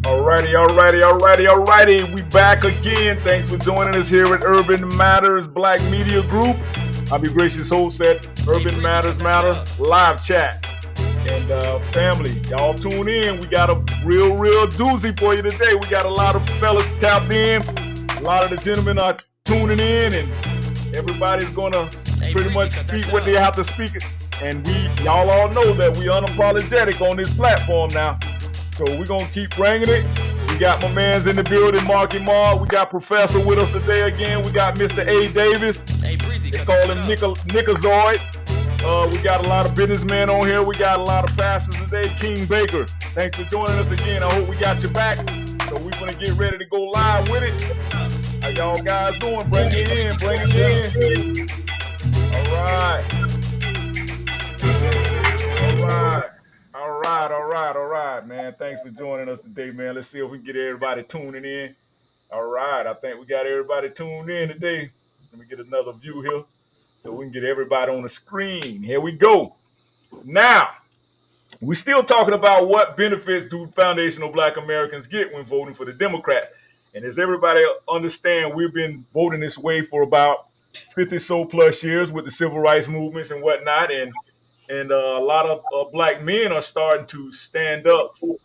Alrighty. We back again. Thanks for joining us here at Urban Matters Black Media Group. I'm your gracious host at Urban Matters Matter live chat. And family, y'all tune in. We got a real doozy for you today. We got a lot of fellas tapped in. A lot of the gentlemen are tuning in, and everybody's gonna pretty much speak what they have to speak. And y'all all know that we unapologetic on this platform now. So we're going to keep bringing it. We got my man's in the building, Marky Mark. We got Professor with us today again. We got Mr. A. Davis. They call him Nickazoid. We got a lot of businessmen on here. We got a lot of pastors today. King Baker, thanks for joining us again. I hope we got your back. So we're going to get ready to go live with it. How y'all guys doing? Bring it in. All right, man. Thanks for joining us today, man. Let's see if we can get everybody tuning in. All right, I think we got everybody tuned in today. Let me get another view here so we can get everybody on the screen. Here we go. Now, we're still talking about what benefits do foundational Black Americans get when voting for the Democrats. And as everybody understand, we've been voting this way for about 50 so plus years with the civil rights movements and whatnot. And a lot of Black men are starting to stand up for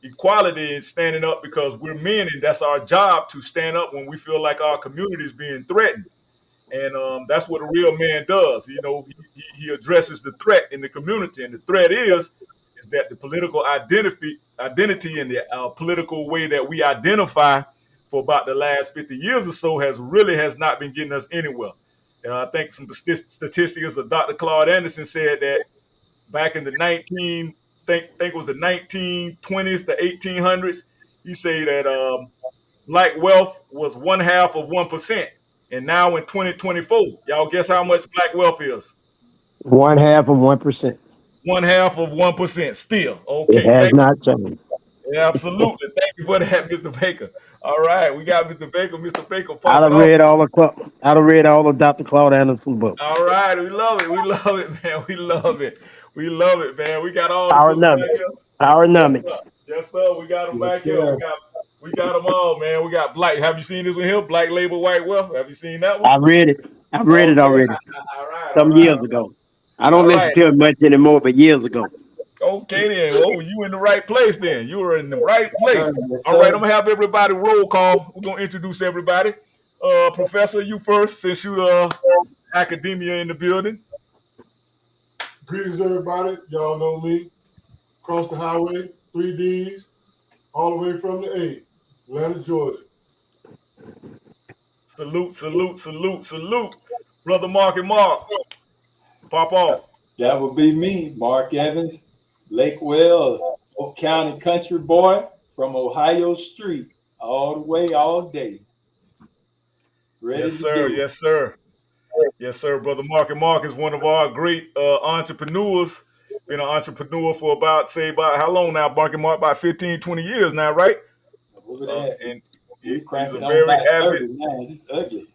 equality and standing up because we're men, and that's our job to stand up when we feel like our community is being threatened. And that's what a real man does. You know, he addresses the threat in the community, and the threat is that the political identity and the political way that we identify for about the last 50 years or so has not been getting us anywhere. I think some statistics of Dr. Claude Anderson said that back in the think it was the 1920s to 1800s, he said that black wealth was 0.5%. And now in 2024, y'all guess how much black wealth is? 0.5%. 0.5%. Still. It Okay. has not changed. Yeah, absolutely. Thank you for that, Mr. Baker. All right. We got Mr. Baker. Mr. Baker I popping done off. read all the I done read all of Dr. Claude Anderson books. All right. We love it, man. We love it, man. We got all the books back Powernomics. here. Yes, sir. Powernomics. Yes, sir. We got them Yes, back here. sir. We got them all, man. We got black. Have you seen this one here? Black Label White Wealth. Have you seen that one? I read it. I read it Okay. already All right. some years ago. I don't All listen right. to it much anymore, but years ago. Okay then. Oh, you in the right place then. You were in the right place. Yes, All right, I'm sir. gonna have everybody roll call. We're gonna introduce everybody. Professor, you first since you academia in the building. Greetings, everybody. Y'all know me. Across the highway, 3Ds, all the way from the A, Atlanta, Georgia. Salute. Brother Mark and Mark. Pop off. That would be me, Mark Evans, Lake Wells, Oak County country boy from Ohio Street, all the way, all day. Ready Yes, to sir. do it. Yes, sir. Yes, sir. Brother Mark and Mark is one of our great entrepreneurs. Been an entrepreneur for about how long now, Mark and Mark? About 15, 20 years now, right? Look at that. And We he's a cranking on very by avid. 30, man. It's ugly.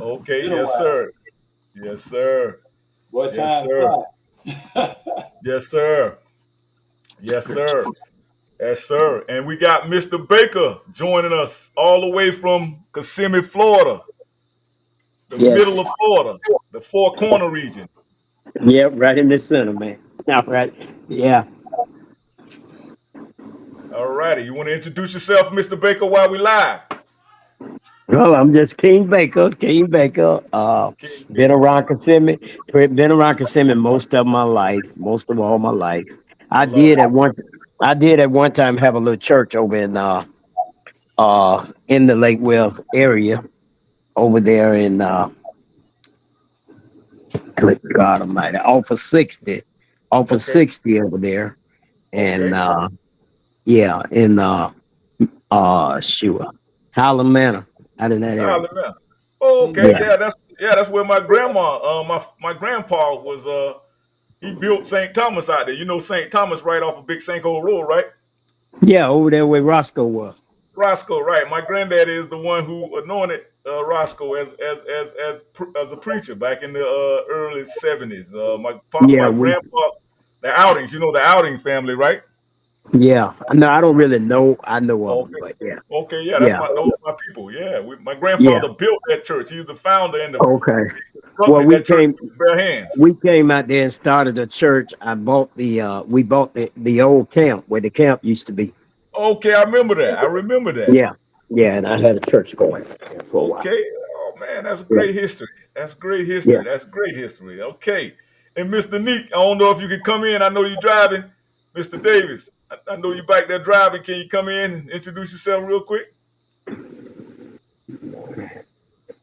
Okay, Been a yes, while. sir. Yes, sir. What Yes, time sir. fly? Yes, sir. Yes, sir. Yes, sir. And we got Mr. Baker joining us all the way from Kissimmee, Florida, the Yes. middle of Florida, the Four Corner region. Yeah, right in the center, man. All right. Yeah. All righty. You want to introduce yourself, Mr. Baker, while we live? Well, I'm just King Baker. King Baker. King Been Baker. around Kissimmee. Been around Kissimmee most of my life. Most of all my life. I I love did it. at one. I did at one time have a little church over in the Lake Wells area over there in God Almighty, off of Okay. 60 over there, and Okay. yeah, in Shua, Highland Manor, out in that area. Alabama. Oh, okay. Yeah, Mhm. Yeah, that's where my grandma, my grandpa was he built St. Thomas out there. You know St. Thomas right off of Big Sanko Road, right? yeah, over there where Roscoe was. Roscoe, right? My granddad is the one who anointed Roscoe as a preacher back in the early 70s. My Yeah, my grandpa, the Outings, you know the Outing family, right? Yeah. No, I don't really know. I know of them, Okay. but yeah. Okay, yeah, that's Yeah. my people. Yeah, my Yeah. grandfather built that church. He's the founder and the Okay. Well, constructed we that church came with bare hands. we came out there and started a church. I bought the we bought the old camp where the camp used to be. Okay, I remember that. I remember that. Yeah. Yeah, and I had a church going for a while. Okay. Oh man, that's Yeah. great history. That's great Yeah. history. That's great history. Okay. And Mr. Neek, I don't know if you can come in. I know you're driving. Mr. Davis, I know you back there driving. Can you come in and introduce yourself real quick?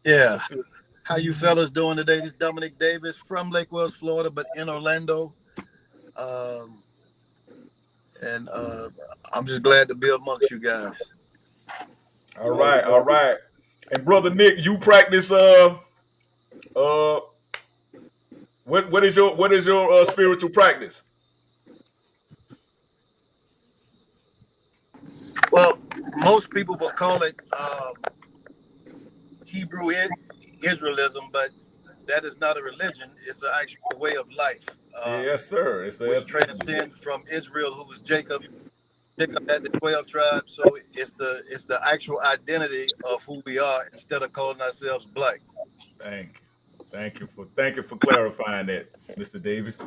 Yeah. Let's see. How you fellas doing today? This is Dominic Davis from Lake Wells, Florida, but in Orlando. Um, and I'm just glad to be amongst you guys. All right, all right. And brother Nick, you practice uh what is your spiritual practice? Well, most people will call it Hebrew Israelism, but that is not a religion. It's an actual way of life, Yes, sir. It's an which ethnicity. transcends from Israel, who was Jacob. Jacob had the 12 tribes, so it's the actual identity of who we are instead of calling ourselves black. Thank you. Thank you for clarifying that, Mr. Davis.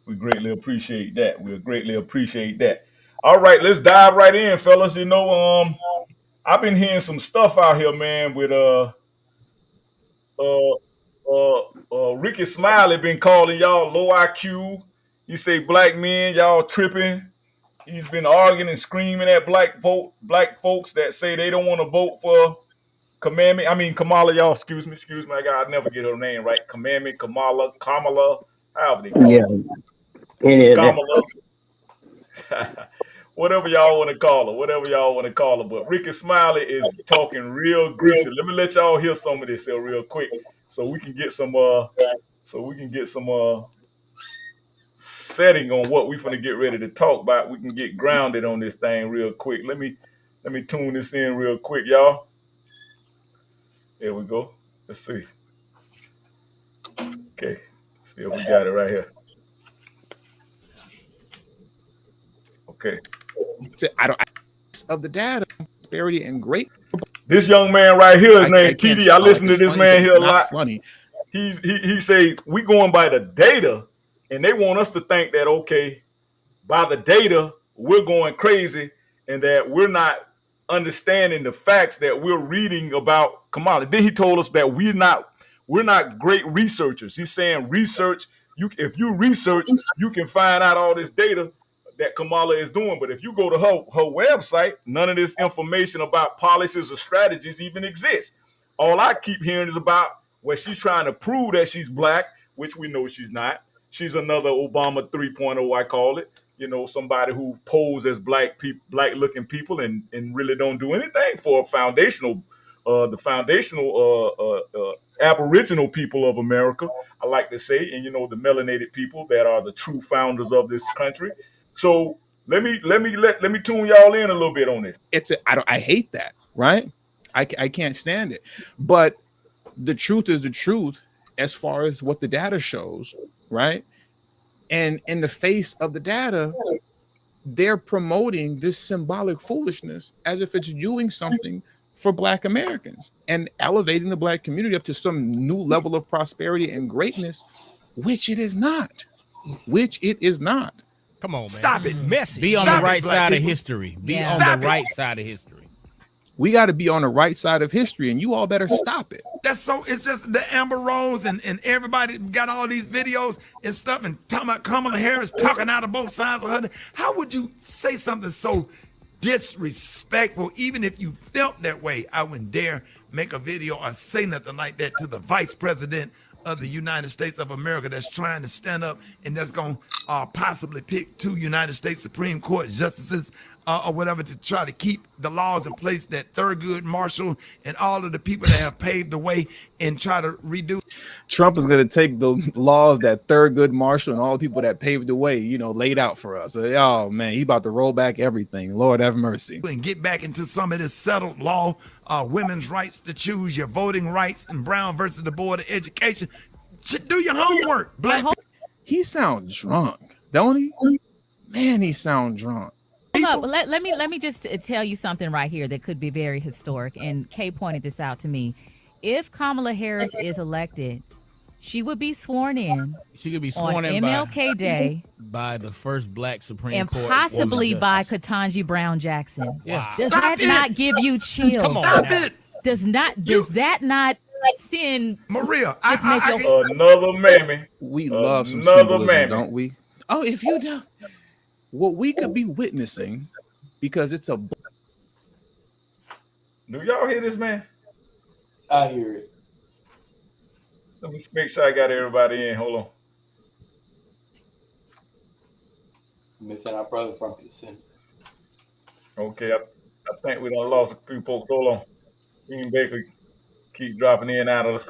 We greatly appreciate that. We greatly appreciate that. All right, let's dive right in, fellas. You know, I've been hearing some stuff out here, man, with uh Ricky Smiley been calling y'all low IQ. He say black men, y'all tripping. He's been arguing and screaming at black folks that say they don't want to vote for Kamala, y'all, excuse me. I never get her name right. Commandment, Kamala, however they call Yeah. her. Any of that. Skamala. Whatever y'all want to call her, But Ricky Smiley is talking real greasy. Let me let y'all hear some of this here real quick, so we can get some setting on what we finna get ready to talk about. We can get grounded on this thing real quick. Let me tune this in real quick, y'all. There we go. Let's see. Okay, let's see if we got it right here. Okay. I don't of the data, prosperity and great. This young man right here is named can't TD. I like listen to it's this funny, man but here it's a not lot. funny. He say we going by the data, and they want us to think that okay, by the data we're going crazy, and that we're not understanding the facts that we're reading about Kamala. Then he told us that we're not great researchers. He's saying research. If you research, you can find out all this data that Kamala is doing. But if you go to her website, none of this information about policies or strategies even exists. All I keep hearing is about where she's trying to prove that she's black, which we know she's not. She's another Obama 3.0, I call it. You know, somebody who pose as black looking people and really don't do anything for the foundational Aboriginal people of America, I like to say, and the melanated people that are the true founders of this country. So let me tune y'all in a little bit on this. I hate that, right? I can't stand it. But the truth is the truth as far as what the data shows, right? And in the face of the data, they're promoting this symbolic foolishness as if it's doing something for black Americans and elevating the black community up to some new level of prosperity and greatness, which it is not. Come on, man. Stop it, messy. Be on Stop the right it, black side people. of history. Be Yeah. on Stop the it. right side of history. We got to be on the right side of history, and you all better stop it. It's just the Amber Rose and everybody got all these videos and stuff and talking about Kamala Harris talking out of both sides of her. How would you say something so disrespectful? Even if you felt that way, I wouldn't dare make a video or say nothing like that to the vice president of the United States of America that's trying to stand up and that's going to possibly pick 2 United States Supreme Court justices or whatever to try to keep the laws in place that Thurgood Marshall and all of the people that have paved the way and try to redo. Trump is going to take the laws that Thurgood Marshall and all the people that paved the way, laid out for us. Oh, man, he about to roll back everything. Lord have mercy. And get back into some of this settled law, women's rights to choose, your voting rights, and Brown versus the Board of Education. Do your homework, black people. He sounds drunk, don't he? Man, he sound drunk. up. Let me just tell you something right here that could be very historic. And Kay pointed this out to me. If Kamala Harris is elected, she would be sworn in. She could be on sworn in MLK Day by the first black Supreme and Court possibly woman by justice. Ketanji Brown Jackson. Yeah. Does Stop that it. not give you chills? Come on Stop now. it, Does that not send Maria. just make your Another mammy. We love some Another symbolism, mammy. don't we? Oh, if you don't, what we could be witnessing, because it's a Do y'all hear this, man? I hear it. Let me make sure I got everybody in. Hold on. Missing our brother from Kissimmee. Okay, I think we done lost a few folks. Hold on. King Baker keep dropping in and out of us.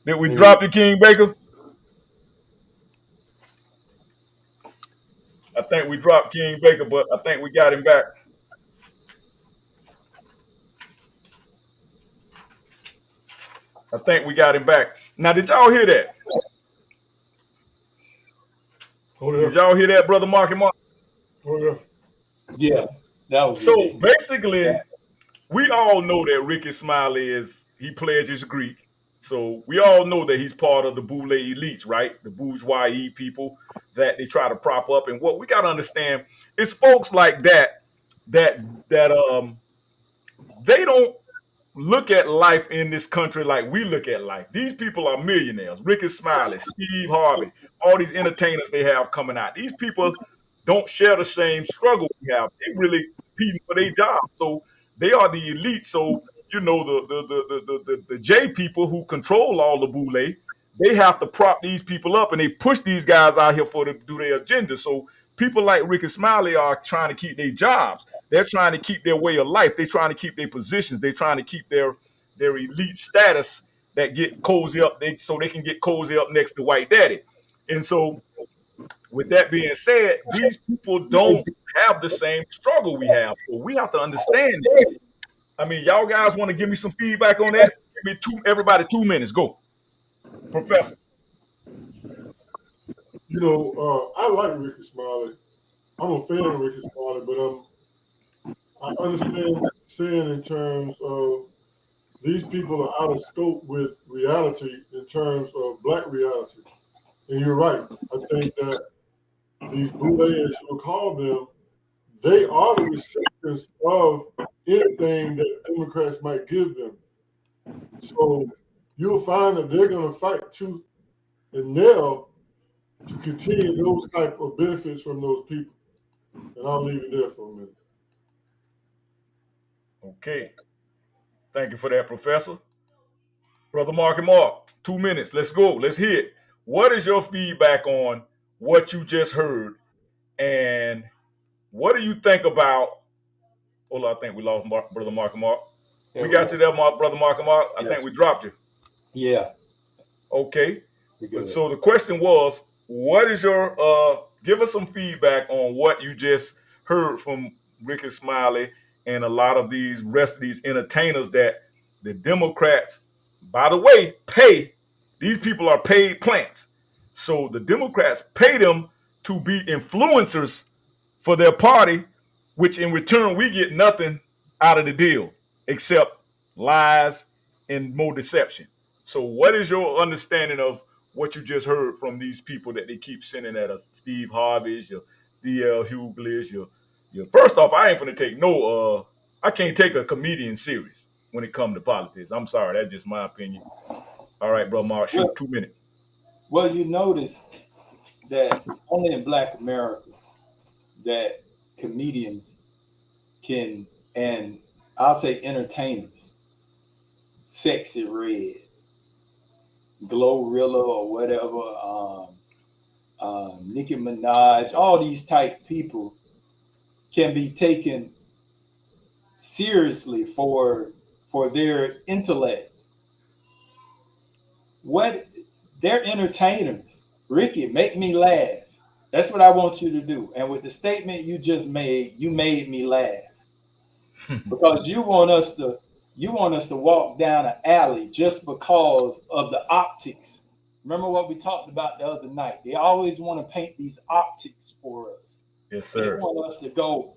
Did we drop you, King Baker? I think we dropped King Baker, but I think we got him back. I think we got him back. Now, did y'all hear that? Hold Did up. y'all hear that, Brother Mark and Mark? Hold up. Yeah, that was So ridiculous. basically, we all know that Ricky Smiley he pledges Greek. So we all know that he's part of the boule elites, right? The bourgeois people that they try to prop up. And what we got to understand is folks like that they don't look at life in this country like we look at life. These people are millionaires. Ricky Smiley, Steve Harvey, all these entertainers they have coming out. These people don't share the same struggle we have. They really competing for their job. So they are the elite. So you know the J people who control all the boule, they have to prop these people up and they push these guys out here for to do their agenda. So people like Ricky Smiley are trying to keep their jobs. They're trying to keep their way of life. They're trying to keep their positions. They're trying to keep their elite status that get cozy up so they can get cozy up next to White Daddy. And so with that being said, these people don't have the same struggle we have. So we have to understand it. I mean, y'all guys want to give me some feedback on that? Give me everybody 2 minutes. Go. Professor. You know, I like Ricky Smiley. I'm a fan of Ricky Smiley, but I understand what you're saying in terms of these people are out of scope with reality in terms of black reality. And you're right. I think that these boule, as you'll call them, they are the recipients of anything that Democrats might give them. So you'll find that they're going to fight tooth and nail to continue those type of benefits from those people. And I'll leave it there for a minute. Okay. Thank you for that, Professor. Brother Mark and Mark, 2 minutes. Let's go. Let's hear it. What is your feedback on what you just heard? And what do you think about? Hold on, I think we lost Brother Mark and Mark. We got you there, Brother Mark and Mark. I think we dropped you. Yeah. Okay. So the question was, what is your give us some feedback on what you just heard from Ricky Smiley and a lot of these rest of these entertainers that the Democrats, by the way, pay. These people are paid plants. So the Democrats pay them to be influencers for their party, which in return we get nothing out of the deal except lies and more deception. So what is your understanding of what you just heard from these people that they keep sending at us? Steve Harvey's, your D.L. Hughley's, your first off, I ain't gonna take I can't take a comedian serious when it comes to politics. I'm sorry, that's just my opinion. All right, bro, Mark, shoot 2 minutes. Well, you notice that only in Black America that comedians can, and I'll say entertainers, Sexy Red, Glorilla or whatever, Nicki Minaj, all these type people can be taken seriously for their intellect. What they're entertainers. Ricky, make me laugh. That's what I want you to do. And with the statement you just made, you made me laugh. Because you want us to walk down an alley just because of the optics. Remember what we talked about the other night? They always want to paint these optics for us. Yes, They sir. want us to go,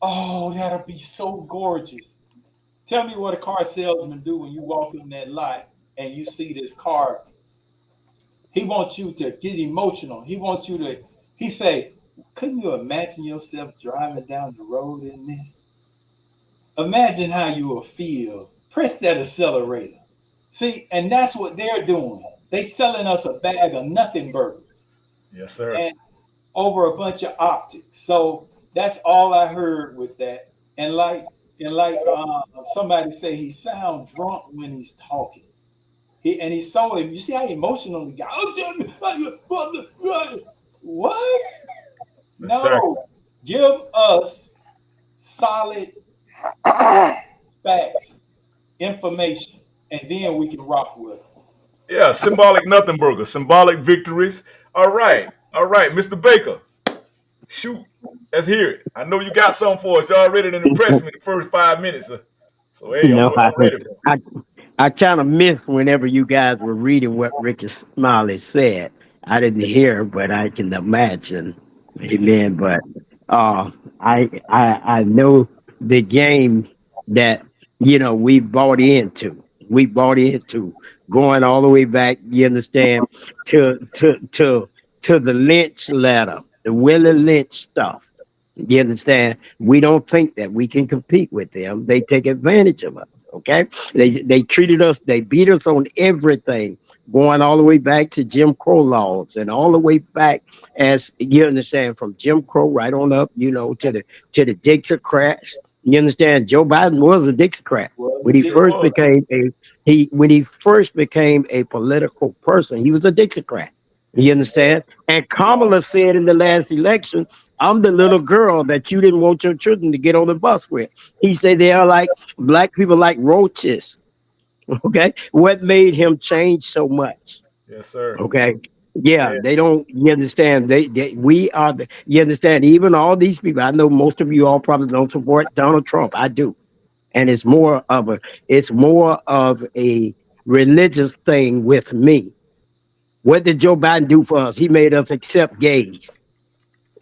oh, that'll be so gorgeous. Tell me what a car salesman do when you walk in that lot and you see this car. He wants you to get emotional. He wants you to, he say, couldn't you imagine yourself driving down the road in this? Imagine how you will feel. Press that accelerator. See, and that's what they're doing. They selling us a bag of nothing burgers Yes, sir. and over a bunch of optics. So that's all I heard with that. And somebody say, he sounds drunk when he's talking. He's so, you see how emotional he got. What? Exactly. No. Give us solid facts, information, and then we can rock with them. Yeah, symbolic nothing burger, symbolic victories. All right, Mr. Baker. Shoot, let's hear it. I know you got something for us. You already done impressed me the first 5 minutes. So hey, No, I'm ready, bro. I, I kind of missed whenever you guys were reading what Ricky Smiley said. I didn't hear, but I can imagine. Amen. But I know the game that we bought into. We bought into going all the way back. You understand to the Lynch letter, the Willie Lynch stuff. You understand? We don't think that we can compete with them. They take advantage of us. Okay, they treated us. They beat us on everything, going all the way back to Jim Crow laws and all the way back, as you understand, from Jim Crow right on up, to the Dixiecrats. You understand? Joe Biden was a Dixiecrat Well, when he Sure first was. became a when he first became a political person. He was a Dixiecrat. You Yes, he was. understand? And We all Kamala said in the last election, I'm the little girl that you didn't want your children to get on the bus with. He said they are like black people like roaches. Okay. What made him change so much? yes, sir. Okay. Say Yeah, it. they don't, you understand. We are you understand, even all these people. I know most of you all probably don't support Donald Trump. I do. And it's more of a religious thing with me. What did Joe Biden do for us? He made us accept gays.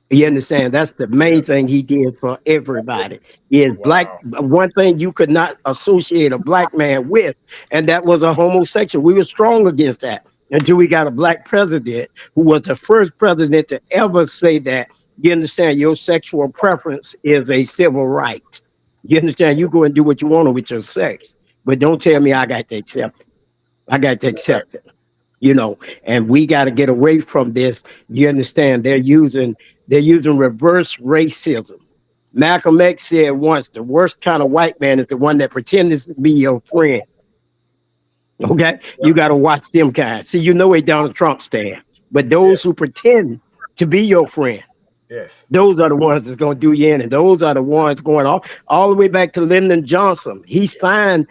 You understand? That's the main Yes. thing he did for everybody. Is black Wow. one thing you could not associate a black man with, and that was a homosexual. We were strong against that until we got a black president who was the first president to ever say that. You understand? Your sexual preference is a civil right. You understand? You go and do what you want with your sex, but don't tell me I got to accept it. I got to Exactly. accept it. And we got to get away from this. You understand? They're using reverse racism. Malcolm X said once, the worst kind of white man is the one that pretends to be your friend. Okay, you Yeah. got to watch them guys. See, where Donald Trump stand, but those Yes. who pretend to be your friend, Yes. those are the ones that's going to do you in, and those are the ones going all the way back to Lyndon Johnson. He signed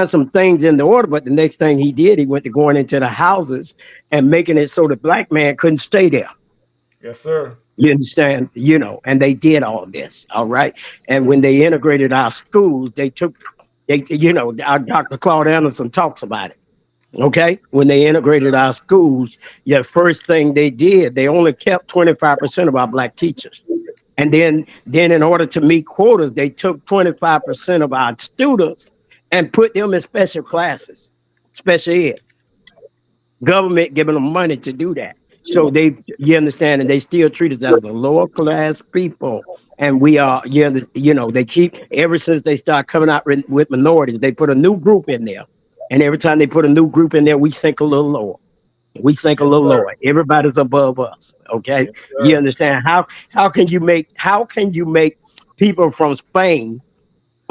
some things in the order, but the next thing he did, he went to going into the houses and making it so the black man couldn't stay there. Yes, sir. You understand? And they did all this, all right. And when they integrated our schools, our Dr. Claude Anderson talks about it. Okay, when they integrated our schools, the first thing they did, they only kept 25% of our black teachers. And then in order to meet quotas, they took 25% of our students and put them in special classes, special ed. Government giving them money to do that. So you understand, and they still treat us as a lower class people. And we are, they keep, ever since they start coming out with minorities, they put a new group in there. And every time they put a new group in there, we sink a little lower. We sink a Yes, little sir. lower. Everybody's above us. Okay. Yes, You sir. understand how can you make people from Spain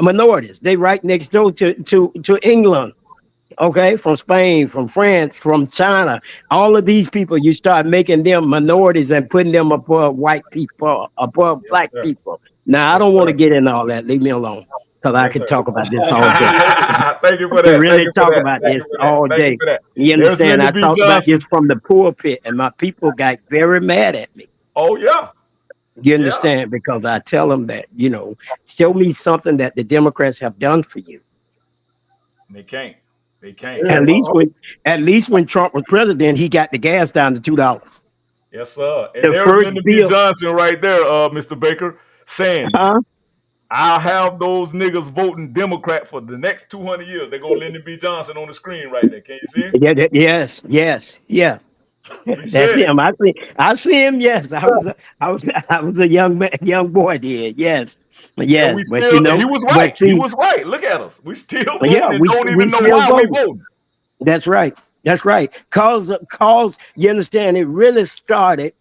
minorities? They right next door to England. Okay, from Spain, from France, from China, all of these people, you start making them minorities and putting them above white people, above Yes, black sir. people. Now, I Yes, don't want to sir. get into all that. Leave me alone, because I Yes, could sir. talk about this all day. Thank you I for could that. Thank really you for talk that. about Thank you this for that. all Thank you day. for that. You There's understand? Lyndon I B. talked about this Johnson. from the pulpit, and my people got very mad at me. Oh yeah. You Yeah. understand? Because I tell them that, show me something that the Democrats have done for you. They can't. They can't. Yeah, At least when Trump was president, he got the gas down to $2. Yes, sir. And The there's first Lyndon B. bill, Johnson right there, Mr. Baker, saying, huh? I'll have those niggas voting Democrat for the next 200 years. They go Lyndon B. Johnson on the screen right there. Can you see him? Yeah, yes, yes, yeah. He That's said it. him. I see him. Yes, I was a young man, young boy then. Yes, And yes, we but still, he was right. but He see, was right. Look at us. We still yeah, voting and don't we even know still why we voting. voting. That's right. That's right. Cause you understand it really started.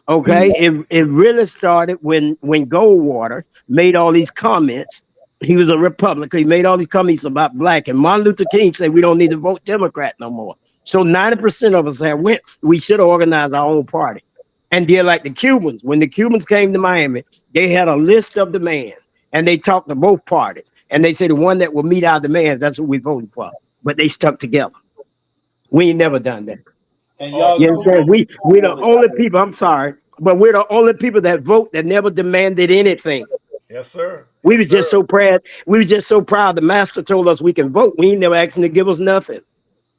Okay, it really started when Goldwater made all these comments. He was a Republican. He made all these comments about black, and Martin Luther King said we don't need to vote Democrat no more. So 90% of us have went. We should have organized our own party, and did like the Cubans. When the Cubans came to Miami, they had a list of demands, and they talked to both parties, and they said the one that will meet our demands, that's what we voted for. But they stuck together. We ain't never done that. And y'all Awesome. You know understand? what we We're the want only people. I'm sorry, but we're the only people that vote that never demanded anything. Yes, sir. We Yes, were just sir. so proud. We were just so proud. The master told us we can vote. We ain't never asked him to give us nothing.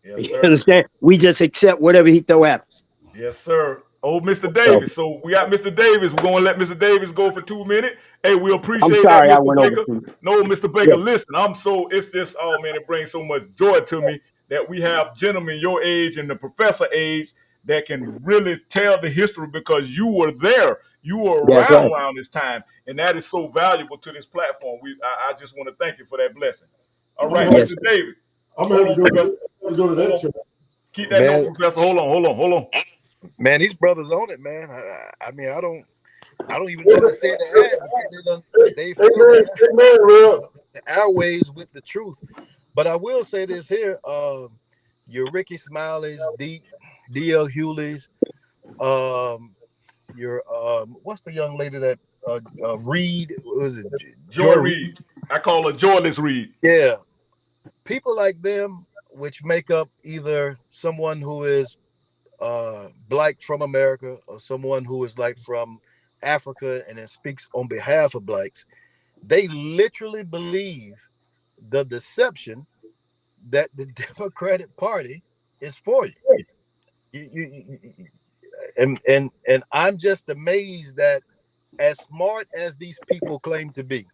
Yes, You sir. understand? We just accept whatever he throw at us. Yes, sir. Oh, Mr. So Davis. So we got Mr. Davis. We're gonna let Mr. Davis go for 2 minutes. Hey, we I'm appreciate that, sorry I Mr. went over Baker. to. No, Mr. Yeah. Baker, listen, I'm so it's just oh man, it brings so much joy to me that we have gentlemen your age and the professor age that can really tell the history because you were there. You were That's right. around this time, and that is so valuable to this platform. I just want to thank you for that blessing. All I'm right, gonna have Yes. Mr. Davis. I'm gonna Hold have to on, go to Professor. Hold that on. church. Keep that note, Man, Professor. Hold on. man, these brothers on it, man. I mean, I don't even know what to say to add because they filled Amen, amen, Real. the airways with the truth. But I will say this here: your Ricky Smiley's, D.L. Hewley's, um, your what's the young lady that Reed? What was it Joy Joy Reid. Reed? I call her Joyless Reed. Yeah, people like them, which make up either someone who is black from America or someone who is like from Africa and then speaks on behalf of blacks, they literally believe the deception that the Democratic Party is for you. And I'm just amazed that as smart as these people claim to be,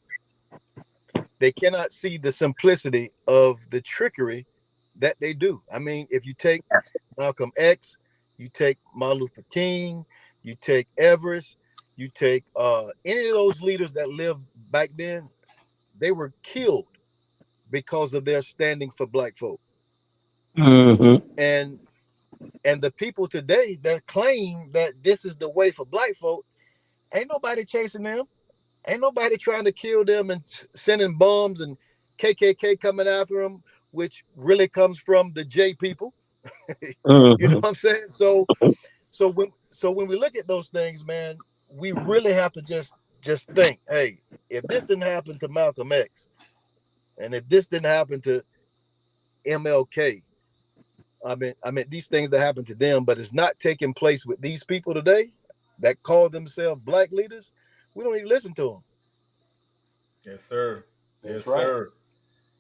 they cannot see the simplicity of the trickery that they do. I mean, if you take Yes. Malcolm X, you take Martin Luther King, you take Everest, you take any of those leaders that lived back then, they were killed because of their standing for black folk. Mm-hmm. And the people today that claim that this is the way for black folk, ain't nobody chasing them. Ain't nobody trying to kill them and sending bombs and KKK coming after them, which really comes from the J people. You know Mm-hmm. what I'm saying? So when we look at those things, man, we really have to just think, hey, if this didn't happen to Malcolm X, and if this didn't happen to MLK, I mean these things that happen to them, but it's not taking place with these people today that call themselves black leaders. We don't even listen to them. Yes, sir. Yes, That's right. sir.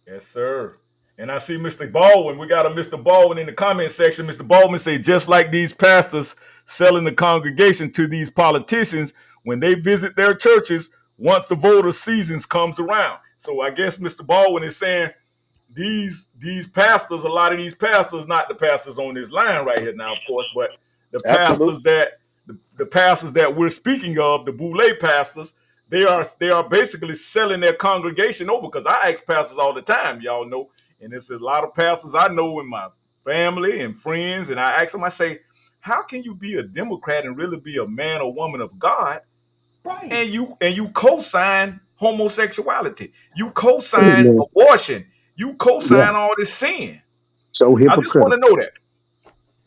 Yes, sir. And I see Mr. Baldwin. We got a Mr. Baldwin in the comment section. Mr. Baldwin say, just like these pastors selling the congregation to these politicians when they visit their churches once the voter seasons comes around. So I guess Mr. Baldwin is saying these pastors, a lot of these pastors, not the pastors on this line right here now, of course, but the pastors Absolutely. that the pastors that we're speaking of, the Boule pastors, they are basically selling their congregation over. Because I ask pastors all the time, y'all know, and it's a lot of pastors I know in my family and friends, and I ask them, I say, how can you be a Democrat and really be a man or woman of God Right. and you co-sign homosexuality, you co-sign Amen. abortion, you Yeah. co-sign all this sin. So I just want to hypocritical. know that.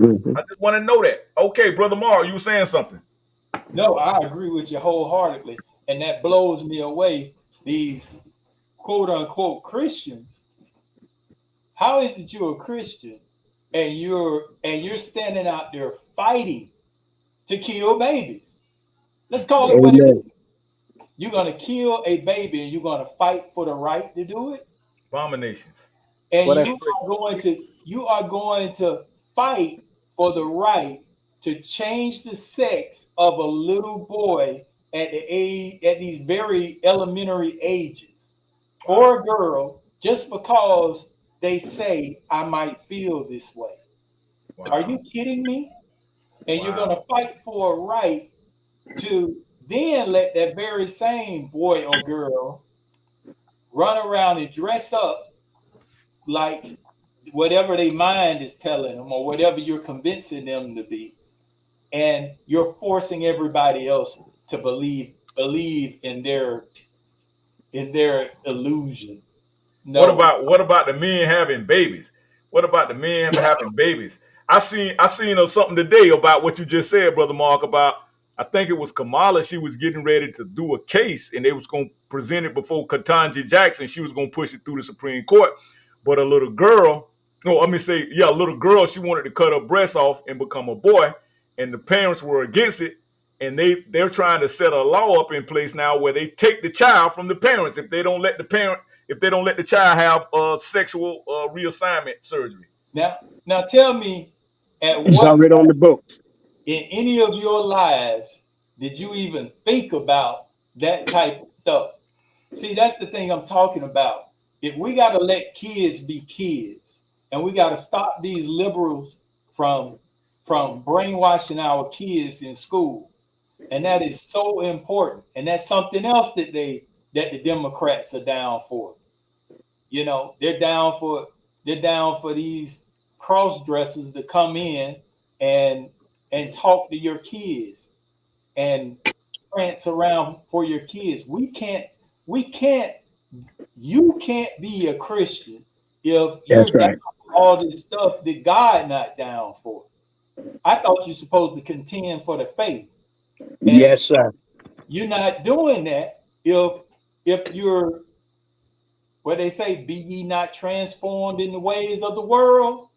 Mm-hmm. I just want to know that. Okay, brother Mar, you were saying something. No, I agree with you wholeheartedly. And that blows me away. These quote unquote Christians. How is it you're a Christian and you're standing out there fighting to kill babies? Let's call it what it Amen. is. You're gonna kill a baby and you're gonna fight for the right to do it, Abominations. and Well, that's great. you are going to fight for the right. to change the sex of a little boy at the age at these very elementary ages, Wow. or a girl, just because they say I might feel this way. Are Wow. you kidding me? And you're going Wow. to fight for a right to then let that very same boy or girl run around and dress up like whatever their mind is telling them or whatever you're convincing them to be, and you're forcing everybody else to believe in their illusion. No. What about the men having babies? What about the men having babies? I seen something today about what you just said, brother Mark. About I think it was Kamala. She was getting ready to do a case, and they was going to present it before Ketanji Jackson. She was going to push it through the Supreme Court, but a little girl, no, let me say, yeah, a little girl, she wanted to cut her breasts off and become a boy, and the parents were against it, and they're trying to set a law up in place now where they take the child from the parents if they don't let the child have sexual reassignment surgery. Now tell me, at It's what already on the books. in any of your lives did you even think about that type of stuff? See, that's the thing I'm talking about. If we got to let kids be kids, and we got to stop these liberals from brainwashing our kids in school, and that is so important. And that's something else that the Democrats are down for. You know, they're down for these cross dressers to come in and talk to your kids and prance around for your kids. We can't you can't be a Christian if That's you're down right. for all this stuff that God not down for. I thought you're supposed to contend for the faith. And Yes, sir. you're not doing that if you're what they say, be ye not transformed in the ways of the world.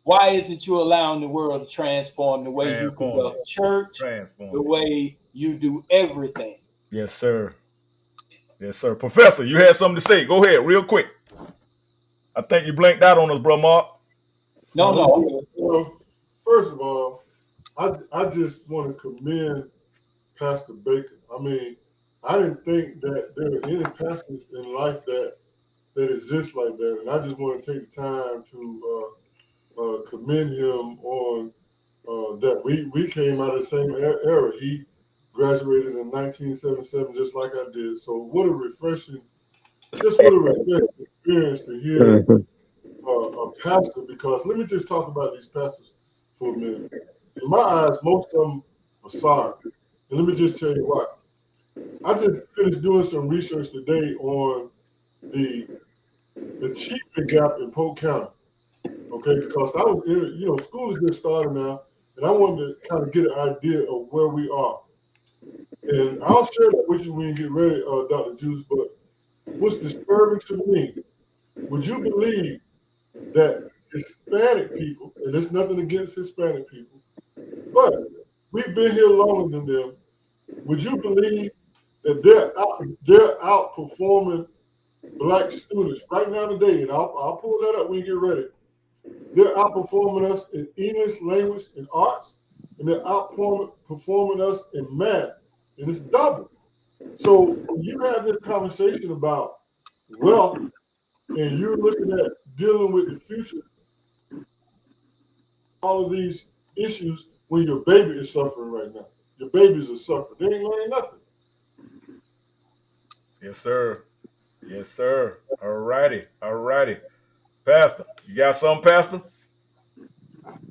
Why is it you allowing the world to transform the way you Transform it. conduct church, the Transform it. way you do everything? Yes, sir. Yes, sir. Professor, you had something to say. Go ahead, real quick. I think you blanked out on us, bro, Mark. No, no. Well, first of all, I just want to commend Pastor Baker. I mean, I didn't think that there were any pastors in life that exist like that, and I just want to take the time to commend him on that. We came out of the same era. He graduated in 1977, just like I did. So what a refreshing experience to hear Mhm. a pastor. Because let me just talk about these pastors for a minute. In my eyes, most of them are sorry. And let me just tell you why. I just finished doing some research today on the achievement gap in Polk County. Okay, because I was in, school is just starting now, and I wanted to kind of get an idea of where we are. And I'll share that with you when you get ready, Dr. Juice. But what's disturbing to me, would you believe that Hispanic people, and there's nothing against Hispanic people, but we've been here longer than them. Would you believe that they're outperforming black students right now today? And I'll pull that up when you get ready. They're outperforming us in English language and arts, and they're outperforming us in math, and it's double. So when you have this conversation about wealth, and you're looking at dealing with the future, all of these issues when your baby is suffering right now. Your babies are suffering. They ain't learning nothing. Yes, sir. Yes, sir. All righty. All righty. Pastor, you got something, Pastor?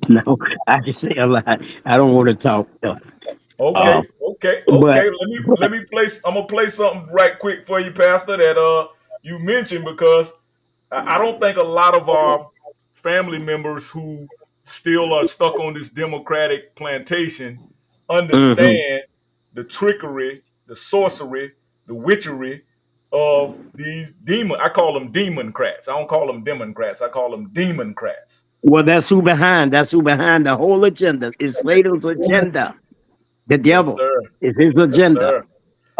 No, I can say a lot. I don't want to talk. Uh, Okay, okay, but okay. Let me play. I'm gonna play something right quick for you, Pastor, that you mentioned because I don't think a lot of our family members who still are stuck on this democratic plantation mhm. understand the trickery, the sorcery, the witchery of these demon. I call them democrats. I don't call them democrats. I call them democrats. Well, that's who behind. That's who behind the whole agenda. It's Satan's agenda. The Yes, devil sir. is his Yes, agenda. sir.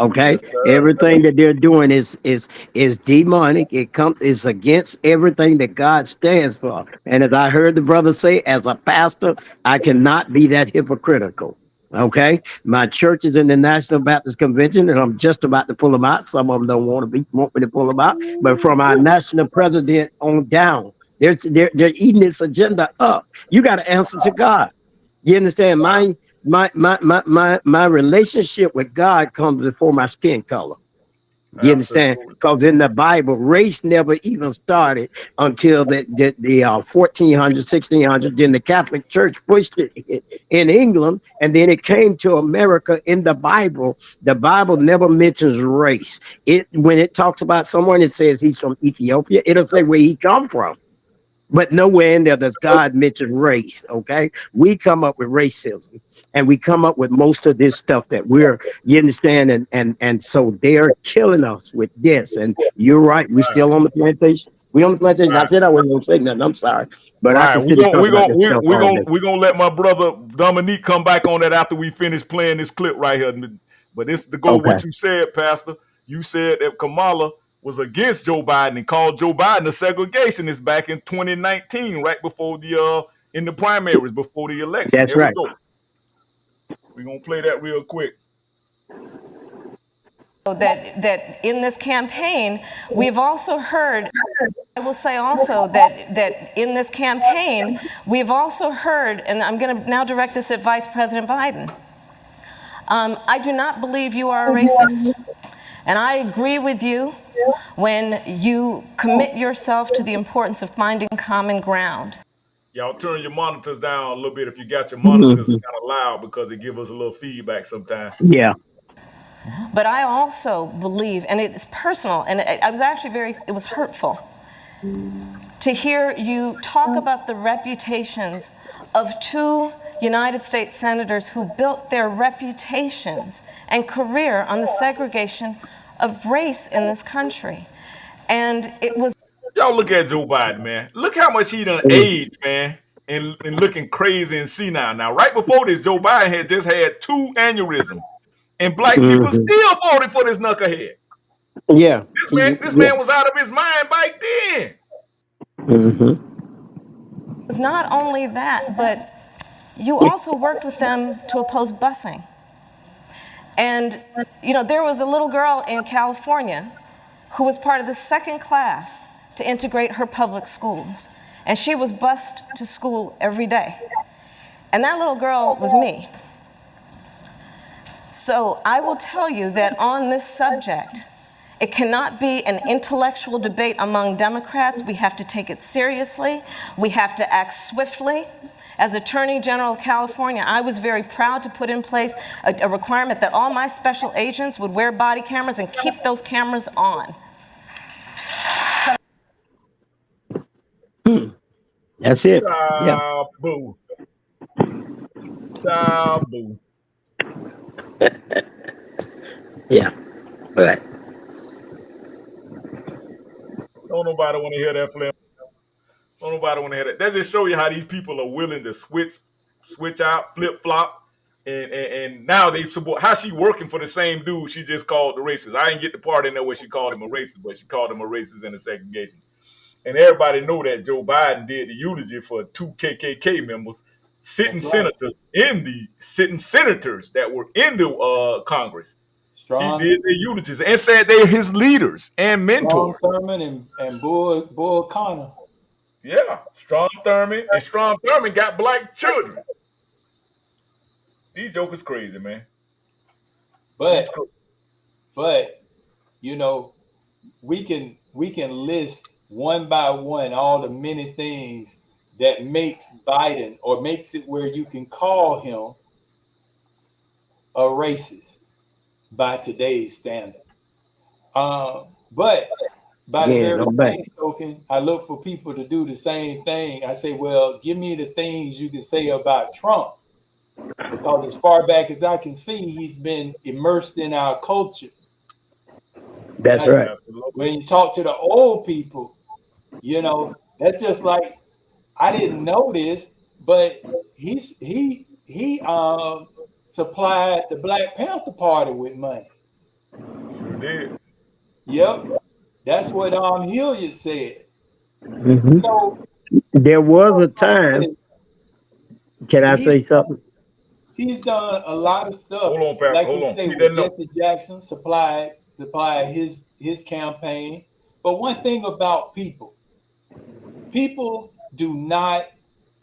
Okay, Yes, sir. everything that they're doing is demonic. It comes is against everything that God stands for. And as I heard the brother say, as a pastor, I cannot be that hypocritical. Okay, my church is in the National Baptist Convention, and I'm just about to pull them out. Some of them don't want me to pull them out, but from our national president on down, they're eating this agenda up. You got to answer to God. You understand? My relationship with God comes before my skin color. You understand? Absolutely. Because in the Bible, race never even started until the 1400s, 1600s. Then the Catholic Church pushed it in England, and then it came to America in the Bible. The Bible never mentions race. It when it talks about someone, it says he's from Ethiopia. It'll say where he come from. But nowhere in there does God mention race. Okay, we come up with racism, and we come up with most of this stuff that you understand, and so they're killing us with this. And you're right, we Right. still on the plantation. We on the plantation. I Right. said I wasn't gonna say nothing. I'm sorry, but I Right. can sit and talk about this stuff all day. We gonna let my brother Dominique come back on that after we finish playing this clip right here. But it's to go Okay, what you said, Pastor. You said that Kamala was against Joe Biden and called Joe Biden a segregationist back in 2019, right before the in the primaries, before the election. that's Here we right. go. We're gonna play that real quick. That in this campaign, we've also heard, I will say also that in this campaign, we've also heard, and I'm going to now direct this at Vice President Biden. I do not believe you are a racist. And I agree with you when you commit yourself to the importance of finding common ground. Y'all turn your monitors down a little bit if you got your monitors Mhm. kind of loud because it give us a little feedback sometimes. Yeah. But I also believe, and it's personal, and I was actually it was hurtful to hear you talk about the reputations of two United States senators who built their reputations and career on the segregation of race in this country. And it was Y'all look at Joe Biden, man. Look how much he done Mm. aged, man, and looking crazy and senile. Now, right before this, Joe Biden had just had 2 aneurysms, and black people Mhm. still voted for this knucklehead. Yeah. This Yeah. man was out of his mind back then. Hmm. not only that, but you also worked with them to oppose busing. And, you know, there was a little girl in California who was part of the second class to integrate her public schools. And she was bused to school every day. And that little girl was me. So I will tell you that on this subject, it cannot be an intellectual debate among Democrats. We have to take it seriously. We have to act swiftly. As Attorney General of California, I was very proud to put in place a requirement that all my special agents would wear body cameras and keep those cameras on. That's it. Yeah. Taboo. Taboo. Yeah. Right. Don't nobody want to hear that, Flim. Don't nobody want to hear that. That just show you how these people are willing to switch out, flip flop, and now they support how she working for the same dude she just called the racist. I didn't get the part in there where she called him a racist, but she called him a racist and a segregation. And everybody know that Joe Biden did the eulogy for 2 KKK members, That's right. sitting senators that were in the Congress. He Strong, did their eulogies and said they're his leaders and Strong mentors. Thurman and Bull Connor. Yeah, Strom Thurmond and Strom Thurmond got black children. These jokers crazy, man. These But crazy. but you know, we can list one by one all the many things that makes Biden or makes it where you can call him a racist by today's standard. But by the Again, very go back. same token, I look for people to do the same thing. I say, well, give me the things you can say about Trump, because as far back as I can see, he's been immersed in our culture. That's Now, right. Absolutely. when you talk to the old people, that's just like I didn't know this, but he supplied the Black Panther Party with money. Sure did. Yep, that's what Hilliard said. Mhm. So There you was know, a time. like Can I he's say something? he's done a lot of stuff, Hold on, Pastor. like Hold you on. say, Keep with that note. Jesse Jackson supplied his campaign. But one thing about people do not,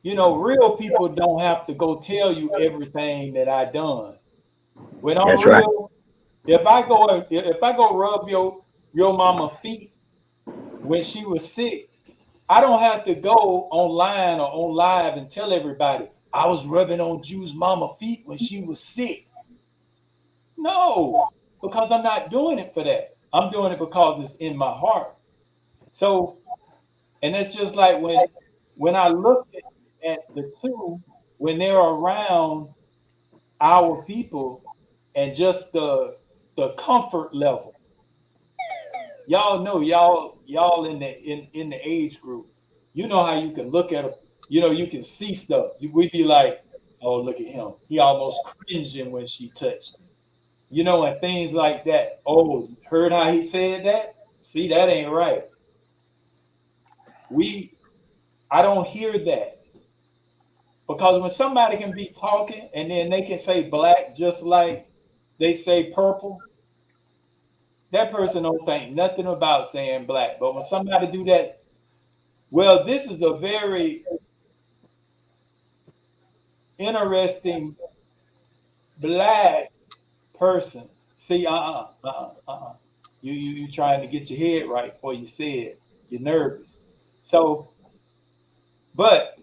real people don't have to go tell you everything that I done. When I'm That's right. real, if I go rub your mama feet when she was sick, I don't have to go online or on live and tell everybody I was rubbing on Jew's mama feet when she was sick. No, because I'm not doing it for that. I'm doing it because it's in my heart. So, and it's just like when I look at the two, when they're around our people, and just the comfort level. Y'all know, y'all in the age group. You know how you can look at a, you can see stuff. We be like, oh, look at him. He almost cringing when she touched him. And things like that. Oh, heard how he said that? See, that ain't right. We I don't hear that, because when somebody can be talking and then they can say black just like they say purple, that person don't think nothing about saying black. But when somebody do that, well, this is a very interesting black person. See, You trying to get your head right before you say it. You're nervous. So, but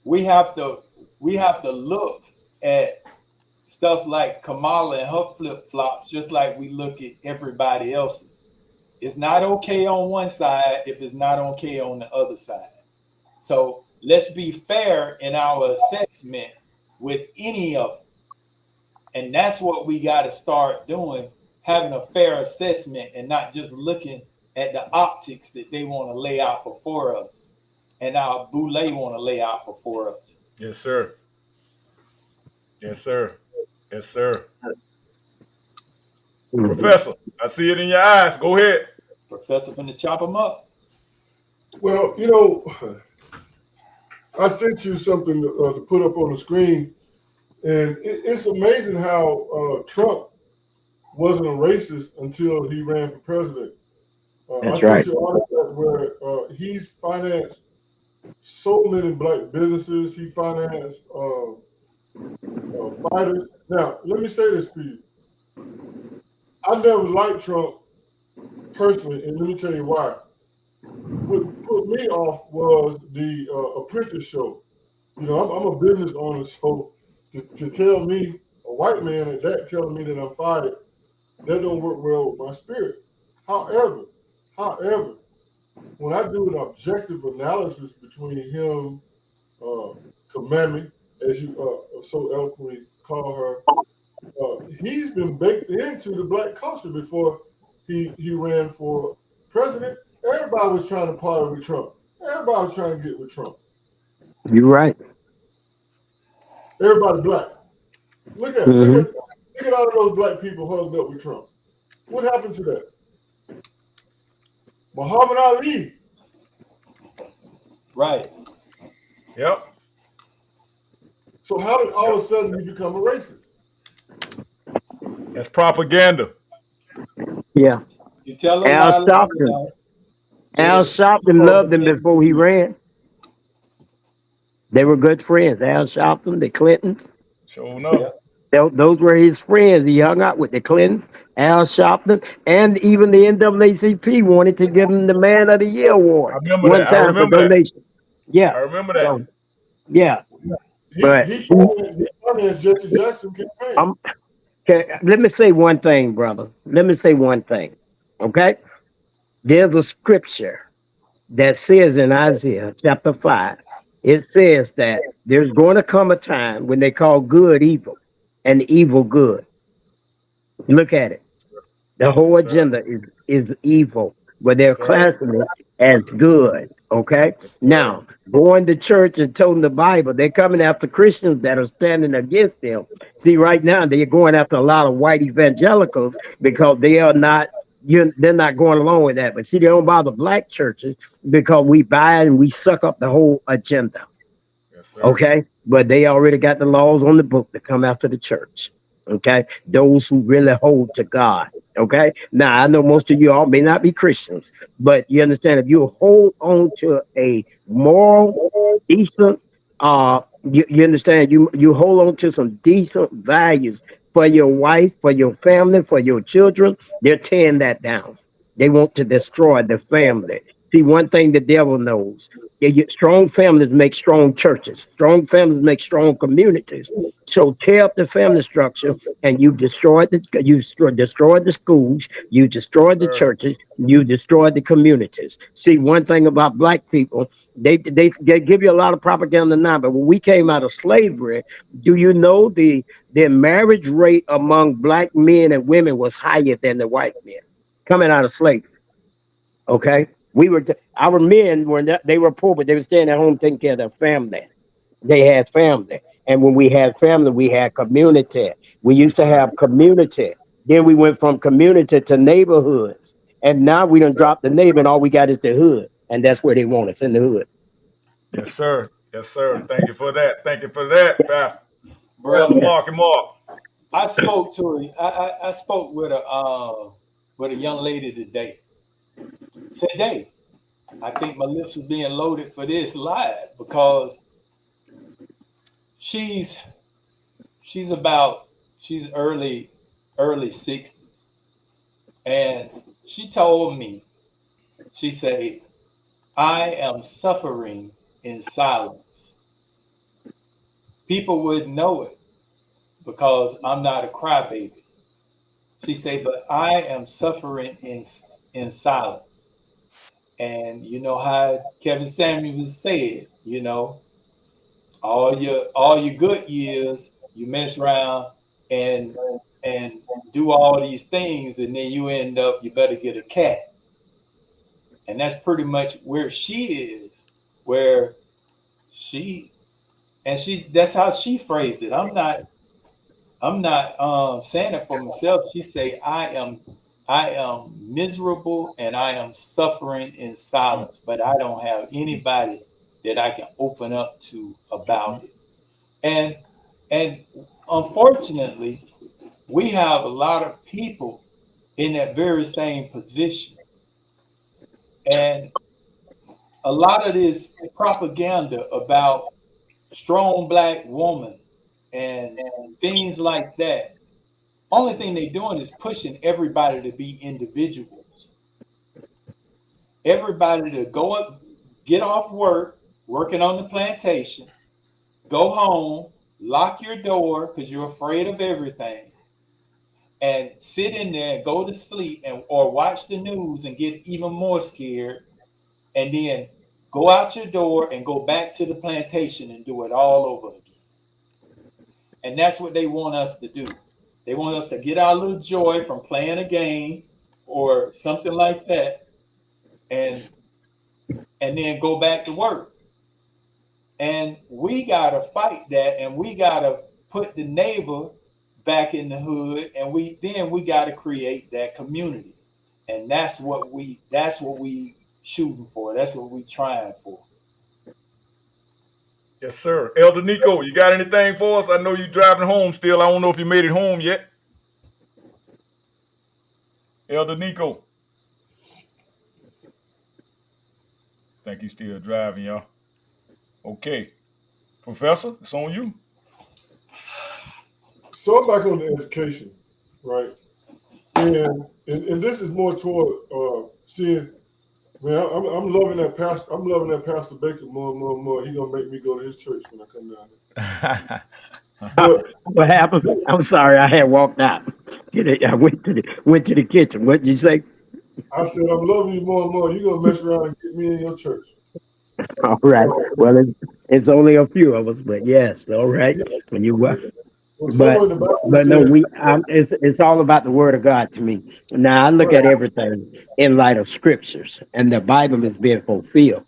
we have to look at stuff like Kamala and her flip flops, just like we look at everybody else's. It's not okay on one side if it's not okay on the other side. So let's be fair in our assessment with any of them. And that's what we got to start doing, having a fair assessment and not just looking at the optics that they want to lay out before us and our boule want to lay out before us. Yes, sir. Yes, sir. Yes, sir. Mhm. Professor, I see it in your eyes. Go ahead. Professor finna chop them up. Well, I sent you something to put up on the screen, and it's amazing how Trump wasn't a racist until he ran for president. I That's sent right. you an article where he's financed so many black businesses. He financed fighters. Now, let me say this to you. I never liked Trump personally, and let me tell you why. What put me off was the Apprentice show. I'm a business owner, so to tell me, a white man at that, telling me that I'm fired, that don't work well with my spirit. However, however, when I do an objective analysis between him, uh, Kamami, as you so eloquently call her, he's been baked into the black culture before he ran for president. Everybody was trying to party with Trump. Everybody was trying to get with Trump. You're right. Everybody black. Hmm. Look at all of those black people hugged up with Trump. What happened to that? Muhammad Ali. Right. Yep. So how did all Yep. of a sudden he become a racist? That's propaganda. Yeah. You tell a Al lie long Sharpton. enough, Al it Sharpton will loved him begin to before he believe. ran. They were good friends. Al Sharpton, the Clintons. Sure Yeah. enough. Those were his friends. He hung out with the Clintons, Al Sharpton, and even the NAACP wanted to give him the Man of the Year I award remember that. one I time for remember that. donation. Yeah. I remember that. So yeah, He but he financed, he financed Jesse Jackson campaign. I'm. Okay, let me say one thing, brother. Let me say one thing. Okay, there's a scripture that says in Isaiah chapter 5, it says that there's going to come a time when they call good evil and evil good. Look at it. The whole Yes, sir. agenda is evil. but Yes, they're sir. classing it as good. Okay. Yes, sir. Now, going to church and toting the Bible, they're coming after Christians that are standing against them. See, right now they're going after a lot of white evangelicals because they are not. They're not going along with that. But see, they don't bother black churches because we buy and we suck up the whole agenda. Yes, sir. Okay, but they already got the laws on the book to come after the church. Okay, those who really hold to God. Okay, now I know most of you all may not be Christians, but you understand if you hold on to a moral, decent, you understand you hold on to some decent values for your wife, for your family, for your children. They're tearing that down. They want to destroy the family. See, one thing the devil knows. Yeah, strong families make strong churches. Strong families make strong communities. So tear up the family structure, and you destroyed the schools, you Yes, destroyed the sir. churches, you destroyed the communities. See, one thing about black people, they give you a lot of propaganda now, but when we came out of slavery, do you know the marriage rate among black men and women was higher than the white men coming out of slavery? Okay, our men were not, they were poor, but they were staying at home taking care of their family. They had family, and when we had family, we had community. We used Yes, to sir. have community. Then we went from community to neighborhoods, and now we don't drop the neighbor, and all we got is the hood, and that's where they want us in the hood. Yes, sir. Yes, sir. Thank you for that. Thank you for that, Pastor. Elder brother. Mark and Mark. I spoke with a young lady today. Today, I think my lips are being loaded for this live because she's she's about she's early 60s, and she told me, she said, I am suffering in silence. People wouldn't know it because I'm not a crybaby. She said, but I am suffering in silence. And you know how Kevin Samuels said, all your good years, you mess around and and do all these things, and then you end up, you better get a cat. And that's pretty much where she is, where she she that's how she phrased it. I'm not saying it for myself. She say, I am miserable and I am suffering in silence, but I don't have anybody that I can open up to about it. And and unfortunately, we have a lot of people in that very same position. And a lot of this propaganda about strong black woman and things like that, only thing they're doing is pushing everybody to be individuals. Everybody to go up, get off work, working on the plantation, go home, lock your door because you're afraid of everything, and sit in there and go to sleep and or watch the news and get even more scared, and then go out your door and go back to the plantation and do it all over again. And that's what they want us to do. They want us to get our little joy from playing a game or something like that, and then go back to work. And we gotta fight that, and we gotta put the neighbor back in the hood, and we gotta create that community. And that's what we shooting for. That's what we trying for. Yes, sir. Elder Nico, you got anything for us? I know you driving home still. I don't know if you made it home yet. Elder Nico. Think he's still driving, y'all. Okay. Professor, it's on you. So I'm back on the education, right? And this is more toward seeing. Man, I'm loving that pastor. I'm loving that Pastor Baker more and more and more. He gonna make me go to his church when I come down there. But What happened? I'm sorry, I had walked out. I went to the kitchen. What did you say? I said I'm loving you more and more. You gonna mess around and get me in your church. All right. So Well, it's only a few of us, but yes. All right. yeah, When you yeah. Well, But somewhere in the Bible it but no, says, it's all about the word of God to me. Now I look right, at everything in light of scriptures, and the Bible is being fulfilled.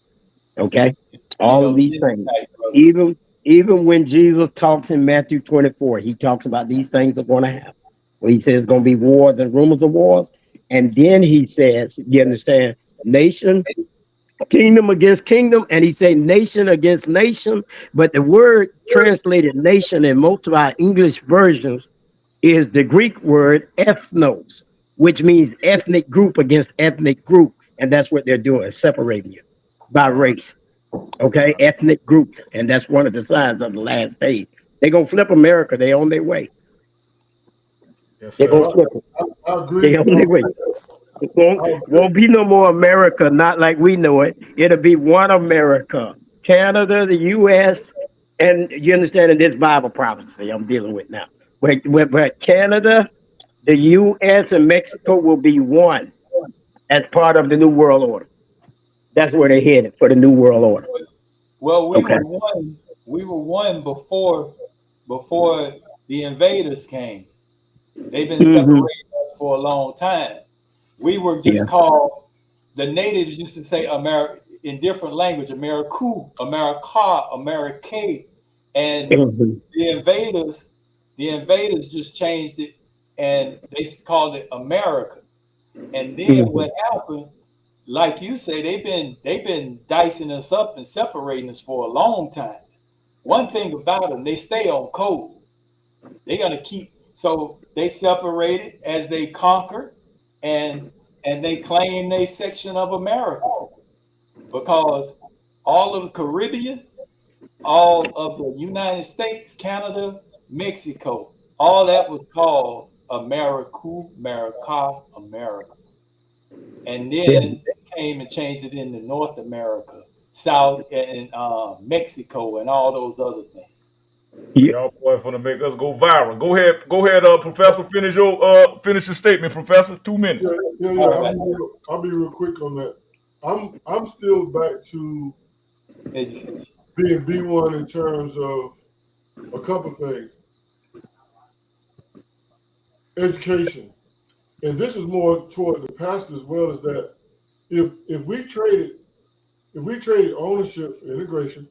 Okay, all of these Geometric things, type, brother. even when Jesus talks in Matthew 24, he talks about these things are going to happen. When he says going to be wars and rumors of wars, and then he says, you understand, nation, kingdom against kingdom, and he say nation against nation. But the word translated nation in most of our English versions is the Greek word ethnos, which means ethnic group against ethnic group, and that's what they're doing, separating you by race. Okay, ethnic groups, and that's one of the signs of the last days. They're gonna flip America. They on their way. Yes, They're gonna sir. well, flip it. I They agree. on their way. It won't, I agree. won't be no more America, not like we know it. It'll be one America. Canada, the US, and you understand in this Bible prophecy I'm dealing with now. But Canada, the US, and Mexico will be one as part of the New World Order. That's where they're headed for the New World Order. Well, we Okay. were one. We were one before the invaders came. They've been Hmm. separating us for a long time. We were Yeah. just called, the natives used to say America in different language, Americu, America, Amerique, and Hmm. the invaders, the invaders just changed it and they called it America. And then Hmm. what happened, like you say, they've been dicing us up and separating us for a long time. One thing about them, they stay on code. They're gonna keep, so they separated as they conquered, and they claim they section of America because all of the Caribbean, all of the United States, Canada, Mexico, all that was called America, America, America. And Yeah. then they came and changed it into North America, South and Mexico, and all those other things. Yeah. Y'all boy finna make us go viral. Go ahead, Professor. Finish your statement, Professor. 2 minutes. Yeah, yeah, yeah. All right, I'll be real quick on that. I'm still back to education. being B1 in terms of a couple things. Education. And this is more toward the pastor as well, as that if we traded ownership for integration,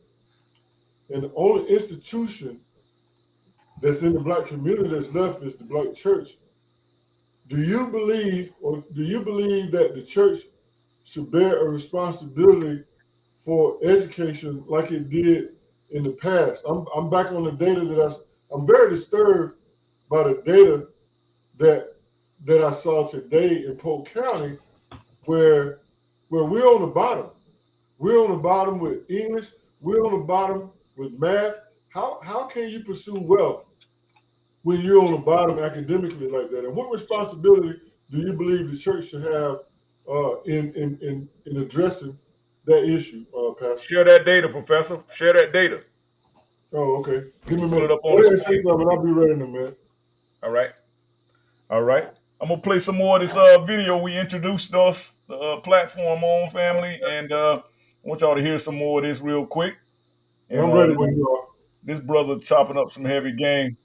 and the only institution that's in the black community that's left is the black church, do you believe that the church should bear a responsibility for education like it did in the past? I'm back on the data I'm very disturbed by the data that I saw today in Polk County, where we're on the bottom. We're on the bottom with English. We're on the bottom with math. How can you pursue wealth when you're on the bottom academically like that? And what responsibility do you believe the church should have in addressing that issue, Pastor? Share that data, Professor. Share that data. Oh, okay. Give me a Pull it minute. up on Go the ahead and say screen. something. I'll be ready in a minute. All right. All right. I'm gonna play some more of this video we introduced us the platform on, family, and I want y'all to hear some more of this real quick. And And I'm ready when you are. this brother chopping up some heavy game.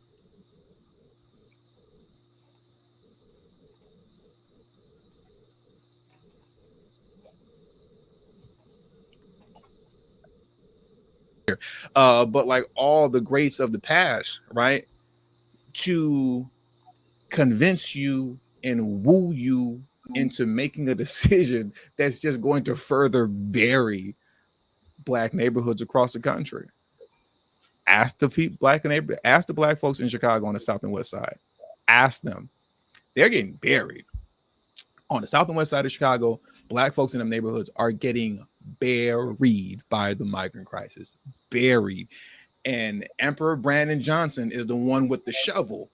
But like all the greats of the past, right? To convince you and woo you into making a decision that's just going to further bury black neighborhoods across the country. Ask the people, ask the black folks in Chicago on the south and west side. Ask them. They're getting buried. On the south and west side of Chicago, black folks in them neighborhoods are getting buried by the migrant crisis. Buried. And Emperor Brandon Johnson is the one with the shovel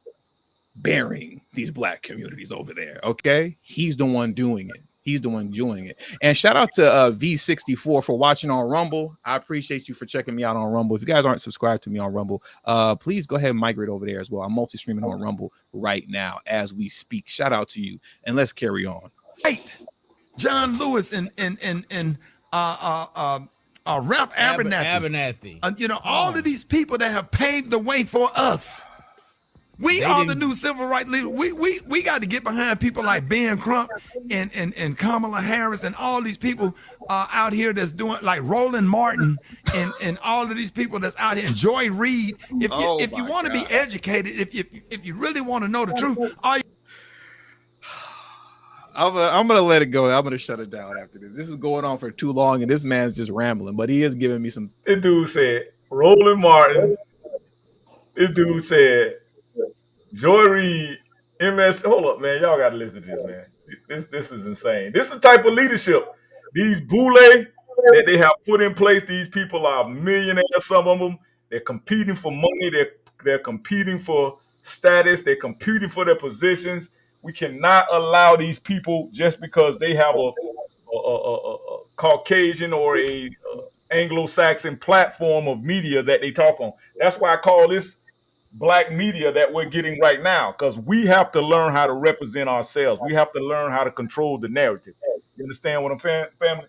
burying these black communities over there. Okay, he's the one doing it. He's the one doing it. And shout out to V64 for watching on Rumble. I appreciate you for checking me out on Rumble. If you guys aren't subscribed to me on Rumble, please go ahead and migrate over there as well. I'm multi-streaming on Rumble right now as we speak. Shout out to you, and let's carry on. Right. John Lewis and Ralph Abernathy. Abernathy. All of these people that have paved the way for us. We They are the didn't. new civil rights leaders. We got to get behind people like Ben Crump and Kamala Harris and all these people out here that's doing, like Roland Martin and all of these people that's out here, and Joy Reid. Oh If you my want to be God. educated, if you really want to know the truth, all you I'm gonna let it go. I'm gonna shut it down after this. This is going on for too long, and this man's just rambling. But he is giving me some. This dude said Roland Martin. This dude said Joy Reid, MS. Hold up, man. Y'all got to listen to this, man. This is insane. This is the type of leadership these boule that they have put in place. These people are millionaires. Some of them, they're competing for money. They're competing for status. They're competing for their positions. We cannot allow these people, just because they have a Caucasian or a Anglo-Saxon platform of media that they talk on. That's why I call this black media that we're getting right now, because we have to learn how to represent ourselves. We have to learn how to control the narrative. You understand what I'm saying, family?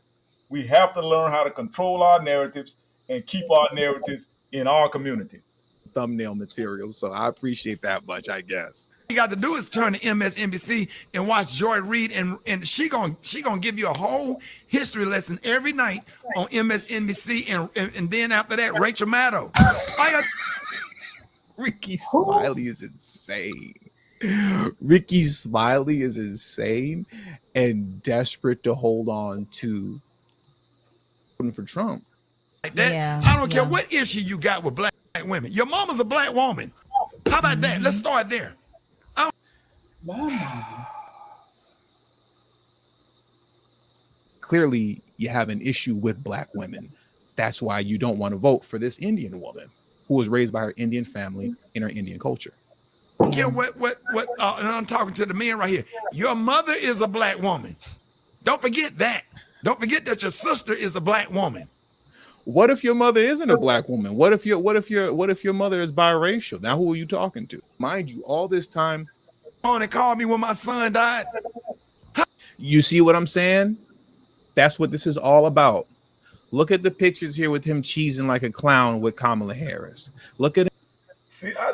We have to learn how to control our narratives and keep our narratives in our community. Thumbnail material, so I appreciate that much, I guess. got to do is turn to MSNBC and watch Joy Reid, and she gonna give you a whole history lesson every night on MSNBC, and then after that, Rachel Maddow. Ricky Smiley is insane. Ricky Smiley is insane and desperate to hold on to for Trump. Like that. Yeah, I don't care yeah. what issue you got with black women. Your mama's a black woman. How about that? Let's start there. Clearly, you have an issue with black women. That's why you don't want to vote for this Indian woman who was raised by her Indian family in her Indian culture. I don't care what and I'm talking to the men right here. Your mother is a black woman. Don't forget that. Don't forget that your sister is a black woman. What if your mother isn't a black woman? What if your mother is biracial? Now who are you talking to? Mind you, all this time, On and called me when my son died. you see what I'm saying? That's what this is all about. Look at the pictures here with him cheesing like a clown with Kamala Harris. Look at him. See, I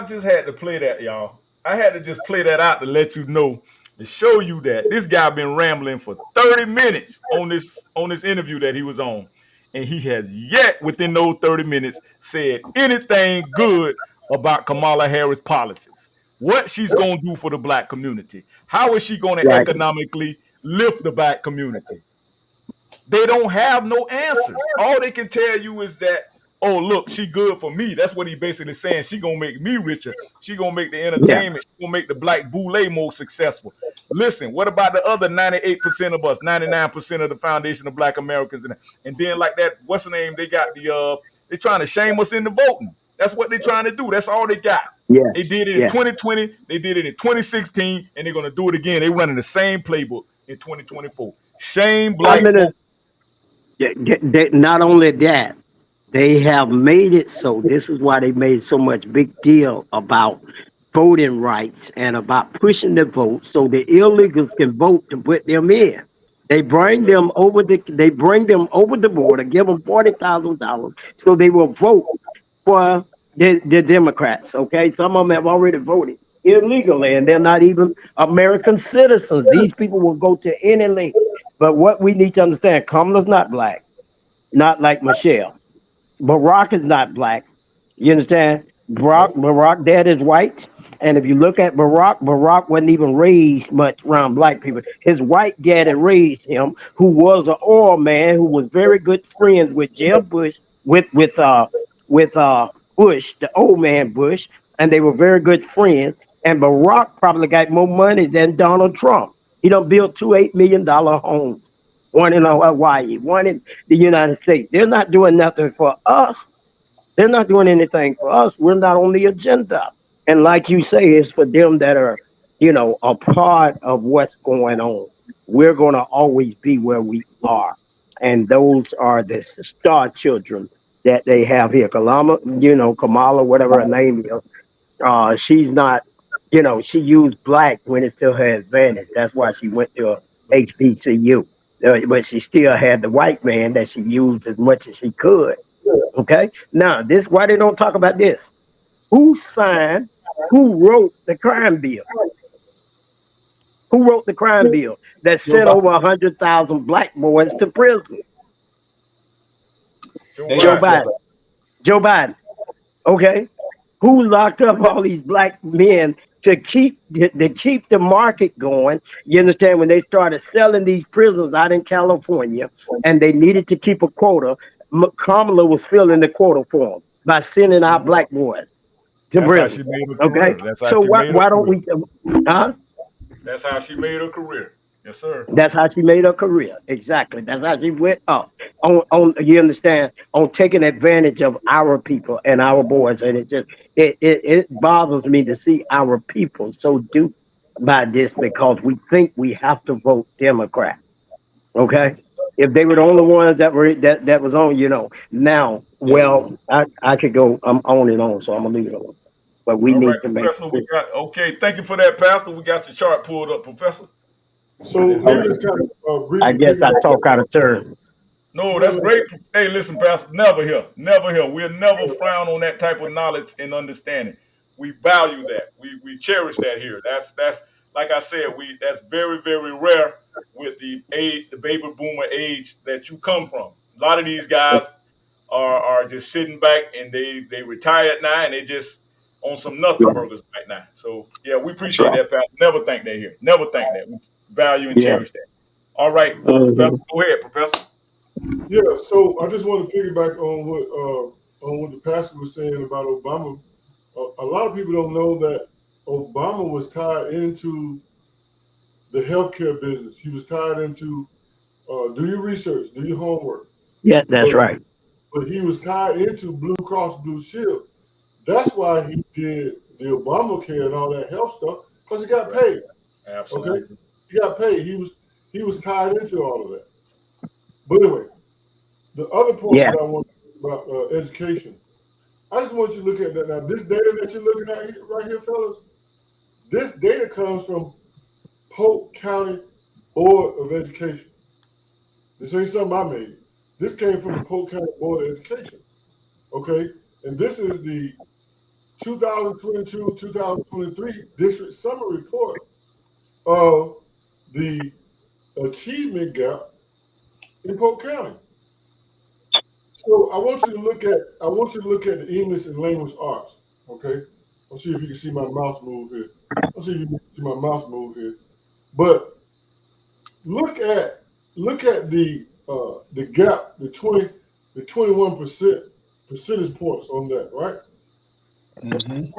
just had to play that, y'all. I had to just play that out to let you know, to show you that this guy been rambling for 30 minutes on this interview that he was on. And he has yet within those 30 minutes said anything good about Kamala Harris policies. What she's gonna do for the black community. How is she gonna Right. economically lift the black community? They don't have no answers. All they can tell you is that, oh, look, she good for me. That's what he basically saying. She gonna make me richer. She gonna make the Yeah. entertainment. She gonna make the black boule more successful. Listen, what about the other 98% of us, 99% of the foundation of black Americans? And then like that, what's the name? They got they trying to shame us into voting. That's what they're trying to do. That's all they got. Yes. They did it in Yeah. 2020. They did it in 2016, and they're gonna do it again. They running the same playbook in 2024. Shame black folks. Not only that, they have made it so. This is why they made so much big deal about voting rights and about pushing the vote so the illegals can vote to put them in. They bring them over the border, give them $40,000 so they will vote for the Democrats. Okay, some of them have already voted illegally, and they're not even American citizens. These people will go to any lengths. But what we need to understand, Kamala's not black, not like Michelle. Barack is not black. You understand? Barack dad is white. And if you look at Barack wasn't even raised much around black people. His white daddy raised him, who was an oil man, who was very good friends with Jeb Bush, with Bush, the old man Bush, and they were very good friends. And Barack probably got more money than Donald Trump. He done built two $8 million homes, one in Hawaii, one in the United States. They're not doing nothing for us. They're not doing anything for us. We're not on the agenda. And like you say, it's for them that are, a part of what's going on. We're going to always be where we are. And those are the star children that they have here. Kamala, whatever her name is, she's not, she used black when it's to her advantage. That's why she went to HBCU. But she still had the white man that she used as much as she could. Okay. Now, why they don't talk about this? Who signed Who wrote the crime bill? Who wrote the crime bill that Joe sent Biden. over 100,000 black boys to prison? Joe They Joe didn't Biden. care Biden. about. Joe Biden. Okay. Who locked up all these black men to keep the market going? You understand, when they started selling these prisons out in California, and they needed to keep a quota, Kamala was filling the quota for them by sending our black boys to That's how prison. she made her Okay, career. That's how so she why made her why don't career. we? Huh? That's how she made her career. Yes, sir. That's how she made her career. Exactly. That's how she went up. On you understand, on taking advantage of our people and our boys. And it bothers me to see our people so duped by this, because we think we have to vote Democrat. Okay. If they were the only ones that was on, now, well, I could go on and on, so I'm gonna leave it alone. But we All right, need to make Professor. We got okay. Thank you for that, Pastor. We got your chart pulled up, Professor. So Let's let hear me it. just kind of I briefly guess I piggyback. talk out of turn. No, No, that's no, great. Hey, listen, Pastor. Never here. Never here. We'll never frown on that type of knowledge and understanding. We value that. We cherish that here. That's like I said. That's very very rare with the baby boomer age that you come from. A lot of these guys are just sitting back, and they retired now, and they just on some nothing burgers right now. So yeah, we That's appreciate right. that, Pastor. Never think that here. Never think that. We value and Yeah. cherish that. All right, Professor. Mhm. Go ahead, Professor. yeah. So I just want to piggyback on what the pastor was saying about Obama. A lot of people don't know that Obama was tied into the healthcare business. He was tied into do your research, do your homework. Yeah, that's But right. he was tied into Blue Cross Blue Shield. That's why he did the Obamacare and all that health stuff, because he got Right. paid. Okay, Absolutely. he got paid. He was tied into all of that. But anyway, the other point Yeah. that I want about education, I just want you to look at that now. This data that you're looking at right here, fellas, this data comes from Polk County Board of Education. This ain't something I made. This came from the Polk County Board of Education. Okay, and this is the 2022-2023 district summary report of the achievement gap in Polk County. So I want you to look at the English and language arts. Okay, let's see if you can see my mouse move here. Let's see if you can see my mouse move here. But look at the gap, the 21% percentage points on that, right? Mm-hmm.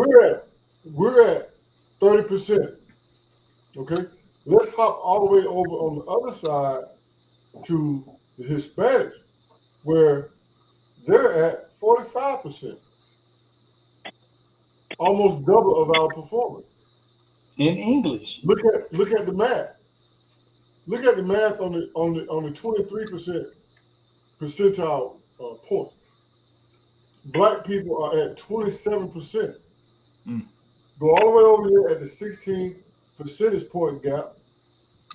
We're at 30%. Okay, let's hop all the way over on the other side to the Hispanics, where they're at 45%, almost double of our performance. In English. Look at the math. Look at the math on the 23% percentile points. Black people are at 27%. Mm. Go all the way over here at the 16 percentage point gap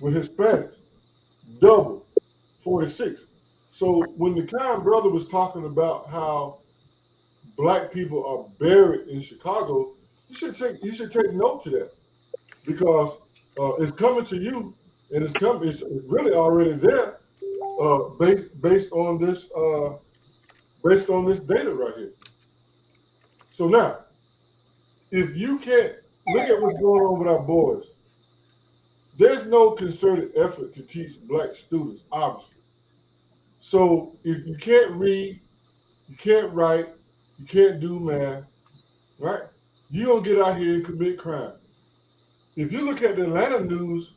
with Hispanics, double 46. So when the kind brother was talking about how black people are buried in Chicago, you should take note to that, because it's coming to you, and it's really already there, based on this data right here. So now, if you can't look at what's going on with our boys, there's no concerted effort to teach black students, obviously. So if you can't read, you can't write, you can't do math, right? You don't get out here and commit crime. If you look at the Atlanta news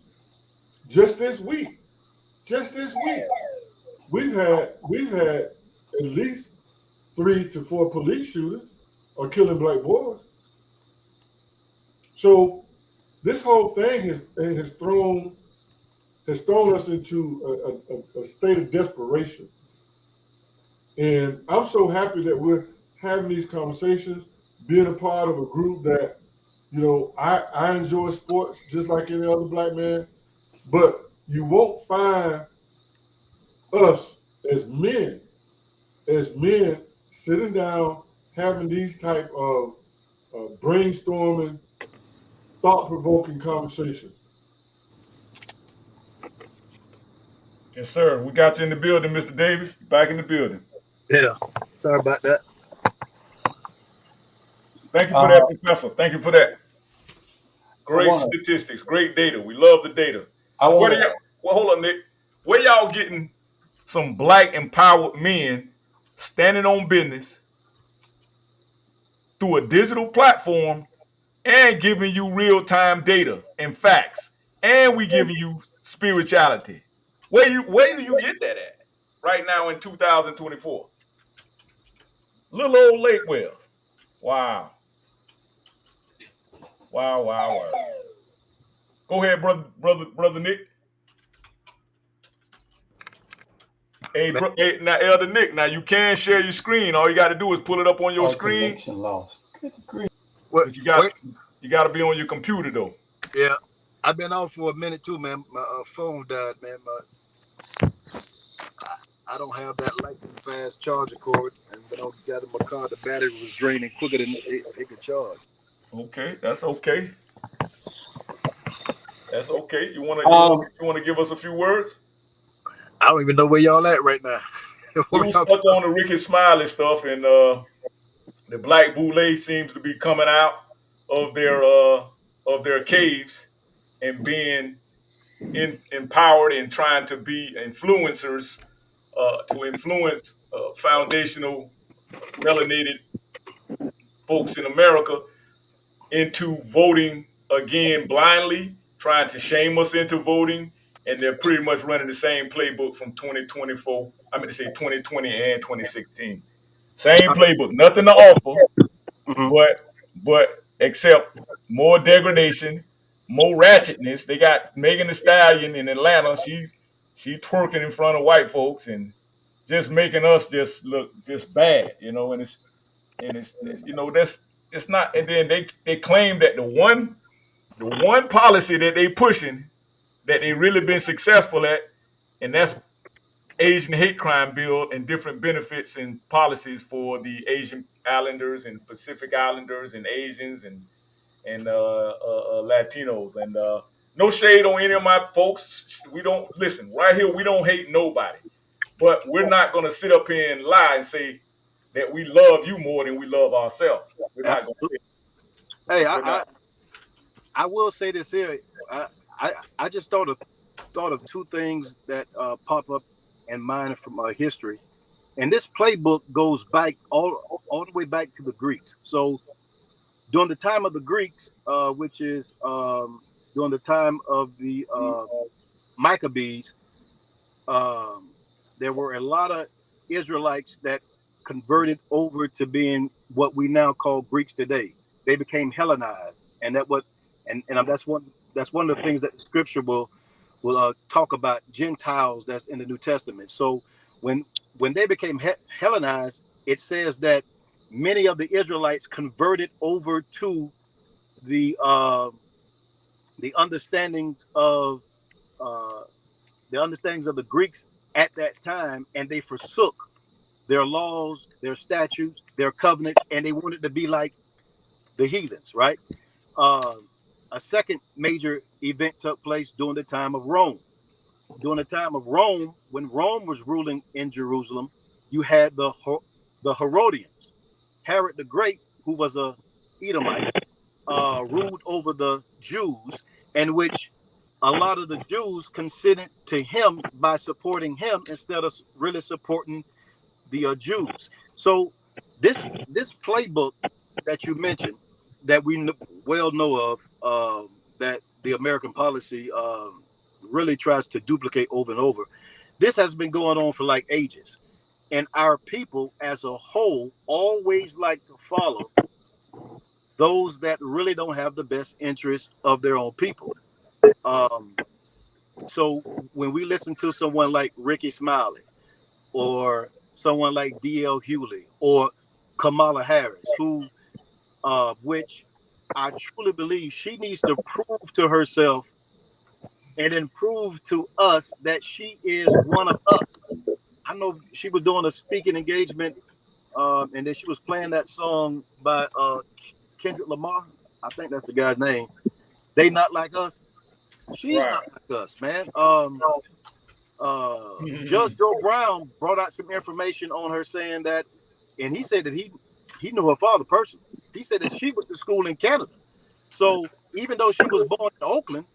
just this week, just this week, we've had at least 3 to 4 police shooters are killing black boys. So this whole thing has thrown us into a state of desperation. And I'm so happy that we're having these conversations, being a part of a group that, I enjoy sports just like any other black man, but you won't find us as men, sitting down having these type of brainstorming, thought-provoking conversation. Yes, sir. We got you in the building, Mr. Davis. Back in the building. Yeah. Sorry about that. Thank you for Uh, that, Professor. Thank you for that. I Great want to. statistics, great data. We love the data. I Where want do to. y'all? Well, hold on, Nick. Where y'all getting some black empowered men standing on business through a digital platform and giving you real time data and facts, and we giving you spirituality? Where do you get that at right now in 2024? Little old Lake Wells. Wow, wow, wow, wow. Go ahead, brother Nick. Hey, hey, now Elder Nick. Now you can share your screen. All you got to do is pull it up on your Our screen, connection lost. Good grief. Wait, but wait. you got to be on your computer though. Yeah. I've been off for a minute too, man. My phone died, man. I don't have that lightning fast charger cord, and when I got in my car, the battery was draining quicker than it could charge. Okay, that's okay. That's okay. Um, You wanna give us a few words? I don't even know where y'all at right now. We What were y'all stuck on the Ricky Smiley stuff, and the Black Boule seems to be coming out of their caves and being empowered and trying to be influencers to influence foundational melanated folks in America into voting again blindly, trying to shame us into voting, and they're pretty much running the same playbook from 2024. I mean to say 2020 and 2016. Same playbook, nothing to offer, Mhm. but but except more degradation, more ratchetness. They got Megan Thee Stallion in Atlanta. She twerking in front of white folks and just making us just look just bad, and it's that's it's not. And then they claim that the one policy that they pushing that they really been successful at, and that's Asian hate crime bill and different benefits and policies for the Asian Islanders and Pacific Islanders and Asians and Latinos. And no shade on any of my folks. We don't listen right here. We don't hate nobody, but we're not going to sit up here and lie and say that we love you more than we love ourselves. We're not going to. Hey, We're not. I will say this here. I I just thought of two things that pop up in mind from history, and this playbook goes back all the way back to the Greeks. So during the time of the Greeks, which is during the time of the Maccabees, um, there were a lot of Israelites that converted over to being what we now call Greeks today. They became Hellenized, and that's one of the things that the Scripture will talk about Gentiles that's in the New Testament. So when when they became Hellenized, it says that many of the Israelites converted over to the uh, the understandings of uh, the understandings of the Greeks at that time, and they forsook their laws, their statutes, their covenants, and they wanted to be like the heathens, right? Um, a second major event took place during the time of Rome. During the time of Rome, when Rome was ruling in Jerusalem, you had the Herodians. Herod the Great, who was a Edomite, ruled over the Jews, in which a lot of the Jews consented to him by supporting him instead of really supporting the Jews. So this playbook that you mentioned, that we well know of, that the American policy really tries to duplicate over and over. This has been going on for like ages, and our people as a whole always like to follow those that really don't have the best interest of their own people. Um, so when we listen to someone like Ricky Smiley or someone like D.L. Hewley or Kamala Harris, which I truly believe she needs to prove to herself and then prove to us that she is one of us. I know she was doing a speaking engagement, and then she was playing that song by Kendrick Lamar, I think that's the guy's name. They not like us. She's Right. not like us, man. Judge Joe Brown brought out some information on her saying that, and he said that he knew her father personally. He said that she went to school in Canada. So even though she was born in Oakland,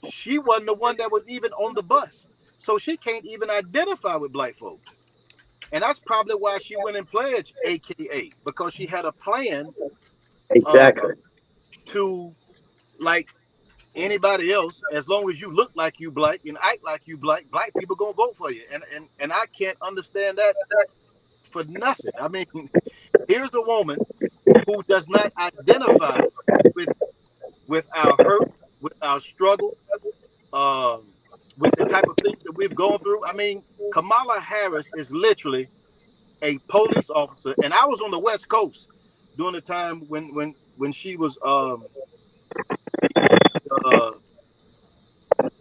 she wasn't the one that was even on the bus. So she can't even identify with black folks. And that's probably why she went and pledged AKA, because she had a plan Exactly. to, like anybody else, as long as you look like you black and act like you black people gonna vote for you. And I can't understand that for nothing. I mean, here's a woman who does not identify with our hurt, with our struggle, with the type of things that we've gone through. I mean, Kamala Harris is literally a police officer, and I was on the West Coast during the time when she was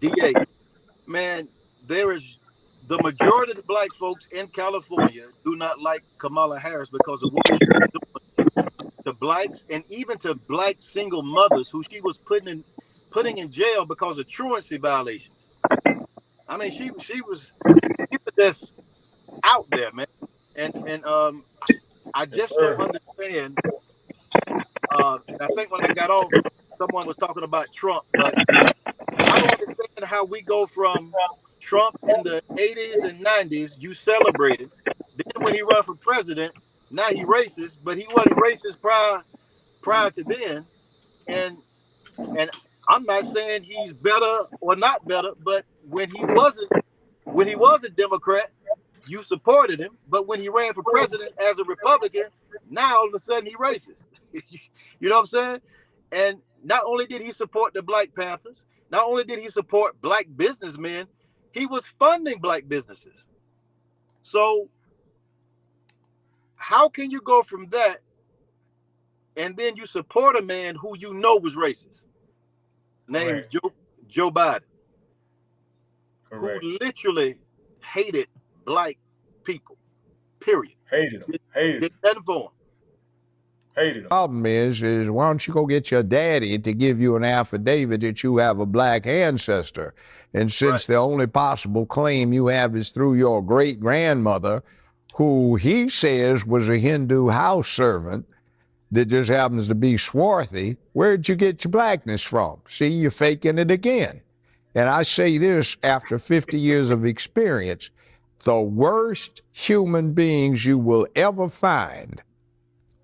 DA. Man, there is the majority of the black folks in California do not like Kamala Harris because of what she's doing to blacks and even to black single mothers who she was putting in jail because of truancy violations. I mean, she was just out there, man. And I Yes, just don't sir. understand. And I think when I got off, someone was talking about Trump, but I don't understand how we go from Trump in the 80s and 90s, you celebrated. Then when he ran for president, now he racist, but he wasn't racist prior to then. And I'm not saying he's better or not better, but when he was a Democrat, you supported him. But when he ran for president as a Republican, now all of a sudden he racist. You know what I'm saying? And not only did he support the Black Panthers, not only did he support black businessmen, he was funding black businesses. So how can you go from that and then you support a man who you know was racist, named Joe Biden, who literally hated black people, period. Hated him. Hated Did him. nothing for him. Hated him. Problem is why don't you go get your daddy to give you an affidavit that you have a black ancestor? And since the only possible claim you have is through your great grandmother, who he says was a Hindu house servant that just happens to be swarthy, where'd you get your blackness from? See, you're faking it again. And I say this after 50 years of experience: the worst human beings you will ever find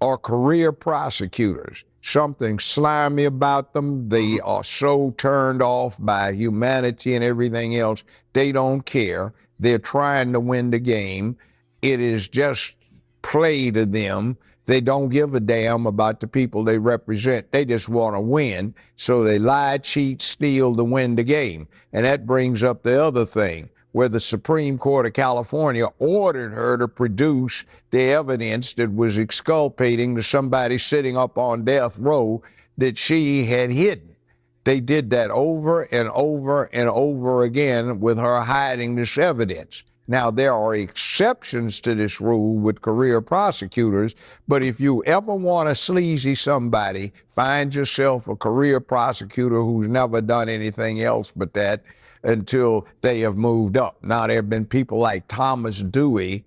are career prosecutors. Something slimy about them. They are so turned off by humanity and everything else. They don't care. They're trying to win the game. It is just play to them. They don't give a damn about the people they represent. They just want to win. So they lie, cheat, steal to win the game. And that brings up the other thing, where the Supreme Court of California ordered her to produce the evidence that was exculpating to somebody sitting up on death row that she had hidden. They did that over and over and over again with her hiding this evidence. Now, there are exceptions to this rule with career prosecutors, but if you ever want to sleazy somebody, find yourself a career prosecutor who's never done anything else but that until they have moved up. Now, there have been people like Thomas Dewey,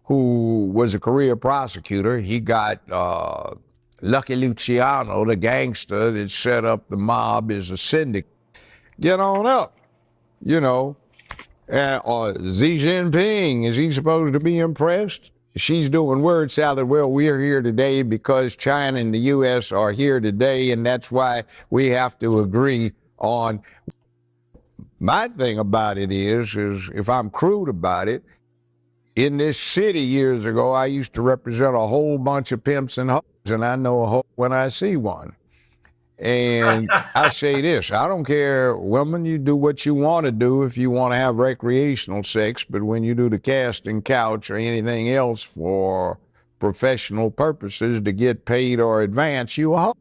who was a career prosecutor. He got Lucky Luciano, the gangster that set up the mob as a syndicate. Get on up, you know. Or Xi Jinping, is he supposed to be impressed? She's doing word salad. Well, we're here today because China and the U.S. are here today, and that's why we have to agree on. My thing about it is if I'm crude about it, in this city years ago, I used to represent a whole bunch of pimps and hoes, and I know a hoe when I see one. And I say this: I don't care, women, you do what you want to do if you want to have recreational sex, but when you do the casting couch or anything else for professional purposes to get paid or advance, you a hoe.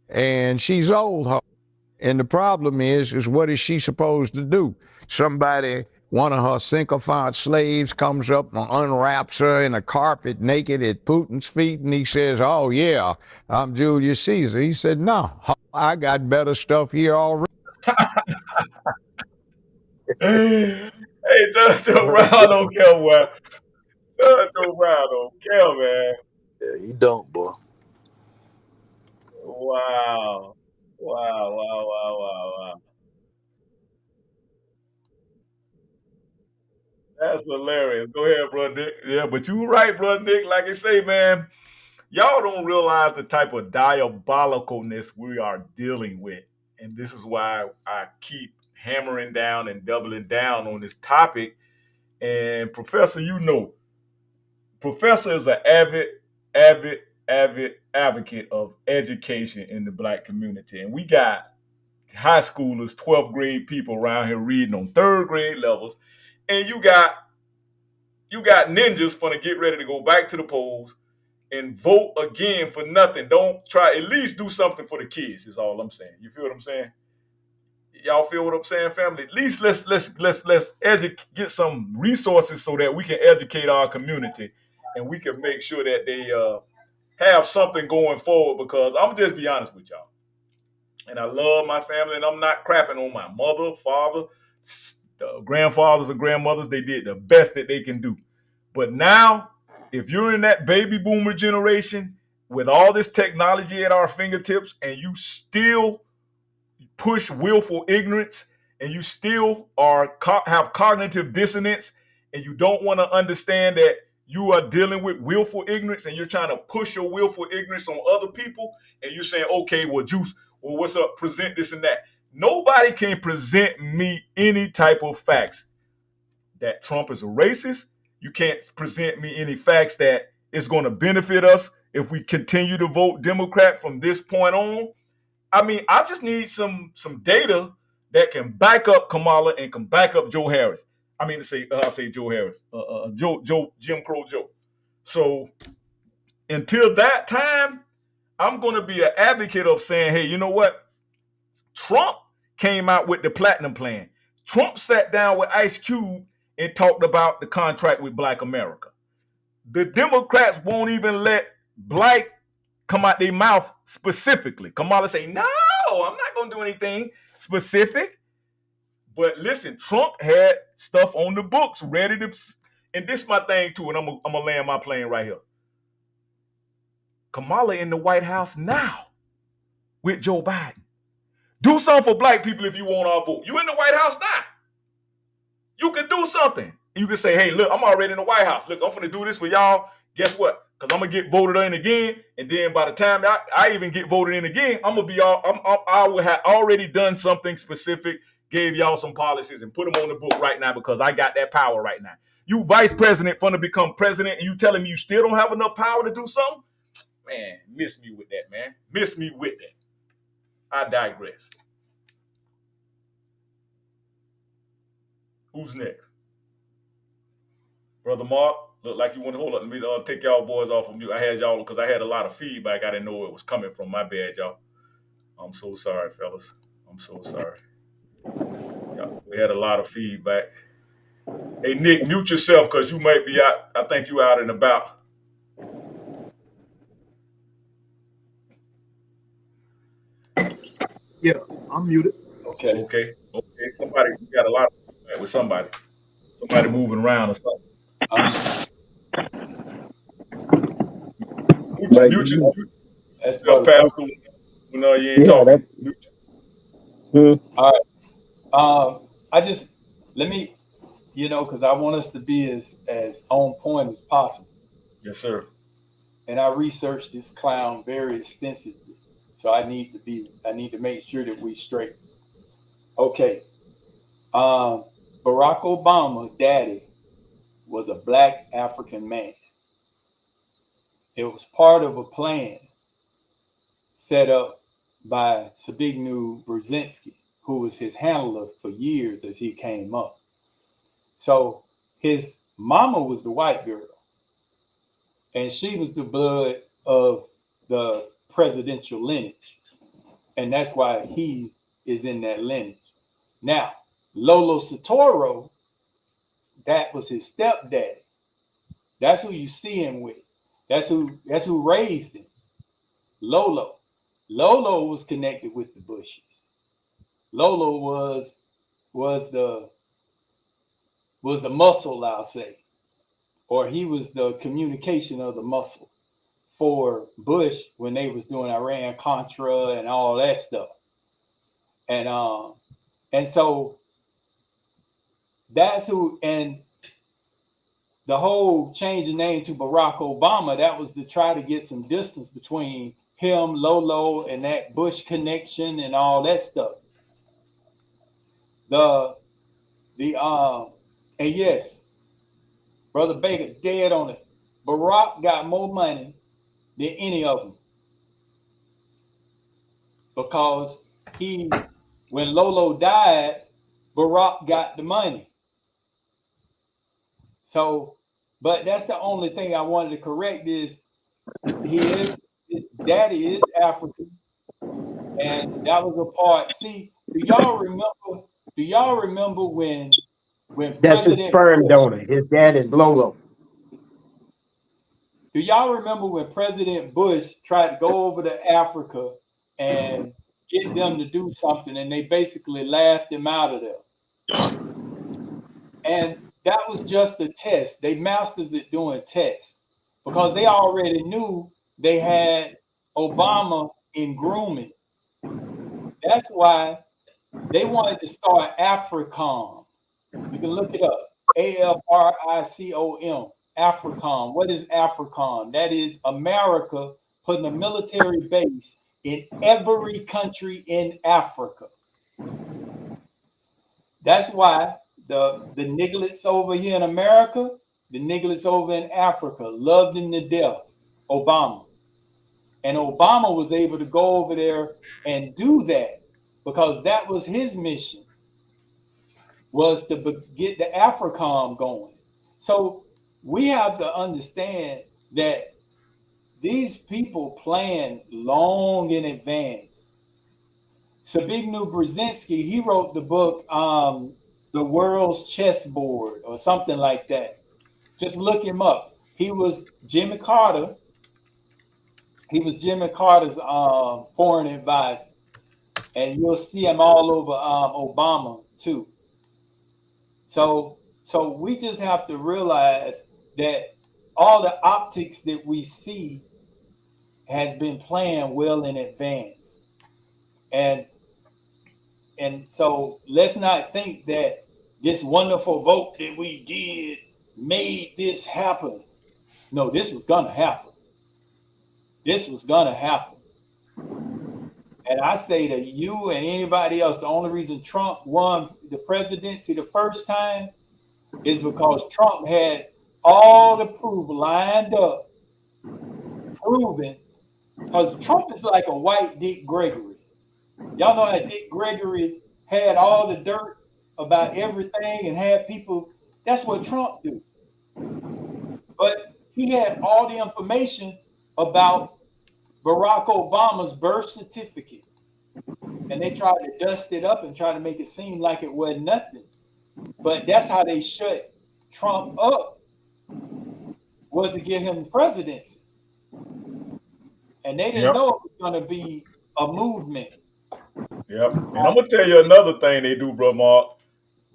And she's old hoe. And the problem is what is she supposed to do? Somebody one of her sycophant slaves comes up and unwraps her in a carpet naked at Putin's feet, and he says, "Oh yeah, I'm Julius Caesar." He said, "No, I got better stuff here already." Hey, Joe Brown don't care, what. Joe Brown don't care, man. Yeah, he don't, boy. Wow. Wow, wow, wow, wow, wow. That's hilarious. Go ahead, bro, Nick. Yeah, but you right, bro, Nick. Like I say, man, y'all don't realize the type of diabolicalness we are dealing with. And this is why I keep hammering down and doubling down on this topic. And Professor, Professor is an avid advocate of education in the black community. And we got high schoolers, 12th grade people around here reading on third grade levels. And you got ninjas gonna get ready to go back to the polls and vote again for nothing. Don't try, at least do something for the kids, is all I'm saying. You feel what I'm saying? Y'all feel what I'm saying, family? At least let's get some resources so that we can educate our community and we can make sure that they have something going forward. Because I'm just be honest with y'all, and I love my family, and I'm not crapping on my mother, father, grandfathers and grandmothers. They did the best that they can do. But now, if you're in that baby boomer generation with all this technology at our fingertips and you still push willful ignorance and you still have cognitive dissonance and you don't want to understand that you are dealing with willful ignorance and you're trying to push your willful ignorance on other people and you're saying, okay, well, Juice, well, what's up? Present this and that. Nobody can present me any type of facts that Trump is a racist. You can't present me any facts that it's going to benefit us if we continue to vote Democrat from this point on. I mean, I just need some data that can back up Kamala and can back up Joe Harris. I mean, I say Joe Harris, Jim Crow Joe. So until that time, I'm going to be an advocate of saying, hey, you know what? Trump came out with the platinum plan. Trump sat down with Ice Cube and talked about the contract with Black America. The Democrats won't even let Black come out their mouth specifically. Kamala say, no, I'm not going to do anything specific. But listen, Trump had stuff on the books ready to, and this is my thing too, and I'm going to land my plane right here. Kamala in the White House now with Joe Biden. Do something for Black people if you want our vote. You in the White House now. You can do something. You can say, hey, look, I'm already in the White House. Look, I'm going to do this for y'all. Guess what? Because I'm going to get voted in again. And then by the time I even get voted in again, I'm going to be I will have already done something specific, gave y'all some policies and put them on the book right now because I got that power right now. You vice president fun to become president and you telling me you still don't have enough power to do something? Man, miss me with that, man. Miss me with that. I digress. Who's next? Brother Mark, look like you want to hold up. Let me take y'all boys off of mute. I had y'all because I had a lot of feedback. I didn't know where it was coming from. My bad, y'all. I'm so sorry, fellas. I'm so sorry. Yeah, we had a lot of feedback. Hey, Nick, mute yourself because you might be out. I think you out and about. Yeah, I'm muted. Okay. Okay. Somebody got a lot of feedback with somebody. Somebody moving around or something. Mute That's yourself, Brother Pastor. When you ain't Yeah, talking. that's. All right. I just let me, because I want us to be as on point as possible. Yes, sir. And I researched this clown very extensively, so I need to make sure that we straight. Okay. Barack Obama, daddy, was a Black African man. It was part of a plan set up by Zbigniew Brzezinski, who was his handler for years as he came up. So his mama was the white girl, and she was the blood of the presidential lineage. And that's why he is in that lineage. Now, Lolo Soetoro that was his stepdaddy. That's who you see him with. That's who raised him. Lolo. Lolo was connected with the Bushes. Lolo was the muscle, I'll say, or he was the communication of the muscle for Bush when they was doing Iran Contra and all that stuff. And so that's who, and the whole change of name to Barack Obama, that was to try to get some distance between him, Lolo, and that Bush connection and all that stuff. And yes, Brother Baker, dead on it. Barack got more money than any of them because when Lolo died, Barack got the money. So, but that's the only thing I wanted to correct is his daddy is African, and that was a part. See, do y'all remember? Do y'all remember when That's his President sperm Bush? donor. His dad is Lolo. Do y'all remember when President Bush tried to go over to Africa and get them to do something, and they basically laughed him out of there? And that was just a test. They masters at doing tests because they already knew they had Obama in grooming. That's why they wanted to start AFRICOM. You can look it up. AFRICOM. AFRICOM. What is AFRICOM? That is America putting a military base in every country in Africa. That's why the nigglets over here in America, the nigglets over in Africa loved him to death, Obama. And Obama was able to go over there and do that because that was his mission, was to get the AFRICOM going. So we have to understand that these people plan long in advance. Zbigniew Brzezinski, he wrote the book, The World's Chessboard, or something like that. Just look him up. He was Jimmy Carter. He was Jimmy Carter's foreign advisor. And you'll see him all over Obama, too. So we just have to realize that all the optics that we see has been planned well in advance. And so let's not think that this wonderful vote that we did made this happen. No, this was gonna happen. This was gonna happen. And I say to you and anybody else, the only reason Trump won the presidency the first time is because Trump had all the proof lined up, proven, because Trump is like a white Dick Gregory. Y'all know how Dick Gregory had all the dirt about everything and had people. That's what Trump do. But he had all the information about Barack Obama's birth certificate. And they tried to dust it up and try to make it seem like it wasn't nothing. But that's how they shut Trump up, was to get him the presidency. And they didn't know it was going to be a movement. Yep. And I'm gonna tell you another thing they do, bro, Mark.